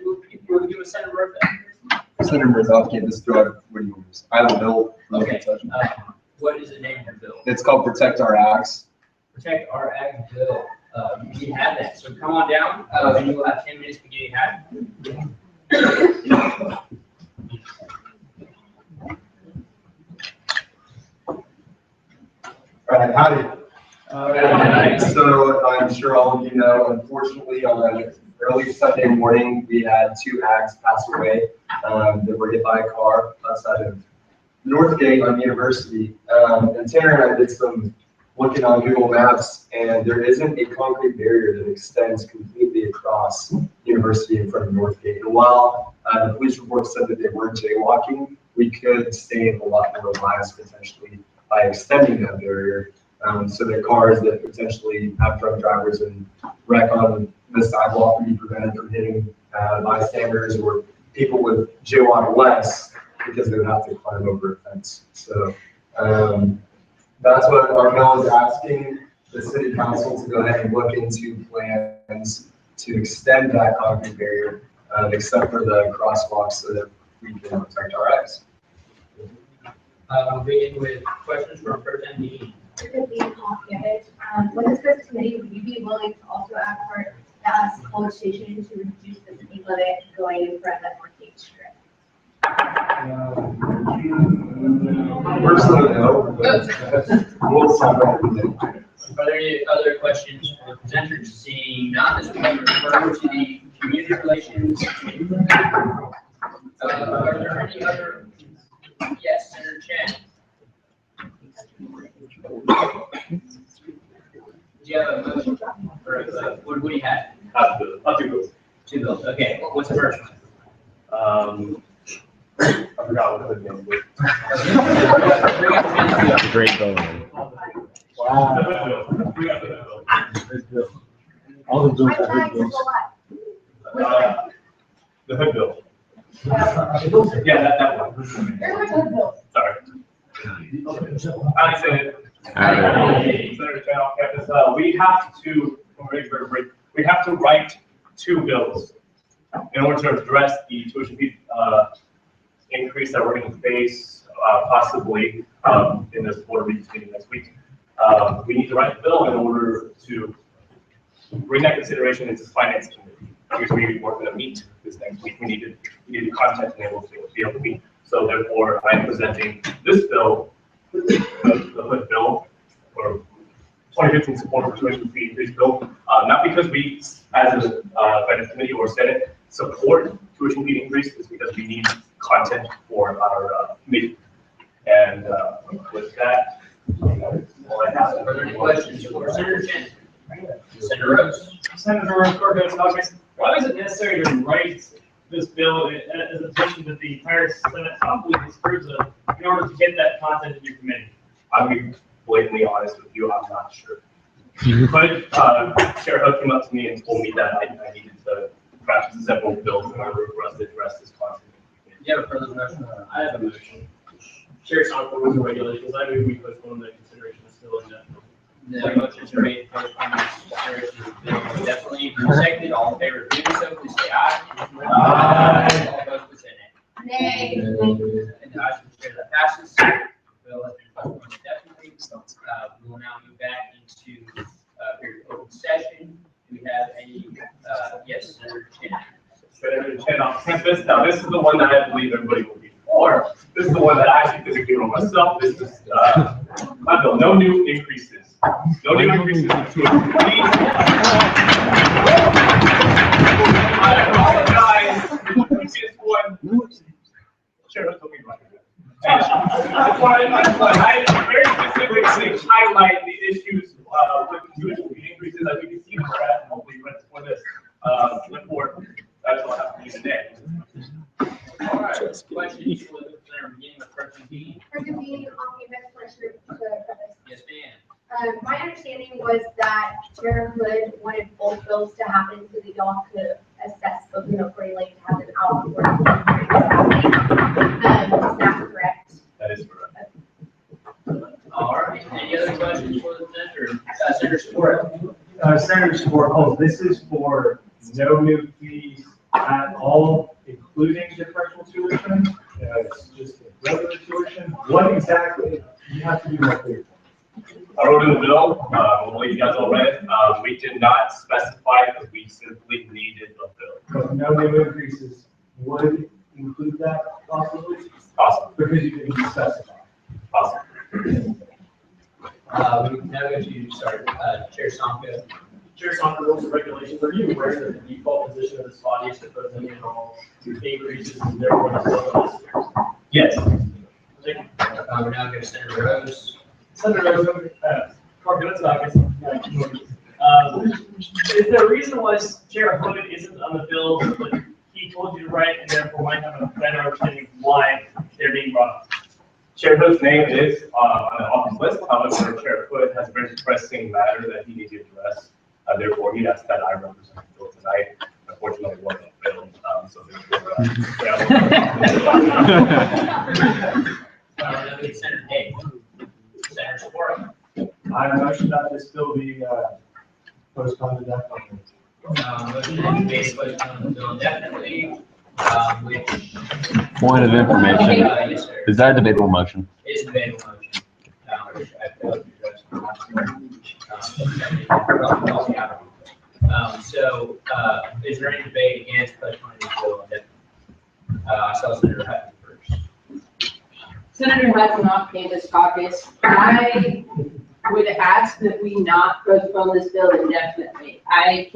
We'll give a Senator Murphy. Senator Murphy, can't just throw out what do you use? I have a bill. Okay, what is the name of your bill? It's called Protect Our Ags. Protect Our Ag bill. We have that, so come on down, and you will have 10 minutes to get it had. All right, howdy. So I'm sure all of you know, unfortunately, on early Sunday morning, we had 2 ags pass away that were hit by a car outside of Northgate on University. And Tanner and I did some looking on Google Maps, and there isn't a concrete barrier that extends completely across University in front of Northgate. And while the police report said that they were jaywalking, we could save a lot more lives potentially by extending that barrier. So that cars that potentially have drunk drivers and wreck on the sidewalk can be prevented from hitting bystanders or people with jaywalk less because they would have to climb over a fence. So that's what our bill is asking the city council to go ahead and look into plans to extend that concrete barrier, except for the crosswalks so that we can protect our eggs. We'll begin with questions from Pro Tem Dean. When this goes to committee, would you be willing to also ask for College Station to reduce the speed limit going in front of that Northgate strip? Personally, no. We'll stop right there. Are there any other questions for the presenters? Seeing none, this will be referred to the Community Relations Committee. Are there any other? Yes, Senator Chen. Do you have a motion? Or what do you have? I'll do those. 2 bills. Okay, what's the first one? I forgot what the name was. That's a great bill. Wow. All the bills are good bills. The hood bill. Yeah, that one. Sorry. I said, Senator Chen off campus, we have to write 2 bills in order to address the tuition fee increase that we're going to face possibly in this board meeting next week. We need to write the bill in order to bring that consideration into the finance committee, because we weren't going to meet this next week. We needed content and able to be able to meet. So therefore, I'm presenting this bill, the hood bill, or 2015 support for tuition fee increase bill, not because we, as a finance committee or Senate, support tuition fee increase, it's because we need content for our committee. And with that, all I have. Are there any questions for Senator Chen? Senator Rose. Senator Rose, why is it necessary to write this bill as a petition that the entire Senate probably disapproves of in order to get that content in your committee? I'll be blatantly honest with you, I'm not sure. But Chair Hook came up to me and told me that I needed to craft several bills in order for us to address this content. Do you have a further motion? I have a motion. Chair, on rules and regulations, I move we postpone the consideration of still in that. The motions are made to postpone the consideration of the bill. Definitely seconded. All in favor of doing so, please say aye. Aye. All opposed, please say nay. Nay. And the ayes will share that passes. Bill has been postponed indefinitely. We will now move back into period of open session. Do we have any? Yes, Senator Chen. Senator Chen off campus. Now, this is the one that I believe everybody will be for. This is the one that I actually disagree with myself. This is my bill. No new increases. No new increases to it. I apologize. This one. Chair, don't be right. I very specifically highlight the issues with tuition fee increases, as you can see in the graph, hopefully for this report. That's all I have for you today. All right, questions for the beginning with Person B? Person B, on campus question to preface. Yes, ma'am. My understanding thing was that Chair Hood wanted both bills to happen so that y'all could assess both, accordingly to have them out before. Is that correct? That is correct. All right, any other questions for the senator? Senator Sport? Senator Sport, this is for no new fees at all, including differential tuition? It's just regular tuition? What exactly, you have to be more clear. I wrote in the bill, I believe you guys all read it, we did not specify because we simply needed a bill. But no new increases would include that possibly? Possible. Because you didn't specify. Possible. We now go to, Chair Sonka. Chair Sonka, rules and regulations, are you aware that the default position of this body is to put any and all increases and therefore the bill on this? Yes. We now go to Senator Rose. Senator Rose, is there a reason why Chair Hood isn't on the bill, but he told you to write and therefore might have a better understanding of why they're being brought up? Chair Hood's name is on the office list, however, Chair Hood has a very pressing matter that he needs to address. Therefore, he asked that I represent the bill tonight. Unfortunately, it wasn't filled, so therefore, Senator Day. Senator Sport. I motion that this bill be postponed indefinitely. Motion to debate postpone the bill indefinitely, which. Point of information. Yes, sir. Is that a debatable motion? Is a debatable motion. Which I failed to address. Is there any debate against postponing the bill indefinitely? I saw Senator Hutton first. Senator Hutton off Campus Caucus, I would ask that we not postpone this bill indefinitely. I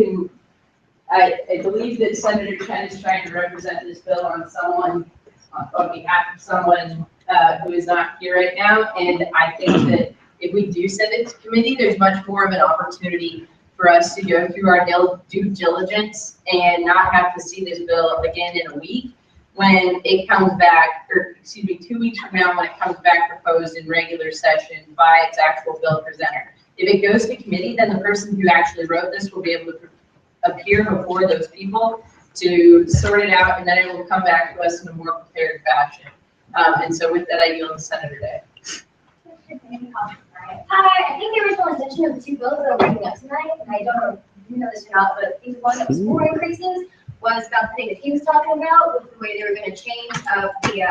believe that Senator Chen is trying to represent this bill on behalf of someone who is not here right now. And I think that if we do send it to committee, there's much more of an opportunity for us to go through our due diligence and not have to see this bill again in a week when it comes back, or excuse me, 2 weeks from now when it comes back proposed in regular session by its actual bill presenter. If it goes to committee, then the person who actually wrote this will be able to appear before those people to sort it out, and then it will come back to us in a more prepared fashion. And so with that, I yield to Senator Day. Hi, I think the original intention of the two bills that are bringing up tonight, and I don't know if you know this or not, but I think one that was 4 increases was about the thing that he was talking about, with the way they were going to change the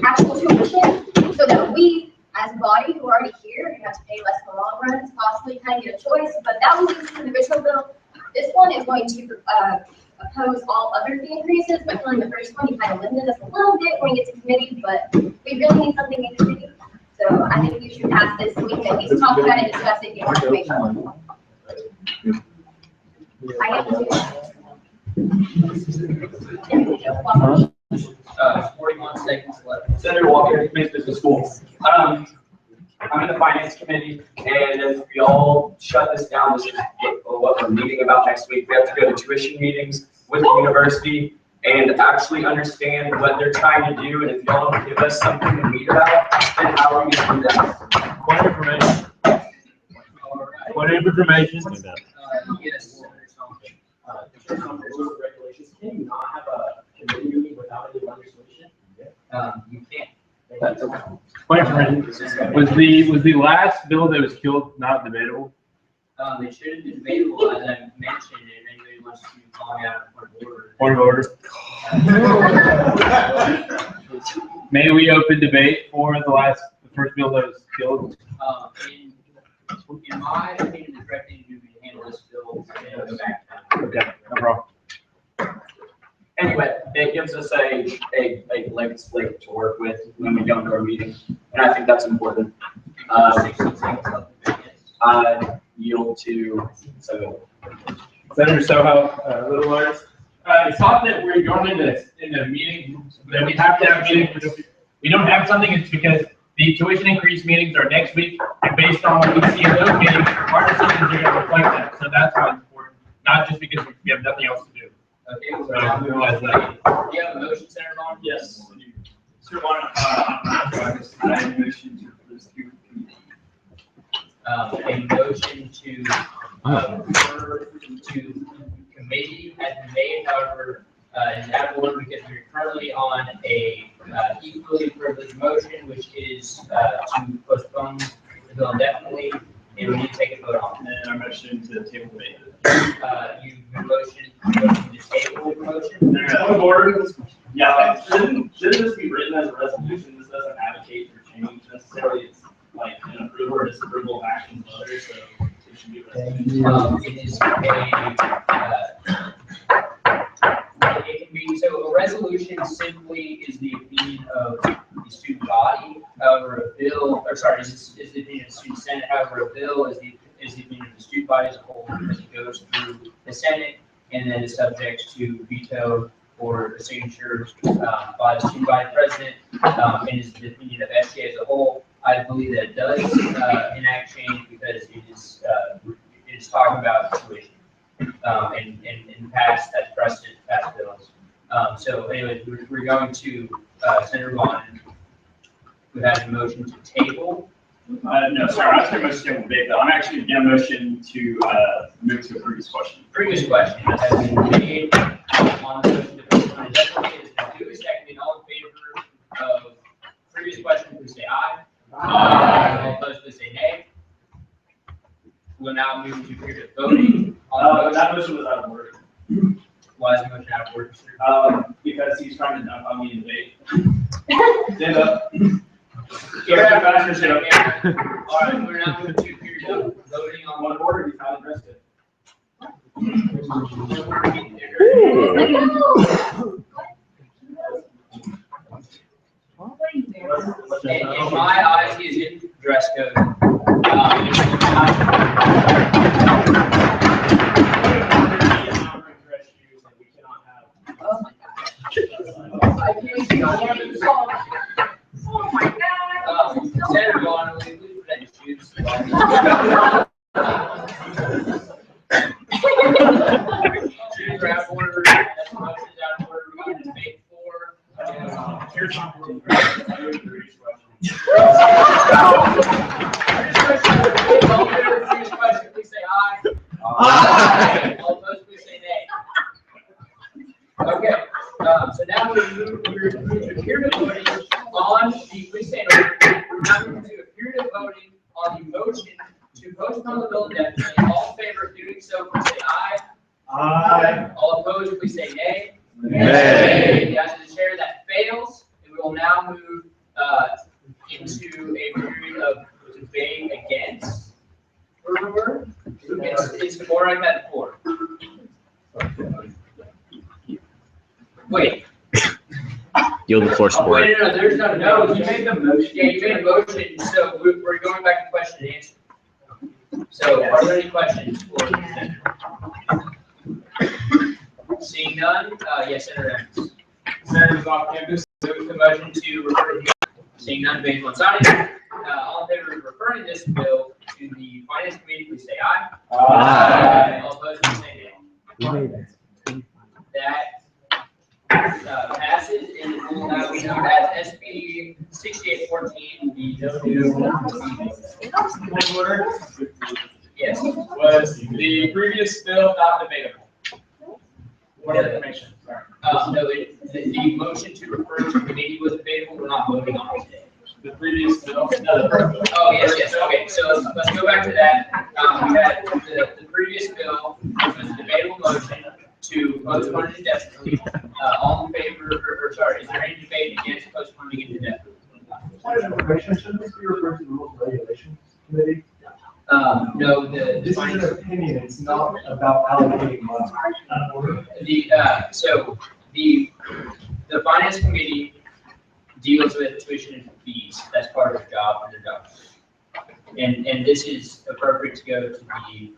actual tuition, so that we, as a body who are already here, are going to have to pay less in the long run, to possibly kind of get a choice. But that was in the original bill. This one is going to oppose all other fee increases, but feeling the first one, you kind of limited us a little bit when we get to committee, but we really need something in committee. So I think we should pass this so we can at least talk about it, discuss it, get more information. I have to. 41 seconds left. Senator Walker, Committee Business School. I'm in the Finance Committee, and if we all shut this down, this is what we're meeting about next week. We have to go to tuition meetings with the university and actually understand what they're trying to do. And if y'all don't give us something to meet about, then how are we going to do that? Point of information. Point of information. Yes. Regulations, can you not have a committee meeting without any legislation? You can't. Point of information. Was the last bill that was killed not debatable? It should have been debatable, as I mentioned, if anybody wants to call me out of point of order. Point of order. May we open debate for the first bill that was killed? In my opinion, the correct thing to do would be to handle this bill and go back. Okay, no problem. Anyway, it gives us a legislature to work with when we go into our meeting, and I think that's important. I yield to Senator Soho, Little Arts. It's not that we're going in a meeting, that we have to have meetings. We don't have something, it's because the tuition increase meetings are next week, and based on what we see in those meetings, our decisions are going to reflect that. So that's why it's important, not just because we have nothing else to do. Okay, so I realize that. Do you have a motion, Senator Vaughn? Yes. Senator Vaughn, I motion to pursue. a motion to refer to committee has been made, however, in that order, because we're currently on a equally privileged motion, which is to postpone the bill indefinitely, and we need to take a vote on it. And our motion to table it. You motion to table the motion? Point of order. Yeah, shouldn't this be written as a resolution? This doesn't advocate for change necessarily. It's like an approval or disapproval of actions of others, so it should be a resolution. It is it can be, so a resolution simply is the opinion of the student body, however, a bill, or sorry, is the opinion of the student senate, however, a bill is the opinion of the student body as a whole, because it goes through the senate and then is subject to veto or the signature by the student body president, and is the opinion of SGA as a whole. I believe that it does enact change because it is talking about tuition. And in the past, that's precedent past bills. So anyways, we're going to Senator Vaughn, who has a motion to table. No, sorry, I was going to motion to table debate, but I'm actually going to motion to move to a previous question. Previous question has been made on the motion to postpone indefinitely. It has been duly seconded. All in favor of previous question, please say aye. Aye. All opposed, please say nay. We'll now move to period of voting. That motion was out of order. Why is the motion out of order? Because he's trying to dunk on me in debate. Stand up. All right, we're now moving to period of voting on one order. He's not addressed it. In my eyes, he is in dress code. Oh my God. Senator Vaughn, will you please present your shoes? Shoes are out of order, motions out of order, we're going to debate for. Here's All in favor of the previous question, please say aye. Aye. All opposed, please say nay. Okay, so now we're moving to a period of voting on the, please say no. We're now moving to a period of voting on the motion to postpone the bill indefinitely. All in favor of doing so, please say aye. Aye. All opposed, please say nay. Nay. As the chair, that fails, and we will now move into a period of debate against. It's Deborah had the floor. Wait. Yield the floor, support. Wait, no, there's no, you made the motion. Yeah, you made a motion, so we're going back to question and answer. So are there any questions for the senator? Seeing none, yes, Senator Evans. Senators off campus, move the motion to refer to. Seeing none, debate on signing. All in favor of referring this bill to the finance committee, please say aye. Aye. All opposed, please say nay. That passes, and it will now be known as SB 6814, the Point of order. Yes. Was the previous bill not debatable? What information? Sorry. No, the motion to refer to committee was debatable, we're not voting on it today. The previous bill? No, the first bill. Oh, yes, okay, so let's go back to that. We had the previous bill, which was a debatable motion to postpone it indefinitely. All in favor, or sorry, is there any debate against postponing it indefinitely? Point of information, shouldn't this be referred to the Rules and Regulations Committee? No, This is an opinion, it's not about allocating money. So the finance committee deals with tuition and fees. That's part of their job and their job. And this is appropriate to go to the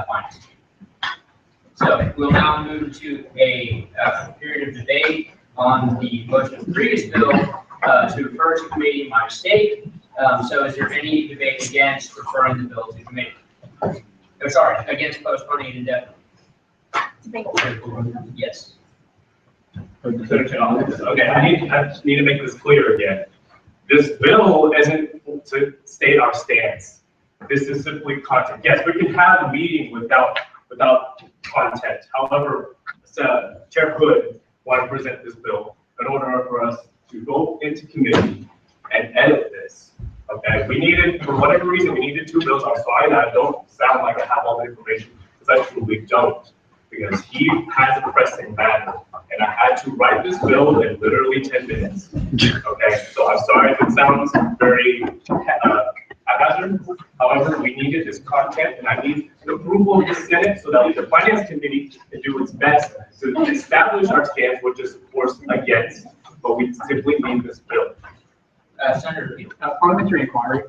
finance committee. So we'll now move to a period of debate on the motion of the previous bill to refer to committee. My mistake. So is there any debate against referring the bill to committee? Oh, sorry, against postponing it indefinitely? Yes. Okay, I just need to make this clear again. This bill isn't to state our stance. This is simply content. Yes, we can have a meeting without content. However, Chair Hood wanted to present this bill in order for us to go into committee and edit this. Okay, we needed, for whatever reason, we needed 2 bills. I'm sorry that I don't sound like I have all the information, because I truly don't. Because he has a pressing matter, and I had to write this bill in literally 10 minutes. Okay, so I'm sorry if it sounds very haphazard. However, we needed this content, and I need the approval of the Senate so that the Finance Committee can do its best to establish our stance, which is, of course, against, but we simply need this bill. Senator Peel. Parliamentary inquiry.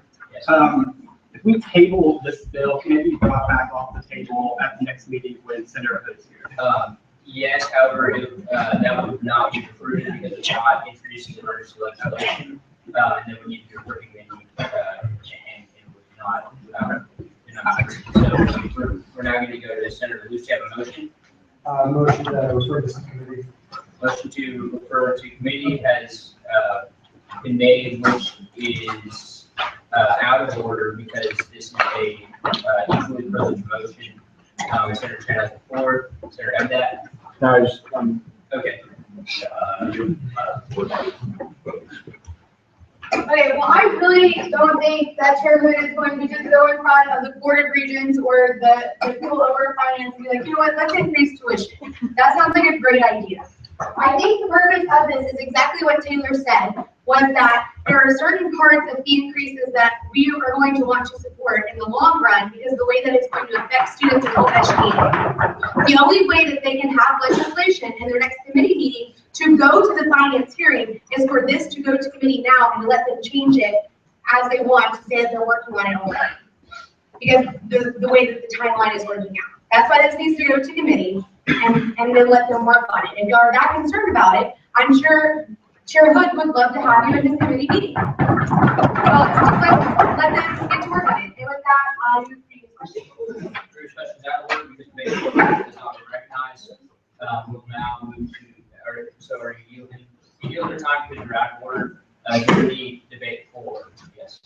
If we table this bill, can it be brought back off the table at the next meeting when Senator Hood is here? Yes, however, that would not be approved because it's not introducing emergency legislation. And then we need to do a working committee, and it would not, so we're now going to go to Senator Luce. You have a motion? Motion to refer this to committee. Motion to refer to committee has been made, which is out of order because this is a equally privileged motion. Senator Chen has the floor. Senator Evdat. No, just okay. Okay, well, I really don't think that Chair Hood is going to just go in front of the Board of Regents or the people over finance and be like, you know what, let's increase tuition. That sounds like a great idea. I think the purpose of this is exactly what Taylor said, was that there are certain parts of fee increases that we are going to want to support in the long run because of the way that it's going to affect students in OSU. The only way that they can have legislation in their next committee meeting to go to the finance hearing is for this to go to committee now and let them change it as they want to say that they're working on it already. Because the way that the timeline is working out. That's why this needs to go to committee and then let them work on it. If y'all are that concerned about it, I'm sure Chair Hood would love to have you in this committee meeting. So let them get to work on it. And with that, I do previous questions. Previous questions out of order because maybe does not be recognized. We'll now move to, so are you yielding your time because you're out of order? You're the debate for yes.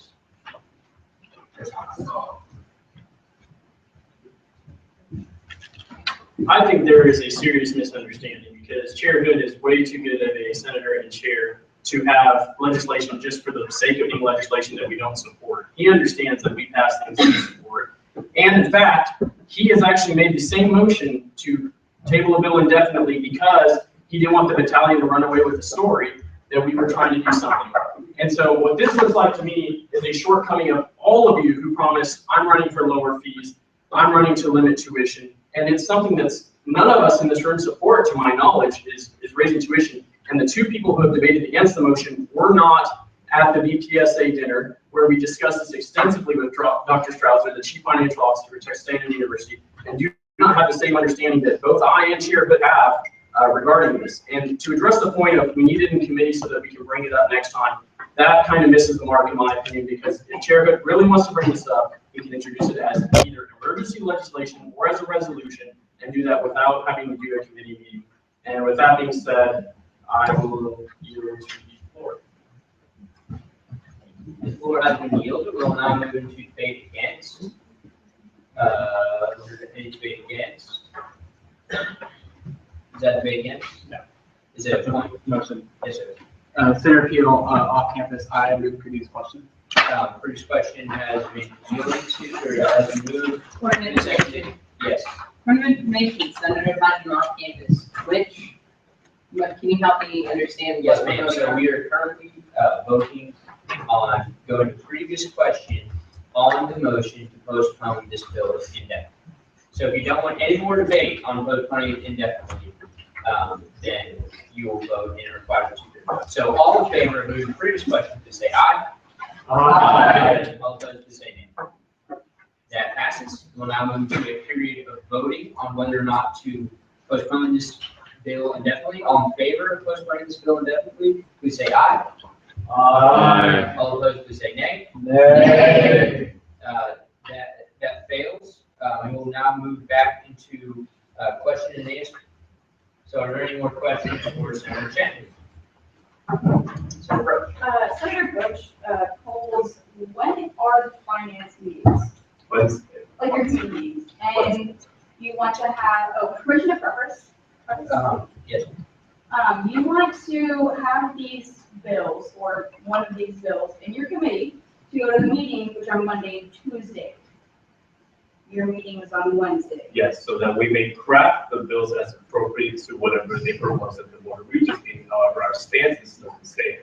I think there is a serious misunderstanding because Chair Hood is way too good of a senator and chair to have legislation just for the sake of being legislation that we don't support. He understands that we pass things we support. And in fact, he has actually made the same motion to table a bill indefinitely because he didn't want the battalion to run away with the story that we were trying to do something. And so what this looks like to me is a shortcoming of all of you who promise I'm running for lower fees, I'm running to limit tuition. And it's something that's none of us in this room support, to my knowledge, is raising tuition. And the 2 people who have debated against the motion were not at the BPSA dinner where we discussed this extensively with Dr. Strausser, the Chief Financial Officer for Texas A&M University, and do not have the same understanding that both I and Chair Hood have regarding this. And to address the point of we need it in committee so that we can bring it up next time, that kind of misses the mark in my opinion, because if Chair Hood really wants to bring this up, he can introduce it as either emergency legislation or as a resolution and do that without having to do a committee meeting. And with that being said, I will yield to the floor. The floor has been yielded. We'll now move into debate against. Any debate against? Is that debate against? No. Is it a point? Motion. Yes, sir. Senator Peel, off campus, I move previous question. Previous question has been yielded to, or has been moved. Point of information. Yes. Point of information, Senator Biden off campus, which, can you help me understand? Yes, ma'am. So we are currently voting on going to previous question on the motion to postpone this bill indefinitely. So if you don't want any more debate on postponing it indefinitely, then you will vote in a required vote. So all in favor of moving the previous question to say aye. Aye. All opposed to say nay. That passes. We'll now move to a period of voting on whether or not to postpone this bill indefinitely. All in favor of postponing this bill indefinitely, please say aye. Aye. All opposed, please say nay. Nay. That fails. We will now move back into question and answer. So are there any more questions for Senator Chen? Senator Bush polls when are the finance meetings? Wednesday. Like your team meetings, and you want to have, permission of purpose? Yes. You want to have these bills, or one of these bills, in your committee to go to the meetings, which are Monday and Tuesday. Your meeting is on Wednesday. Yes, so that we may craft the bills as appropriate to whatever they propose at the Board of Regents meeting. However, our stance is still the same.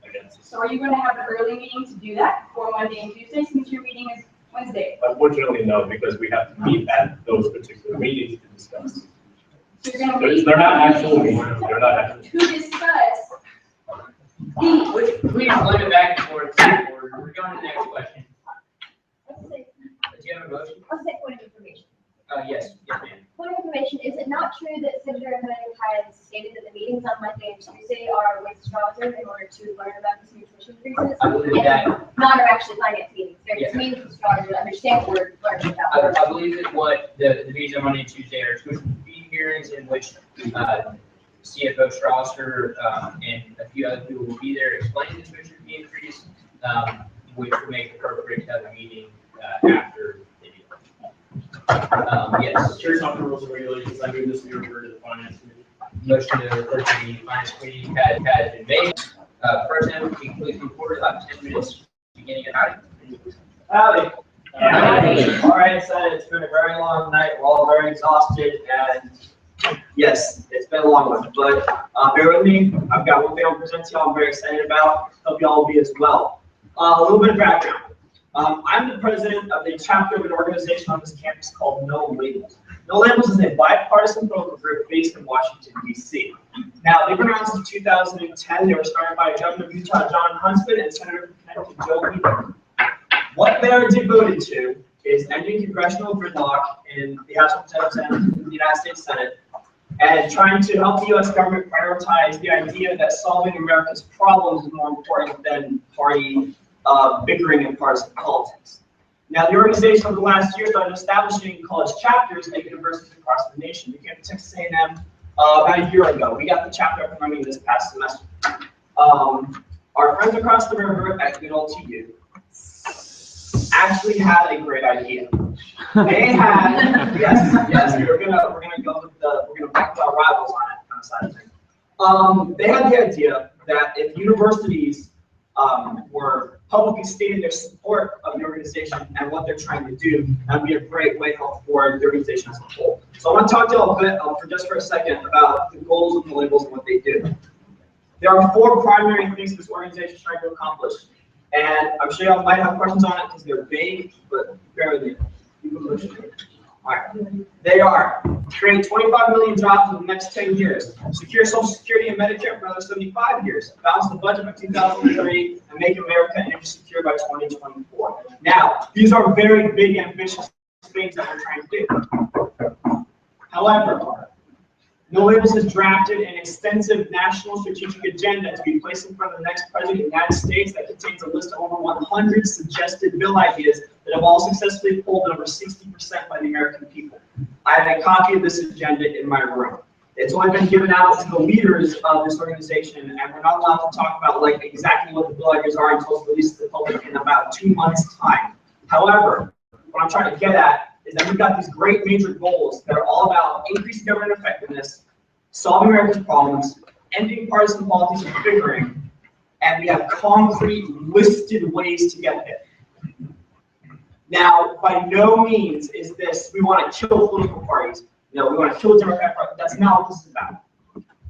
Against. So are you going to have an early meeting to do that for Monday and Tuesday, since your meeting is Wednesday? Unfortunately, no, because we have to meet at those particular meetings to discuss. So you're going to meet. They're not actual meetings, they're not actual. To discuss Please limit it back and forth. We're going to the next question. Do you have a motion? I'll say point of information. Yes, ma'am. Point of information, is it not true that Senator Hood had stated that the meetings on Monday and Tuesday are with Strasser in order to learn about this nutrition increases? I believe that. Not are actually finance meetings, they're Yes. just meetings with Strasser to understand what we're learning about. I believe that what the meetings on Monday and Tuesday are tuition fee hearings in which CFO Strasser and a few other people will be there explaining the tuition fee increase, which would make it appropriate to have a meeting after the deal. Yes. Chair, on the rules and regulations, I move this be referred to the finance committee. Motion to refer to the finance committee has been made. President, can you please report about 10 minutes beginning at Howdy. All right, so it's been a very long night. We're all very exhausted, and yes, it's been a long one, but bear with me. I've got one thing I'll present to y'all I'm very excited about. Hope y'all will be as well. A little bit of background. I'm the president of the chapter of an organization on this campus called No Labels. No Labels is a bipartisan political group based in Washington, D.C. Now, they've been around since 2010. They were started by Governor of Utah John Huntsman and Senator from Connecticut Joe Lieber. What they're devoted to is ending congressional gridlock in the House of Representatives and the United States Senate, and trying to help the U.S. government prioritize the idea that solving America's problems is more important than party bickering and partisan politics. Now, the organization over the last year started establishing college chapters at universities across the nation. We came to Texas A&M about a year ago. We got the chapter up and running this past semester. Our friends across the river at good old TU actually had a great idea. They had, yes, we're gonna back our rivals on it kind of side of things. They had the idea that if universities were publicly stating their support of the organization and what they're trying to do, that would be a great way to help forward the organization as a whole. So I want to talk to you all a bit for a second about the goals of the labels and what they do. There are 4 primary things this organization is trying to accomplish. And I'm sure y'all might have questions on it because they're vague, but bear with me. You can push it. All right. They are create 25 million jobs in the next 10 years, secure Social Security and Medicare for another 75 years, balance the budget by 2030, and make America energy secure by 2024. Now, these are very big, ambitious things that we're trying to do. However, No Labels has drafted an extensive national strategic agenda to be placed in front of the next president of the United States that contains a list of over 100 suggested bill ideas that have all successfully polled over 60% by the American people. I have a copy of this agenda in my room. It's only been given out to the leaders of this organization, and we're not allowed to talk about like exactly what the bill ideas are until it's released to the public in about 2 months' time. However, what I'm trying to get at is that we've got these great major goals that are all about increasing government effectiveness, solving America's problems, ending partisan politics and bickering, and we have concrete listed ways to get there. Now, by no means is this, we want to kill political parties. No, we want to kill the Democratic Party. That's not what this is about.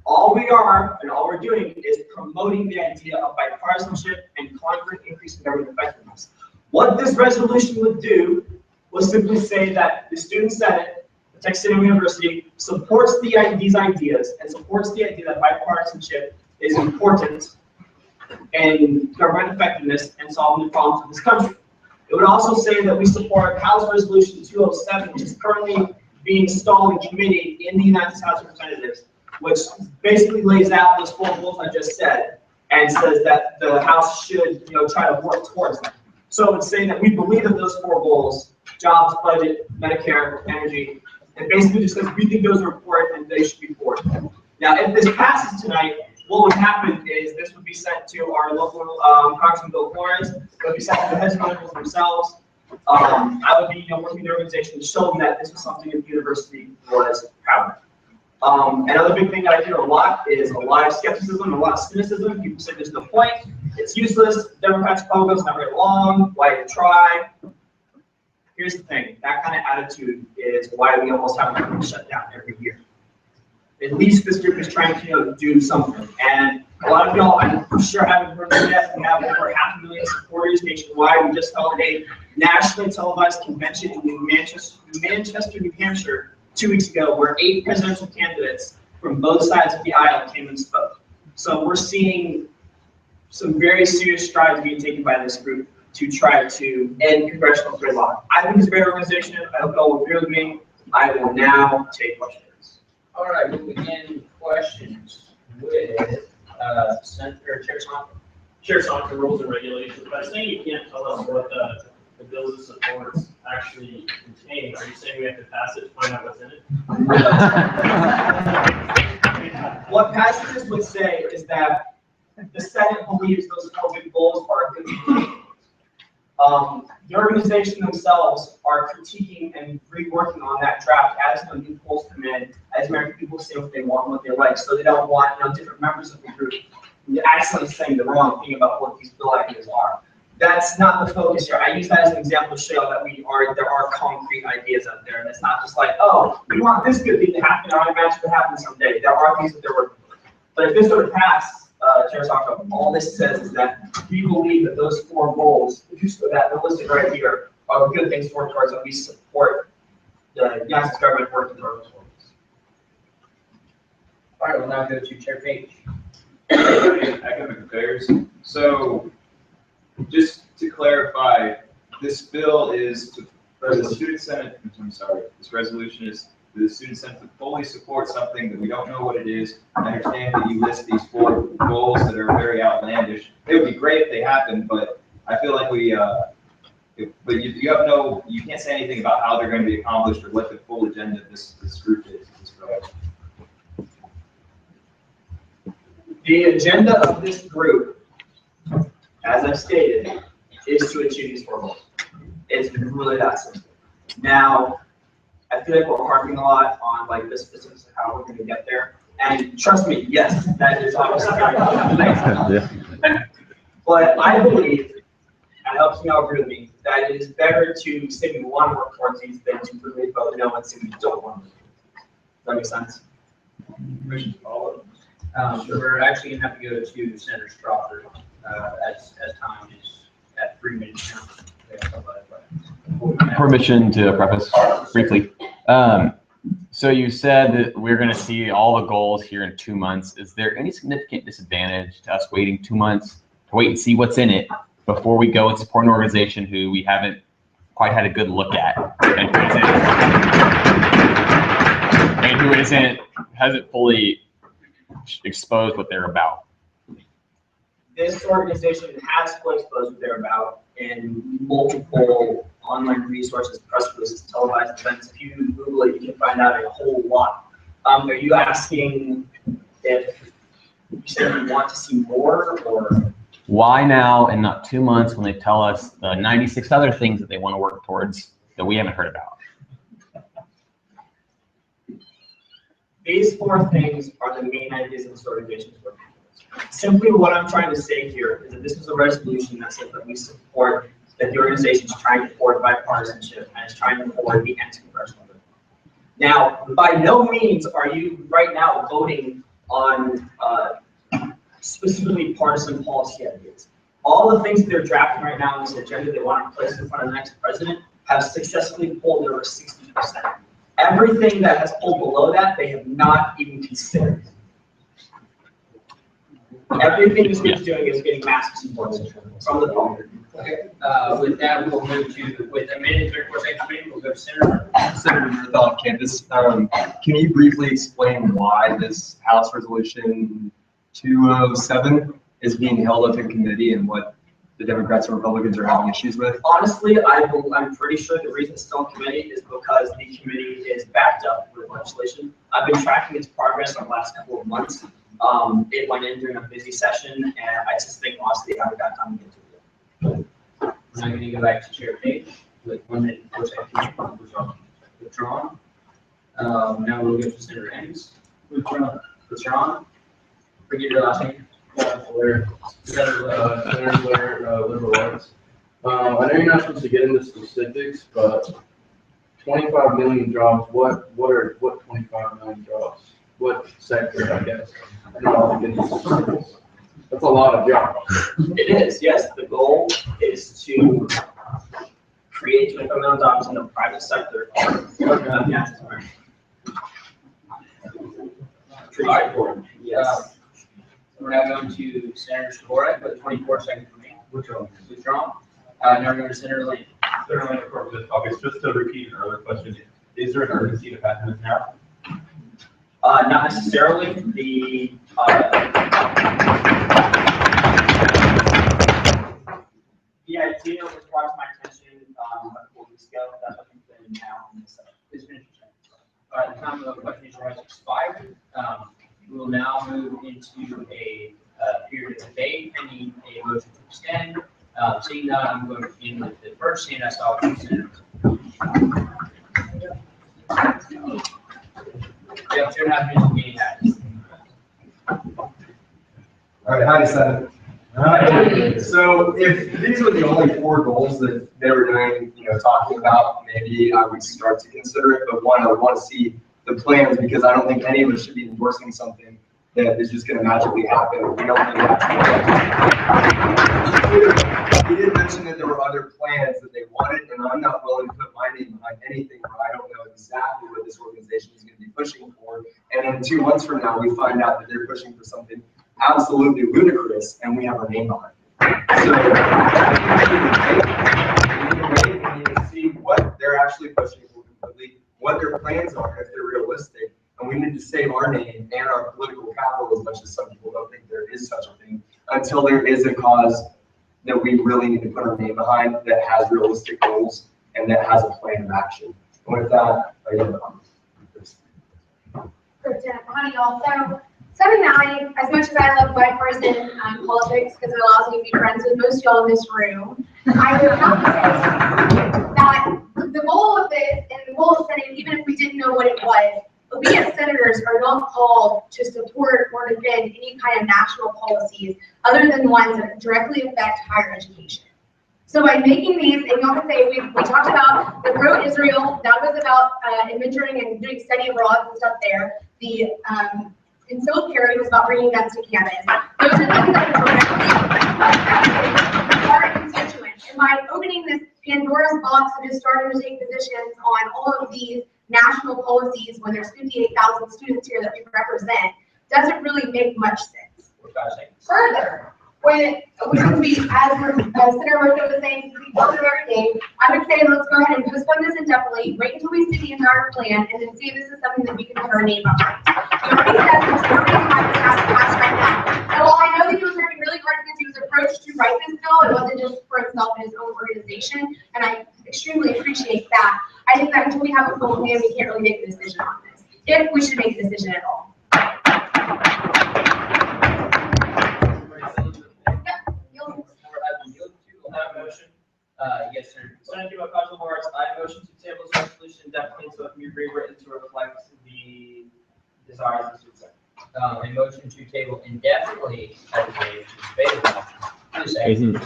All we are, and all we're doing, is promoting the idea of bipartisanship and concrete increase in government effectiveness. What this resolution would do was simply say that the Student Senate, the Texas A&M University, supports these ideas and supports the idea that bipartisanship is important in government effectiveness and solving the problems of this country. It would also say that we support House Resolution 207, which is currently being stalled in committee in the United States House of Representatives, which basically lays out those 4 goals I just said and says that the House should, try to work towards them. So it would say that we believe that those 4 goals, jobs, budget, Medicare, energy, and basically just says we think those are important and they should be forward. Now, if this passes tonight, what would happen is this would be sent to our local Congressman Bill Flores, but if you sat with the heads of schools themselves, I would be, working with the organization to show them that this was something that the university was proud of. Another big thing that I hear a lot is a lot of skepticism, a lot of cynicism. People say there's no point, it's useless, Democrats' programs not very long, why even try? Here's the thing, that kind of attitude is why we almost have a government shutdown every year. At least this group is trying to do something. And a lot of y'all, I'm sure haven't heard of yet, we have over 500,000 supporters nationwide. We just held a nationally televised convention in Manchester, New Hampshire 2 weeks ago, where 8 presidential candidates from both sides of the aisle came and spoke. So we're seeing some very serious strides being taken by this group to try to end congressional gridlock. I think it's a great organization. I hope y'all will agree with me. I will now take questions. All right, we'll begin questions with Senator Chair Sonka. Chair Sonka, rules and regulations. By saying you can't tell us what the bills of supports actually contain, are you saying we have to pass it to find out what's in it? What passages would say is that the Senate believes those 4 big goals are a good thing. The organization themselves are critiquing and reworking on that draft as the new polls come in, as American people say what they want and what they like. So they don't want different members of the group accidentally saying the wrong thing about what these bill ideas are. That's not the focus here. I use that as an example to show that there are concrete ideas out there, and it's not just like, oh, we want this good thing to happen, I imagine it happen someday. There are things that they're working with. But if this were to pass, Chair Sonka, all this says is that we believe that those 4 goals, that they're listed right here, are good things to work towards, and we support the United States government working towards those goals. All right, we'll now go to Chair Page. Academic affairs. So, just to clarify, this bill is for the student senate. I'm sorry. This resolution is for the student senate to fully support something that we don't know what it is. I understand that you list these 4 goals that are very outlandish. It would be great if they happened, but I feel like you can't say anything about how they're going to be accomplished or what the full agenda of this group is. The agenda of this group, as I've stated, is to achieve these 4 goals. It's really that simple. Now, I feel like we're harping a lot on the specifics of how we're going to get there. And trust me, yes, that is obviously very complex. But I believe, and I hope you all agree with me, that it is better to say we want to work towards these than to really vote no and say we don't want to. Does that make sense? We're actually going to have to go to Senator Strother as time is at 3 minutes now. Permission to preface briefly. So you said that we're going to see all the goals here in 2 months. Is there any significant disadvantage to us waiting 2 months to wait and see what's in it before we go and support an organization who we haven't quite had a good look at and who hasn't fully exposed what they're about? This organization has fully exposed what they're about in multiple online resources, press releases, televised events. If you Google it, you can find out a whole lot. Are you asking if you said you want to see more, or? Why now and not 2 months when they tell us the 96 other things that they want to work towards that we haven't heard about? These 4 things are the main ideas of this organization. Simply what I'm trying to say here is that this is a resolution that says that we support that the organization is trying to forward bipartisanship and is trying to forward the anti-congressional bill. Now, by no means are you right now voting on specifically partisan policy ideas. All the things that they're drafting right now in this agenda they want to place in front of the next president have successfully pulled over 60%. Everything that has pulled below that, they have not even considered. Everything this group's doing is getting massive support from the public. Okay, with that, we'll move to, with a minute and 34 seconds remaining, we'll go to Senator. Senator Murtha off campus. Can you briefly explain why this House Resolution 207 is being held up in committee and what the Democrats and Republicans are having issues with? Honestly, I'm pretty sure the reason it's still in committee is because the committee is backed up with legislation. I've been tracking its progress on the last couple of months. It went in during a busy session, and I just think honestly I haven't got time to get to it. I'm going to go back to Chair Page with 1 minute and 4 seconds. Withdrawn. Now we'll go to Senator Ennis. Withdrawn. Forget your last name. Senator Blair, Liberal Arts. I know you're not supposed to get into specifics, but 25 million jobs, what 25 million jobs? What sector, I guess? I don't want to get into specifics. That's a lot of jobs. It is, yes. The goal is to create 25 million jobs in the private sector. Yes. Yes. We're now going to Senator Spore with 24 seconds remaining. Withdrawn. Now we're going to Senator Lane. Senator Lane, for this topic, just to repeat an earlier question, is there an urgency to pass this now? Not necessarily. The idea was brought to my attention a couple weeks ago. That's what I'm doing now. It's been interesting. All right, the time of questions has expired. We will now move into a period of debate, pending a motion to extend. Seeing that, I'm going to begin with the first hand I saw from Senator. Yeah, 2.5 minutes meeting has. All right, hi, Senate. Hi. So if these were the only 4 goals that they were doing, talking about, maybe I would start to consider it. But one, I would want to see the plans, because I don't think any of us should be endorsing something that is just going to magically happen. We don't think He did mention that there were other plans that they wanted, and I'm not willing to put my name behind anything where I don't know exactly what this organization is going to be pushing for. And then 2 months from now, we find out that they're pushing for something absolutely ludicrous, and we have our name behind it. So we need to see what they're actually pushing for completely, what their plans are, if they're realistic. And we need to save our name and our political capital, as much as some people don't think there is such a thing, until there is a cause that we really need to put our name behind, that has realistic goals and that has a plan of action. And with that, I yield the floor. Howdy, y'all. So 7-9, as much as I love bipartisan politics, because it allows me to be friends with most of y'all in this room, I would have to say that the goal of this and the goal of setting, even if we didn't know what it was, we as senators are not called to support or defend any kind of national policies other than ones that directly affect higher education. So by making these, and y'all can say, we talked about the pro-Israel, that was about mentoring and doing study abroad and stuff there. The concealed carry was about bringing guns to campus. Those are things that are our constituents. And by opening this Pandora's box and just starting to take positions on all of these national policies when there's 58,000 students here that we represent, doesn't really make much sense. Further, when we, as Senator Rocha was saying, we talk about everything, I would say let's go ahead and postpone this indefinitely, wait until we see the entire plan, and then see if this is something that we can put our name behind. He already said there's no reason why this has to pass right now. And while I know that he was working really hard because he was approached to write this bill, it wasn't just for himself and his own organization, and I extremely appreciate that. I think that until we have a full plan, we can't really make a decision on this, if we should make a decision at all. Yes, sir. Thank you, Council Morris. I motion to table this resolution indefinitely so it can be rewritten to reflect the desires of the citizen. A motion to table indefinitely as a debatable. Is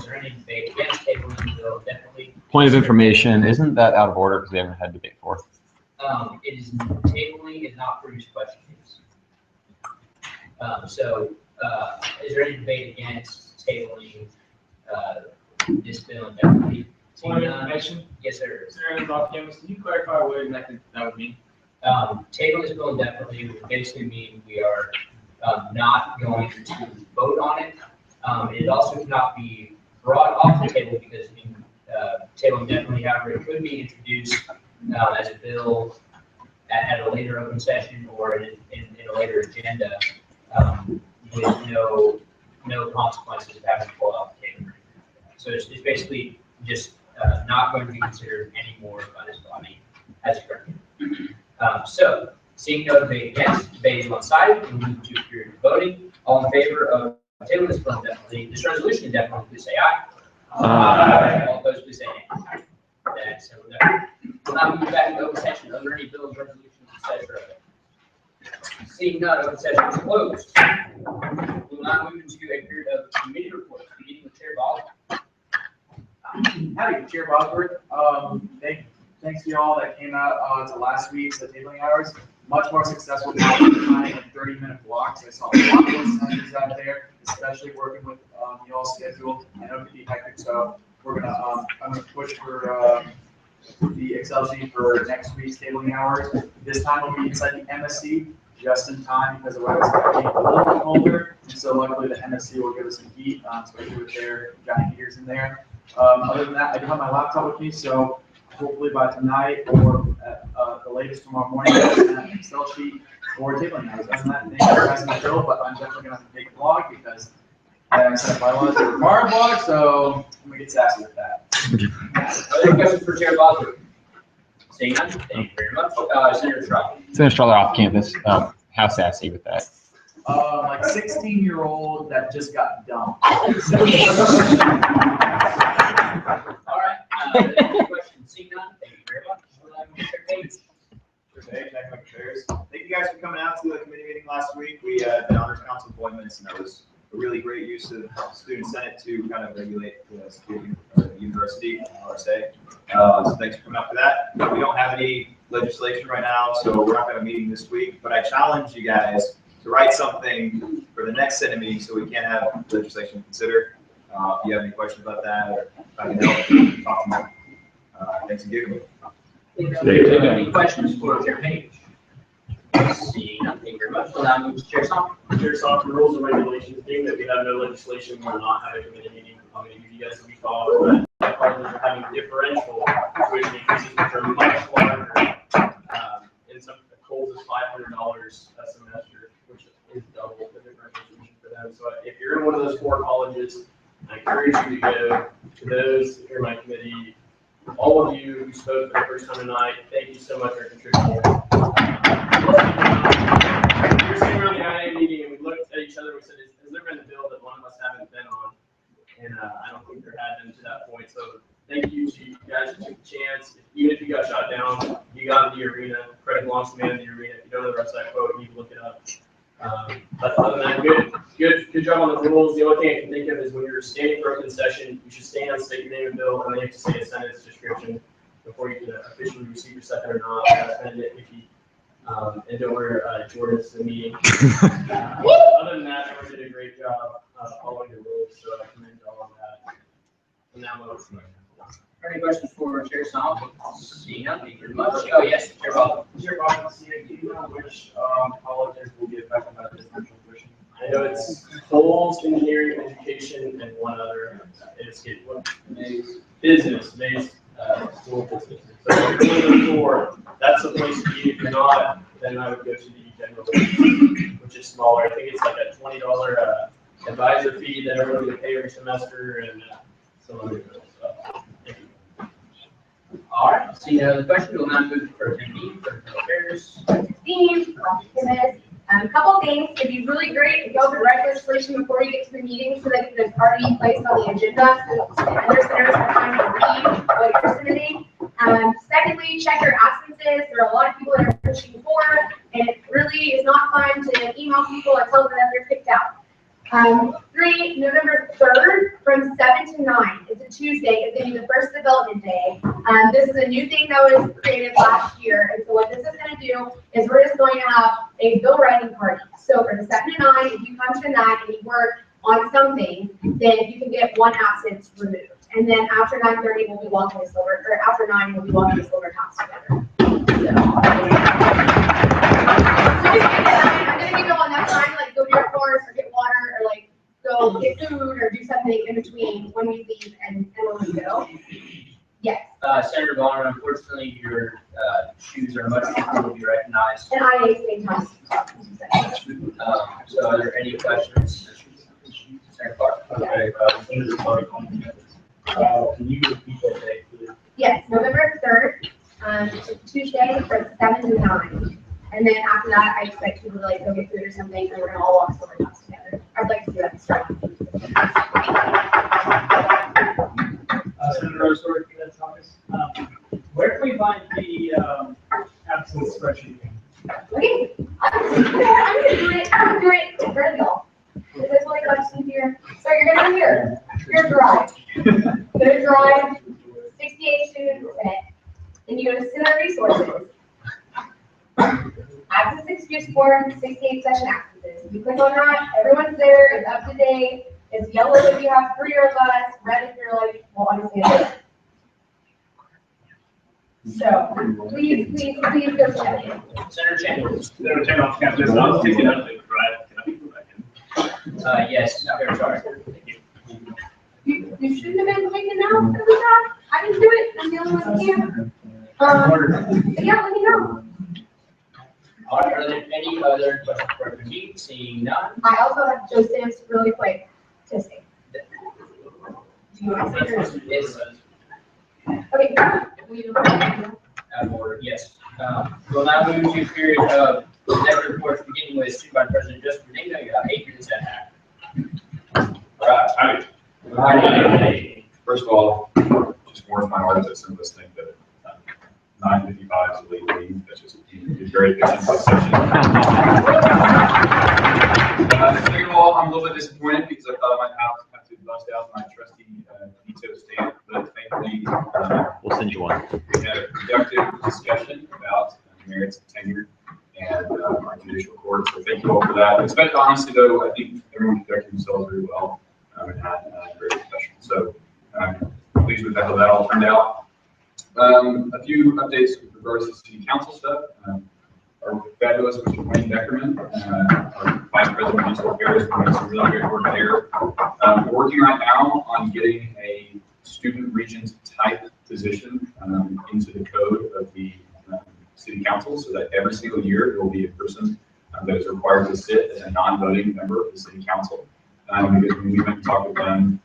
there any debate against tabling the bill indefinitely? Point of information, isn't that out of order because we haven't had debate before? It is tabling is not previous questions. Is there any debate against tabling this bill indefinitely? Point of information? Yes, sir. Senator off campus, can you clarify what exactly that would mean? Table this bill indefinitely would basically mean we are not going to vote on it. It also cannot be brought off the table because table indefinitely, however, it could be introduced as a bill at a later open session or in a later agenda with no consequences of having to pull off the table. So it's basically just not going to be considered anymore by this body as currently. So, seeing no debate against, debate is one-sided, we move to a period of voting. All in favor of tabling this bill indefinitely, this resolution indefinitely, please say aye. Aye. All opposed, please say nay. That's so done. We'll now move back to open session. Are there any bills, resolutions, etc.? Seeing none, open session is closed. We will now move into a period of committee reports, beginning with Chair Bosworth. Howdy, Chair Bosworth. Thanks to y'all that came out to last week's tabling hours. Much more successful now in 30-minute blocks. I saw a lot more senators out there, especially working with y'all's schedule. I know it could be hectic, so we're gonna I'm gonna push for the Excel sheet for next week's tabling hours. This time will be inside the MSC just in time because the weather's getting a little bit colder, and so luckily the MSC will give us some heat, especially with their giant heaters in there. Other than that, I do have my laptop with me, so hopefully by tonight or at the latest tomorrow morning, I'll have an Excel sheet for tabling hours. Other than that, thank you for asking me, Bill, but I'm definitely gonna have to take a vlog because I set up bylaws to require a vlog, so I'm gonna get sassy with that. Other questions for Chair Bosworth? Seeing none, thank you very much. Senator Strauss. Senator Strother off campus. How sassy with that? Like 16-year-old that just got dumped. All right. Any questions? Seeing none, thank you very much. Mr. Page. Thank you guys for coming out to the committee meeting last week. We did honors council appointments, and that was a really great use of student senate to kind of regulate the student university, RSA. So thanks for coming out for that. We don't have any legislation right now, so we're not going to meeting this week. But I challenge you guys to write something for the next Senate meeting so we can have legislation to consider. If you have any questions about that, or if I can help, talk to me. Thanks again. Any questions for Chair Page? Seeing none, thank you very much. We'll now move to Chair Song. Chair Song, the rules and regulations being that we have no legislation, we will not have a committee meeting. I'm going to give you guys a week off, but colleges are having differential tuition increases, which are much larger. In some Coles is $500 a semester, which is double the differential tuition for them. So if you're in one of those 4 colleges, I encourage you to go to those. If you're my committee, all of you who spoke for the first time tonight, thank you so much for contributing. We were sitting around the IA meeting and we looked at each other and we said, has there been a bill that one of us haven't been on? And I don't think there had been to that point. So thank you to you guys who took the chance. Even if you got shot down, you got in the arena. Credit belongs to the man in the arena. If you don't know the website quote, you can look it up. But other than that, good job on the rules. The only thing I can think of is when you're standing for open session, you should stand, state your name and bill, and then you have to say a sentence description before you can officially receive your second or not. That's kind of nitpicky. And don't wear Jordans to the meeting. Other than that, everyone did a great job following the rules, so I commend you all on that. And now we'll Any questions for Chair Song? Seeing none, thank you very much. Oh, yes, Chair Bob. Chair Bob, do you know which colleges will be affected by this differential tuition? I know it's Coles, engineering, education, and one other. It's business-based school business. So if you're looking for, that's the place to be. If you're not, then I would go to the general, which is smaller. I think it's like a $20 advisor fee that everyone will pay every semester, and some other stuff. Thank you. All right, see the question. We'll now move for attendee for affairs. Steve, a couple things. It'd be really great if y'all could write legislation before you get to the meeting so that it can already be placed on the agenda. So other senators have time to read what you're submitting. Secondly, check your absences. There are a lot of people that are pushing forward, and it really is not fun to email people and tell them that they're kicked out. 3, November 3rd from 7 to 9. It's a Tuesday. It's going to be the first development day. This is a new thing that was created last year. And so what this is going to do is we're just going to have a bill writing party. So from 7 to 9, if you come to that and you work on something, then you can get 1 absence removed. And then after 9:30, we'll be walking the silver, or after 9, we'll be walking the silver house together. I'm going to give you all enough time, like go to your course or get water or like go get food or do something in between when we leave and when we go. Yes. Senator Bonner, unfortunately, your shoes are much more to be recognized. And I ate same time. So are there any questions? Senator Clark. Okay, Senator Clark, can you repeat that date, please? Yes, November 3rd, Tuesday from 7 to 9. And then after that, I expect people to like go get food or something, and we're gonna all walk somewhere else together. I'd like to do that. here. So you're gonna hear your drive. Go to drive, 68 students in it, and you go to center resources. Access excuse form, 68 session accesses. You click on that, everyone's there, it's up to date. It's yellow if you have 3 or less, red if you're like, well, obviously it's. So, please go check it. Senator Chambers. Senator Chambers off campus, I was taking up the drive, can I be put back in? Yes, I'm sorry. Thank you. You shouldn't have been taken out of the drive. I didn't do it, I'm the only one who can. But yeah, let me know. All right, are there any other questions for me? Seeing none. I also have Joe Stamps really quick to say. Do you want to say yours? Yes. Okay. Out of order, yes. We'll now move to a period of executive reports, beginning with Supervisor President Justin Benigno. You have 8 minutes and a half. All right. First of all, just warns my heart that some of us think that 9:55 is a late leave. That's just a very efficient session. Second of all, I'm a little bit disappointed because I thought I might have to bust out my trusty veto stamp, but thankfully, We'll send you one. we had a productive discussion about merits of tenure and our judicial court. So thank you all for that. But honestly, though, I think everyone conducted themselves very well and had very professional. So pleased with how that all turned out. A few updates with regards to city council stuff. Our fabulous Mr. Wayne Beckerman, our Vice President of Municipal Affairs, doing some really great work there. We're working right now on getting a student regent type position into the code of the city council, so that every single year there will be a person that is required to sit as a non-voting member of the city council. Because when we went and talked with them,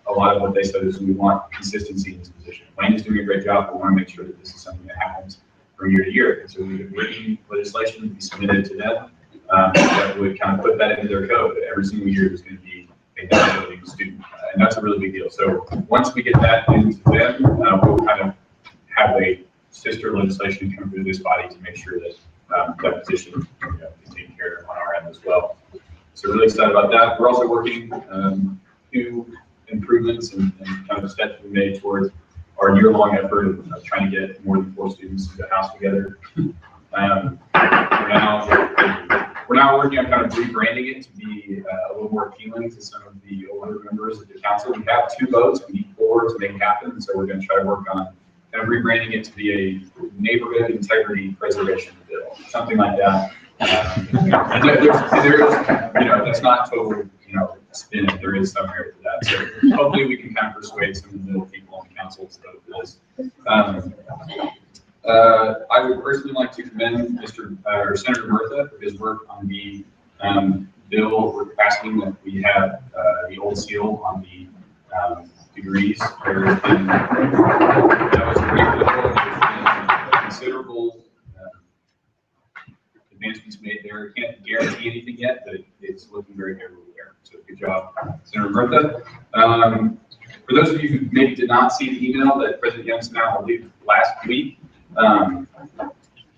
a lot of what they said is we want consistency in this position. Wayne is doing a great job, but we want to make sure that this is something that happens from year to year. And so we've been written legislation to be submitted to them that would kind of put that into their code, that every single year there's going to be a non-voting student. And that's a really big deal. So once we get that into them, we'll kind of have a sister legislation come through this body to make sure that that position is taken care of on our end as well. So really excited about that. We're also working few improvements and kind of steps we made towards our year-long effort of trying to get more than 4 students to the house together. We're now working on kind of rebranding it to be a little more appealing to some of the older members of the council. We have 2 votes, we need 4 to make it happen, so we're going to try to work on kind of rebranding it to be a neighborhood integrity preservation bill, something like that. And there is, that's not total, spin. There is some merit to that. So hopefully we can kind of persuade some of the people on the council to vote for this. I would personally like to commend Senator Murtha for his work on the bill we're asking that we have the old seal on the degrees. There has been, that was a great bill. There's been considerable advancements made there. Can't guarantee anything yet, but it's looking very favorable there. So good job, Senator Murtha. For those of you who maybe did not see the email that President Young sent out, I believe last week,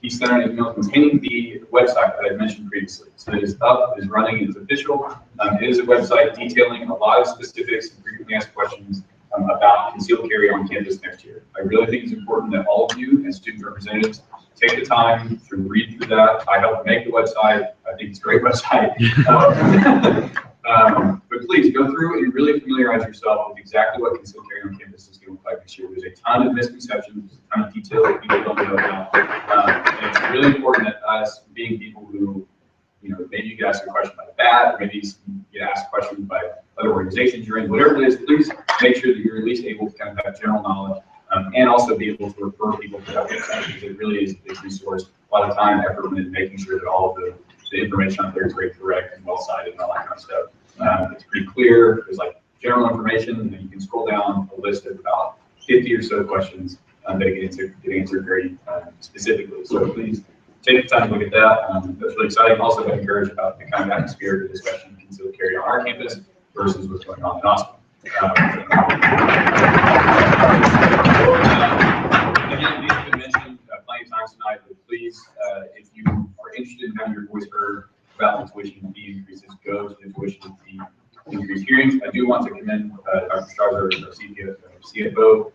he sent out an email containing the website that I mentioned previously. So it is up, it is running, it is official. It is a website detailing a lot of specifics and frequently asked questions about concealed carry on campus next year. I really think it's important that all of you as student representatives take the time to read through that. I helped make the website. I think it's a great website. But please go through and really familiarize yourself with exactly what concealed carry on campus is going to look like this year. There's a ton of misconceptions, there's a ton of detail that people don't know about. And it's really important that us, being people who, maybe you get asked a question by the BAT, or maybe you get asked questions by other organizations you're in, whatever it is, please make sure that you're at least able to kind of have general knowledge and also be able to refer people to that website, because it really is a big resource. A lot of time, effort in making sure that all of the information out there is very correct and well cited and all that kind of stuff. It's pretty clear. There's like general information, and then you can scroll down a list of about 50 or so questions that get answered very specifically. So please take the time to look at that. That's really exciting. Also, I'm encouraged about the kind of atmosphere of the discussion concealed carry on our campus versus what's going on in Austin. Again, these have been mentioned plenty of times tonight, but please, if you are interested in having your voice heard about the tuition fee increases, go to the tuition fee increased hearings. I do want to commend Dr. Strauser, our CFO.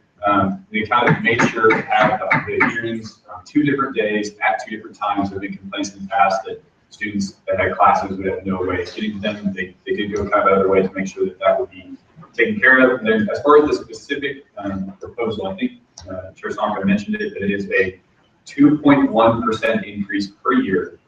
The accountant made sure to have the hearings on 2 different days at 2 different times. There have been complaints in the past that students that had classes would have no way of getting to them. They did go kind of out of their way to make sure that that would be taken care of. And then as far as the specific proposal, I think Chair Sonka mentioned it, that it is a 2.1% increase per year,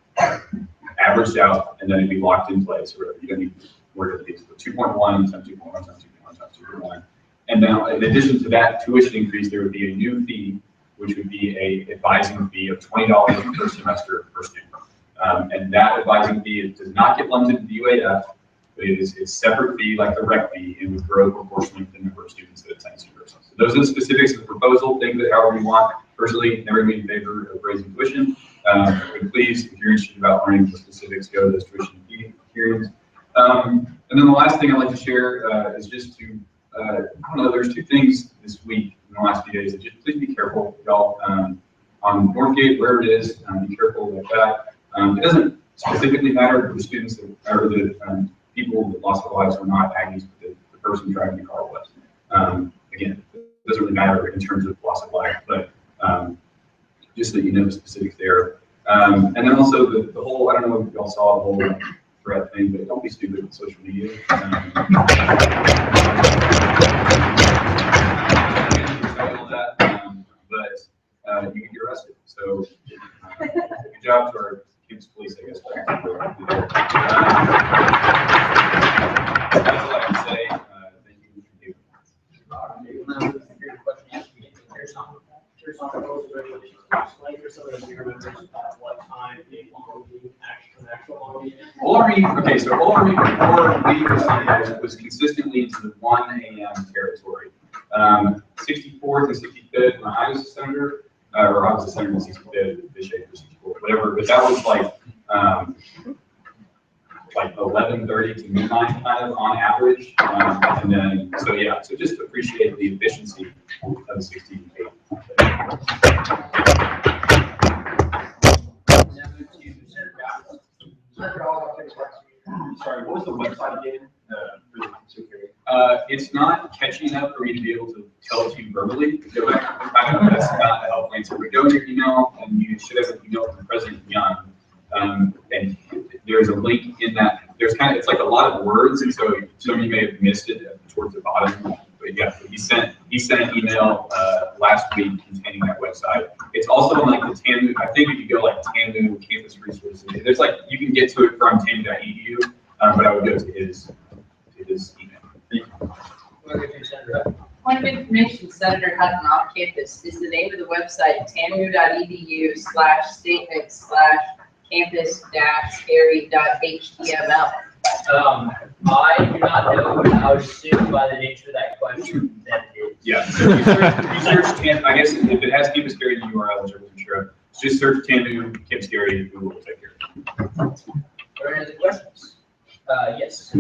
averaged out, and then it'd be locked in place. Or you don't need to worry about these. 2.1 times 2.1 times 2.1 times 2.1. And now, in addition to that tuition increase, there would be a new fee, which would be a advising fee of $20 per semester per student. And that advising fee does not get lumped into the UAF, but it is a separate fee like the rec fee, and would grow proportionally with the number of students that attend university. So those are the specifics of the proposal. Think of it however you want. Personally, never been in favor of raising tuition. But please, if you're interested about learning the specifics, go to those tuition fee hearings. And then the last thing I'd like to share is just to, I don't know, there's 2 things this week in the last few days that just please be careful, y'all. On Northgate, wherever it is, be careful with that. It doesn't specifically matter for the students that, or the people that lost their lives were not Aggies, but the person driving the car was. Again, it doesn't really matter in terms of loss of life, but just so you know the specifics there. And then also the whole, I don't know if y'all saw the whole threat thing, but don't be stupid with social media. But you can get arrested. So good job to our kids police, I guess. That's all I can say. Thank you. Okay, so ORE before we received was consistently into the 1 a.m. territory. 64th and 65th when I was a senator, or I was a senator in 65th, Bishop for 64, whatever, but that was like 11:30 to midnight kind of on average. And then, so yeah, so just appreciate the efficiency of the 68. Sorry, what was the website again? It's not catching up for me to be able to tell it to you verbally. Go back, that's not a helpful answer. But go to your email, and you should have an email from President Young. And there's a link in that. There's kind of, it's like a lot of words, and so some of you may have missed it towards the bottom. But yeah, he sent an email last week containing that website. It's also on like the TAMU. I think if you go like TAMU Campus Resources, there's like you can get to it from TAMU.edu, but I would go to his email. Point of information, Senator Hutton off campus is the name of the website, tamu.edu/statements/campus-scary.html. I do not know, but I would assume by the nature of that question that it. Yeah, so you search TAMU, I guess if it has Campus Scary in the URL, which I wasn't sure of, just search TAMU, Campus Scary, Google will take care of it. Are there any other questions? Yes.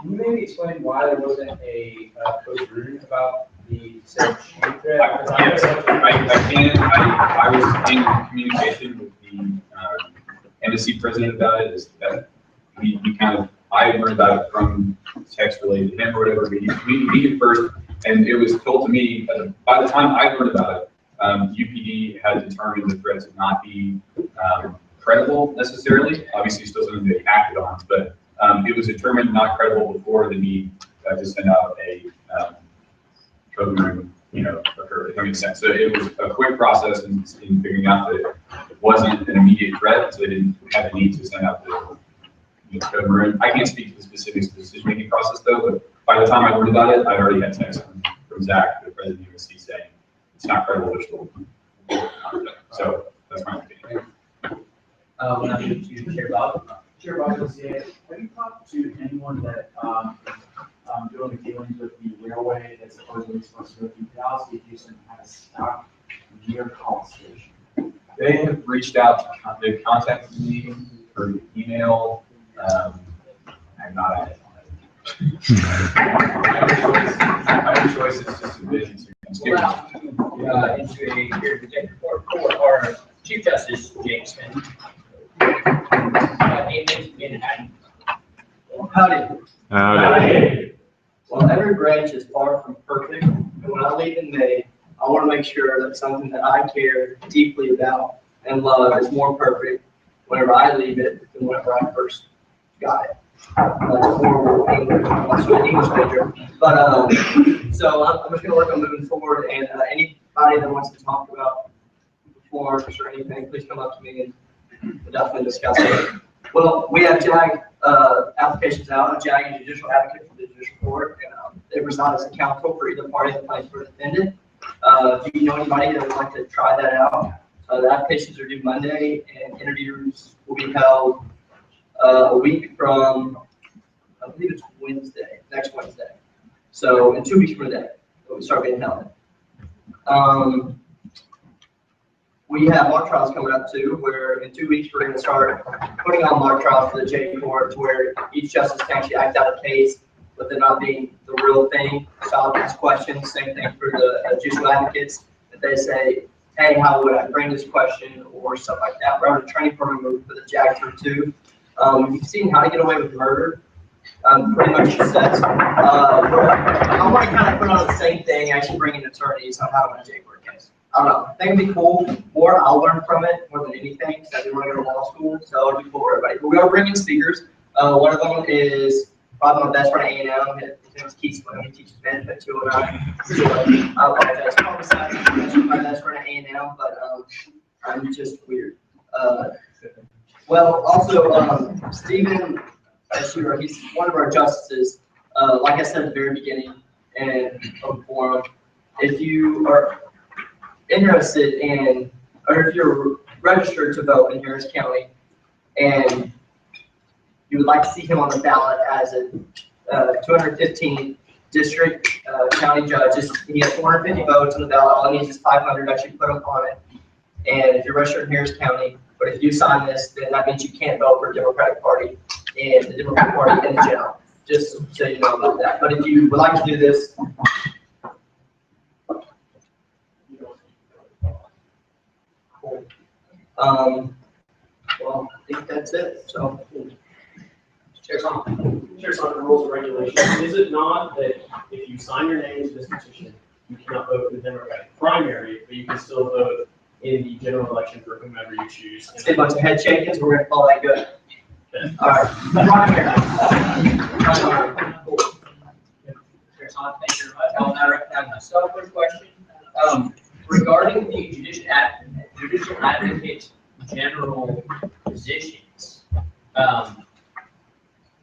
Can you maybe explain why there wasn't a code room about the said chain thread? Yes, I can. I was in communication with the NSC president about it. Is that we kind of, I learned about it from text related to him or whatever. We meet first, and it was told to me by the time I learned about it, UPD had determined the thread to not be credible necessarily. Obviously, still something they acted on, but it was determined not credible before the need to send out a code room, occurred. If that makes sense. So it was a quick process in figuring out that it wasn't an immediate threat, so they didn't have the need to send out the code room. I can't speak to the specifics of the decision-making process though, but by the time I learned about it, I already had text from Zach, the president of USC, saying it's not credible. They're still so that's my opinion. When I move to Chair Bob. Chair Bob, have you talked to anyone that doing the dealings with the railway that's supposedly supposed to go through Dallas, if Houston has stock near College Station? They have reached out, they've contacted me for email. I'm not at it. My choice is just to visit. Into a executive report for our Chief Justice James Smith. Howdy. Howdy. Well, every branch is far from perfect, and when I leave in May, I want to make sure that something that I care deeply about and love is more perfect whenever I leave it than whenever I first got it. That's a horrible English, also an English major. But so I'm just gonna work on moving forward, and anybody that wants to talk about forms or anything, please come up to me and we'll definitely discuss it. Well, we have JAG applications out. A JAG is judicial advocate for the judicial court, and they reside as a counsel for either party that plays for the defendant. Do you know anybody that would like to try that out? The applications are due Monday, and interviews will be held a week from, I believe it's Wednesday, next Wednesday. So in 2 weeks from today, we start being held. We have mock trials coming up too, where in 2 weeks we're going to start putting on mock trials for the J court, to where each justice can actually act out a case, but they're not being the real thing. So I'll ask questions. Same thing for the judicial advocates. If they say, "Hey, how would I bring this question?" or stuff like that. We're on a training program for the JAG through too. You've seen How to Get Away with Murder. Pretty much just says, I want to kind of put on the same thing, actually bringing attorneys on how to win a J court case. I don't know. I think it'd be cool. More I'll learn from it more than anything, because I do want to go to law school, so it'll be cool for everybody. But we are bringing speakers. One of them is probably my best friend at A&M. His name is Keith Slim. He teaches management 209. I apologize. Probably my best friend at A&M, but I'm just weird. Well, also, Stephen Shooter, he's one of our justices. Like I said at the very beginning, and of the forum, if you are interested in, or if you're registered to vote in Harris County, and you would like to see him on the ballot as a 215th district county judge, he has 450 votes on the ballot. All he needs is 500 to actually put him on it. And if you're registered in Harris County, but if you sign this, then that means you can't vote for a Democratic Party and the Democratic Party in general. Just so you know about that. But if you would like to do this, well, I think that's it. So, Chair's on the rules and regulations. Is it not that if you sign your name to this petition, you cannot vote for the Democratic primary, but you can still vote in the general election for whomever you choose? Let's get a bunch of head shakings. We're going to call that good. Okay. All right. Chair's on, thank you very much. I'll now recognize myself for a question. Regarding the judicial advocate general positions,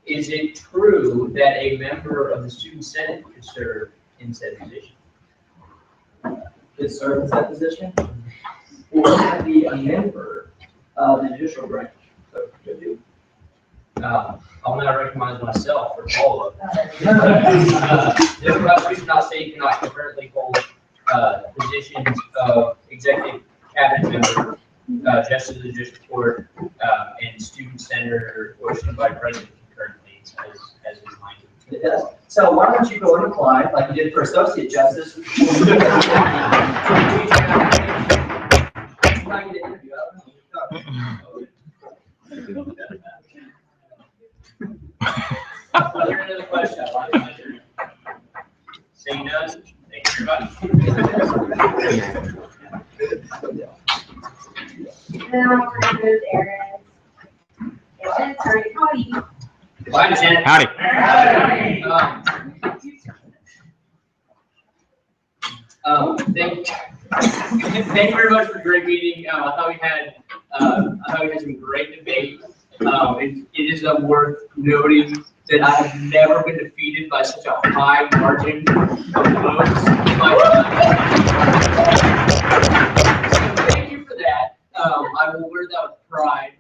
is it true that a member of the student senate could serve in said position? Could serve in that position? Or can be a member of the judicial branch? So could do. I'll now recognize myself for follow-up. The prosecution not say you cannot concurrently hold positions of executive cabinet member, justice of the district court, and student senator or student vice president concurrently, as in line. It does. So why don't you go and apply like you did for associate justice? Other another question? Saying none, thank you very much. Now we're gonna move Aaron. Aaron, sorry, howdy. Bye, Janet. Howdy. Thank you very much for a great meeting. I thought we had some great debate. It is worth noting that I have never been defeated by such a high margin of votes. So thank you for that. I will wear that with pride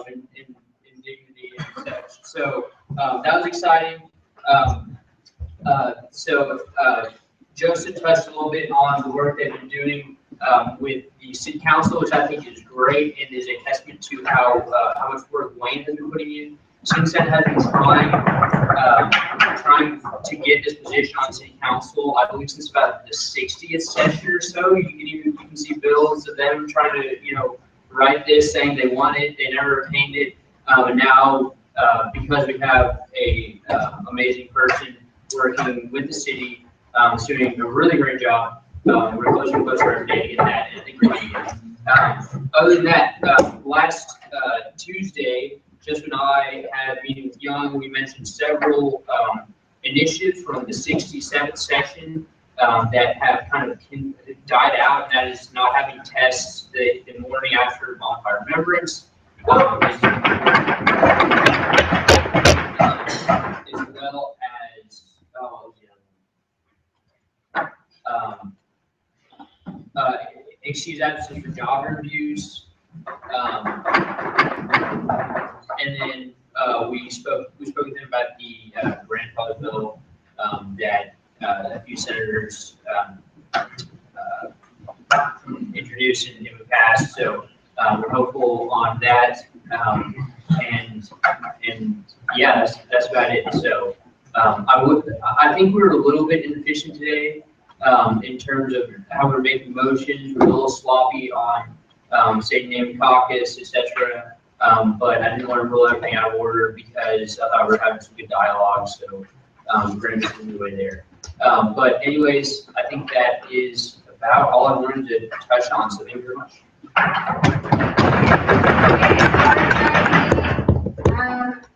and dignity and such. So that was exciting. Joseph touched a little bit on the work they've been doing with the city council, which I think is great and is a testament to how much work Wayne has been putting in. Student Senate has been trying to get this position on city council, I believe since about the 60th session or so. You can see bills of them trying to write this, saying they want it, they never obtained it, and now because we have a amazing person working with the city, who's doing a really great job. We're closer and closer every day to get that, and I think we're getting it. Other than that, last Tuesday, Jess and I had a meeting with Young. We mentioned several initiatives from the 67th session that have kind of died out, and that is not having tests the morning after bonfire remembrance. As well as excuse absence for job interviews, and then we spoke with him about the grandfather bill that a few senators introduced and passed. So we're hopeful on that, and yeah, that's about it. So I think we were a little bit inefficient today in terms of how we're making motions. We're a little sloppy on say name caucus, etc. But I didn't want to rule everything out of order because I thought we were having some good dialogue. So we're going to move the way there. But anyways, I think that is about all I wanted to touch on. So thank you very much.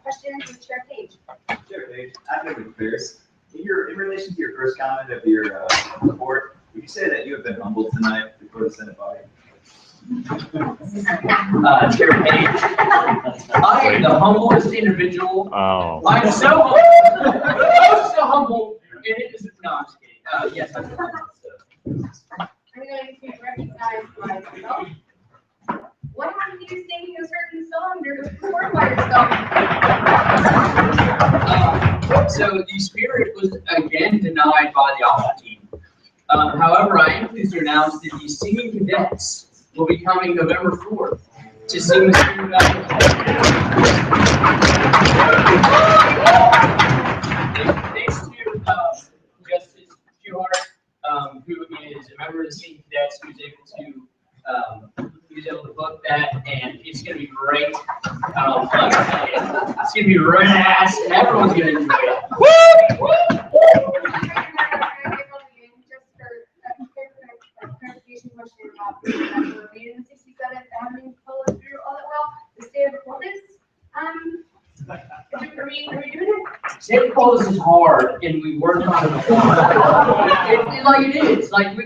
Questions with Chair Page? Chair Page, I have a clears. In relation to your first comment of your report, would you say that you have been humbled tonight before the Senate body? Chair Page, I am the humblest individual. Oh. I'm so humble. I'm so humble. And it is, no, I'm just kidding. Yes, I'm humble. I'm going to recognize myself. What happened to you singing a certain song during the performed by yourself? So the spirit was again denied by the opposite team. However, I am pleased to announce that the singing cadets will be coming November 4th to sing the student battle. Thanks to Justice Schuhart, who is a member of the singing cadets, who's able to book that, and it's going to be great. It's going to be right ass, and everyone's going to enjoy it. Just for a clarification question about the that were made in the 67th that haven't been followed through all that well. The state of the coldest, are we doing it? State of Coldest is hard, and we worked on it before. It is. Like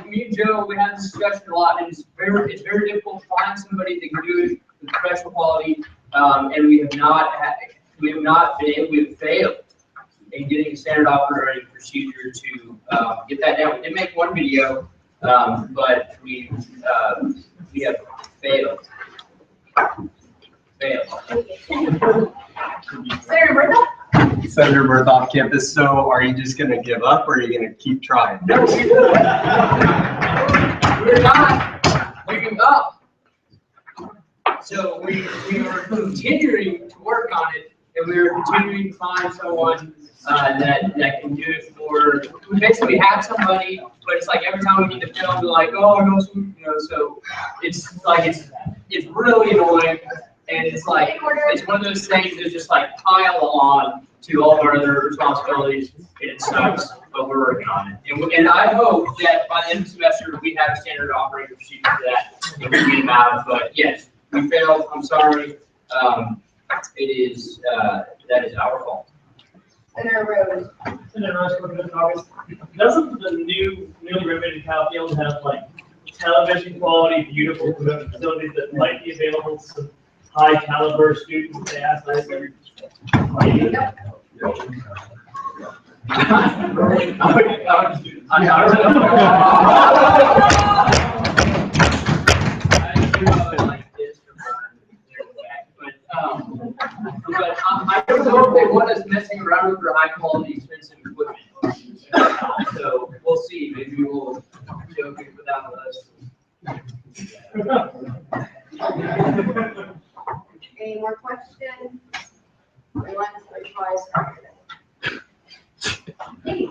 me and Joe, we have this discussion a lot, and it's very difficult to find somebody that can do it with professional quality. And we have failed in getting a standard operating procedure to get that down. We did make one video, but we have failed. Senator Murtha off campus, so are you just going to give up or are you going to keep trying? No, we're not giving up. So we are continuing to work on it, and we are continuing to find someone that can do it for. We basically have somebody, but it's like every time we need to film, we're like, oh no, so it's like it's really annoying. And it's like, it's one of those things that just like pile on to all of our other responsibilities, and it sucks, but we're working on it. And I hope that by the end of the semester, we have a standard operating procedure for that, and we can get them out. But yes, we failed, I'm sorry. That is our fault. Senator Rose. Senator Rose, for the August. Doesn't the newly renovated Kyle Field have like television quality, beautiful facilities that might be available to high caliber students if they ask us? I don't know if they want us messing around with their high quality, expensive equipment. So we'll see. Maybe we'll joke and put that on the list. Any more questions? Everyone, hey,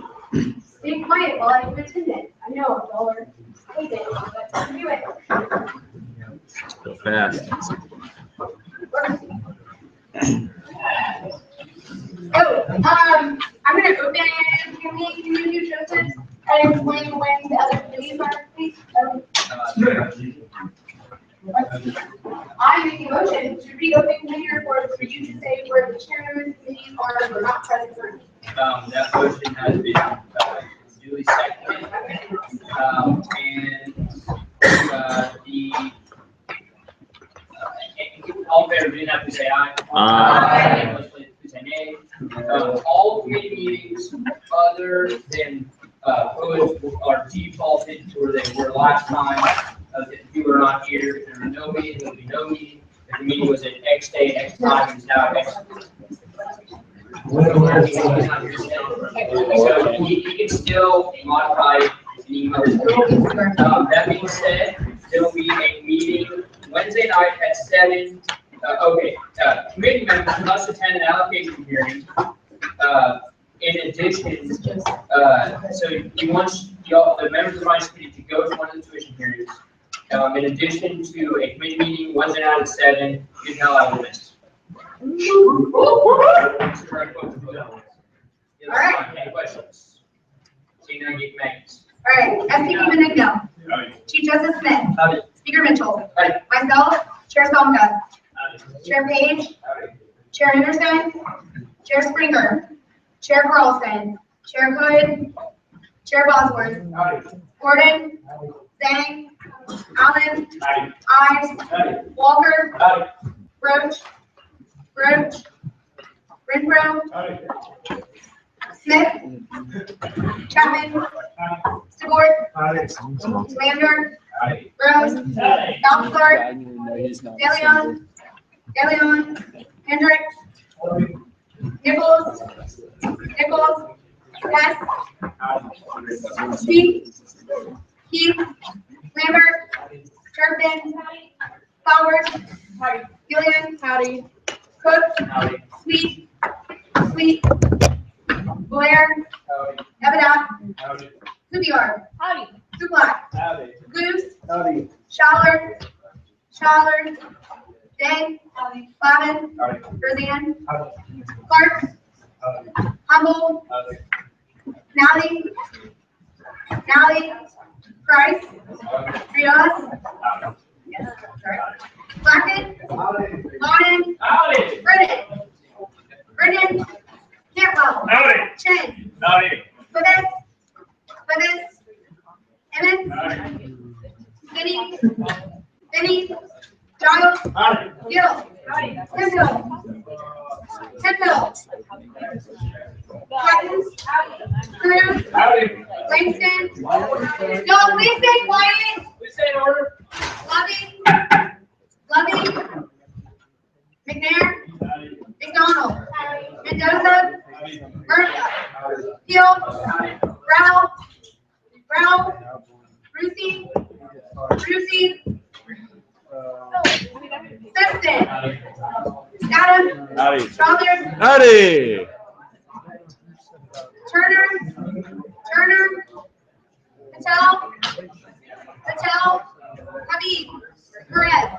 stay quiet while I give attendance. I know y'all are hating, but do it. Go fast. Oh, I'm gonna open, can you do Joseph and explain when the other committees are, please? I make a motion to reopen committee reports for you to say where the chairman committees are or not present for. That motion has been duly seconded. All in favor, you didn't have to say aye. Aye. Please say nay. All committee meetings other than, are defaulted to where they were last time. If you were not here, if there were no meeting, there will be no meeting. If the meeting was at X day, X time, it's now X. So he can still modify the that being said, there will be a meeting Wednesday night at 7. Committee members must attend an allocation hearing. In addition, so you want the members of the finance committee to go to one of the tuition hearings. In addition to a committee meeting Wednesday night at 7, you can allow the miss. All right. Any questions? Seeing none, you can make it. All right, SVP Benigno. Chief Justice Smith. Speaker Mitchell. Myself, Chair Salka. Chair Page. Chair Anderson. Chair Springer. Chair Carlson. Chair Hood. Chair Bosworth. Gordon. Zhang. Allen. Ives. Walker. Roach. Renfro. Smith. Chapman. Stewart. Lander. Rose. Balthazar. DeLeon. Hendricks. Nichols. Hess. Keith. Lambert. Turpin. Powers. Gillian. Cook. Sweet. Blair. Evidot. Zubiar. Zublak. Goose. Schaller. Day. Bobbin. Roseanne. Clark. Humble. Nally. Price. Rios. Yes, sorry. Blackett. Lawton. Brennan. Cantwell. Chen. Clivis. Emmett. Finney. Giles. Gill. Temple. Hutton. Cruz. Langston. No, please stay quiet. Please stay in order. Lovey. McNair. McDonald. Mendoza. Murphy. Hill. Brown. Brucey. Simpson. Adam. Strother. Turner. Patel. Habib. Perez.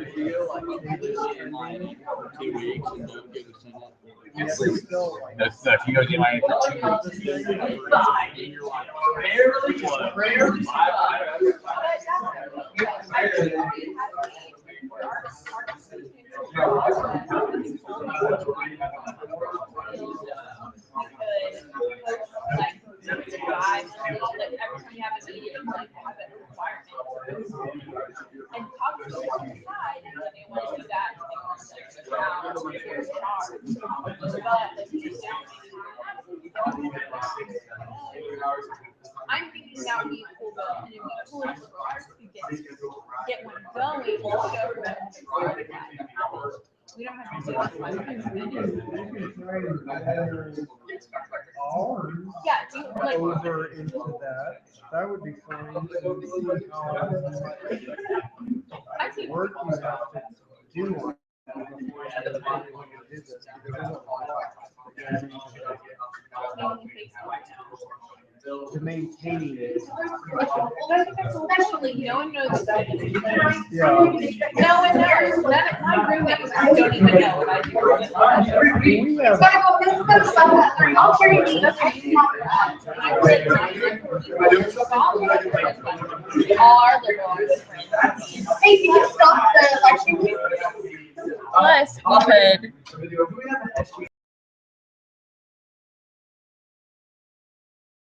If you go to Miami for 2 weeks. I'm thinking that would be a cool bill, and it'd be cool if the cars could get one going, we'll go over that. We don't have to do it. Yeah, do you, like. Over into that would be fine. I think. Work you have to do before you do this, because there's a lot. to maintaining it. Especially, No one knows that. Yeah. No one knows. My roommates don't even know what I do. We have, it's gotta go, this is the stuff that they're all carrying these. All our liberal arts friends. Hey, can you stop the live stream? Plus, we could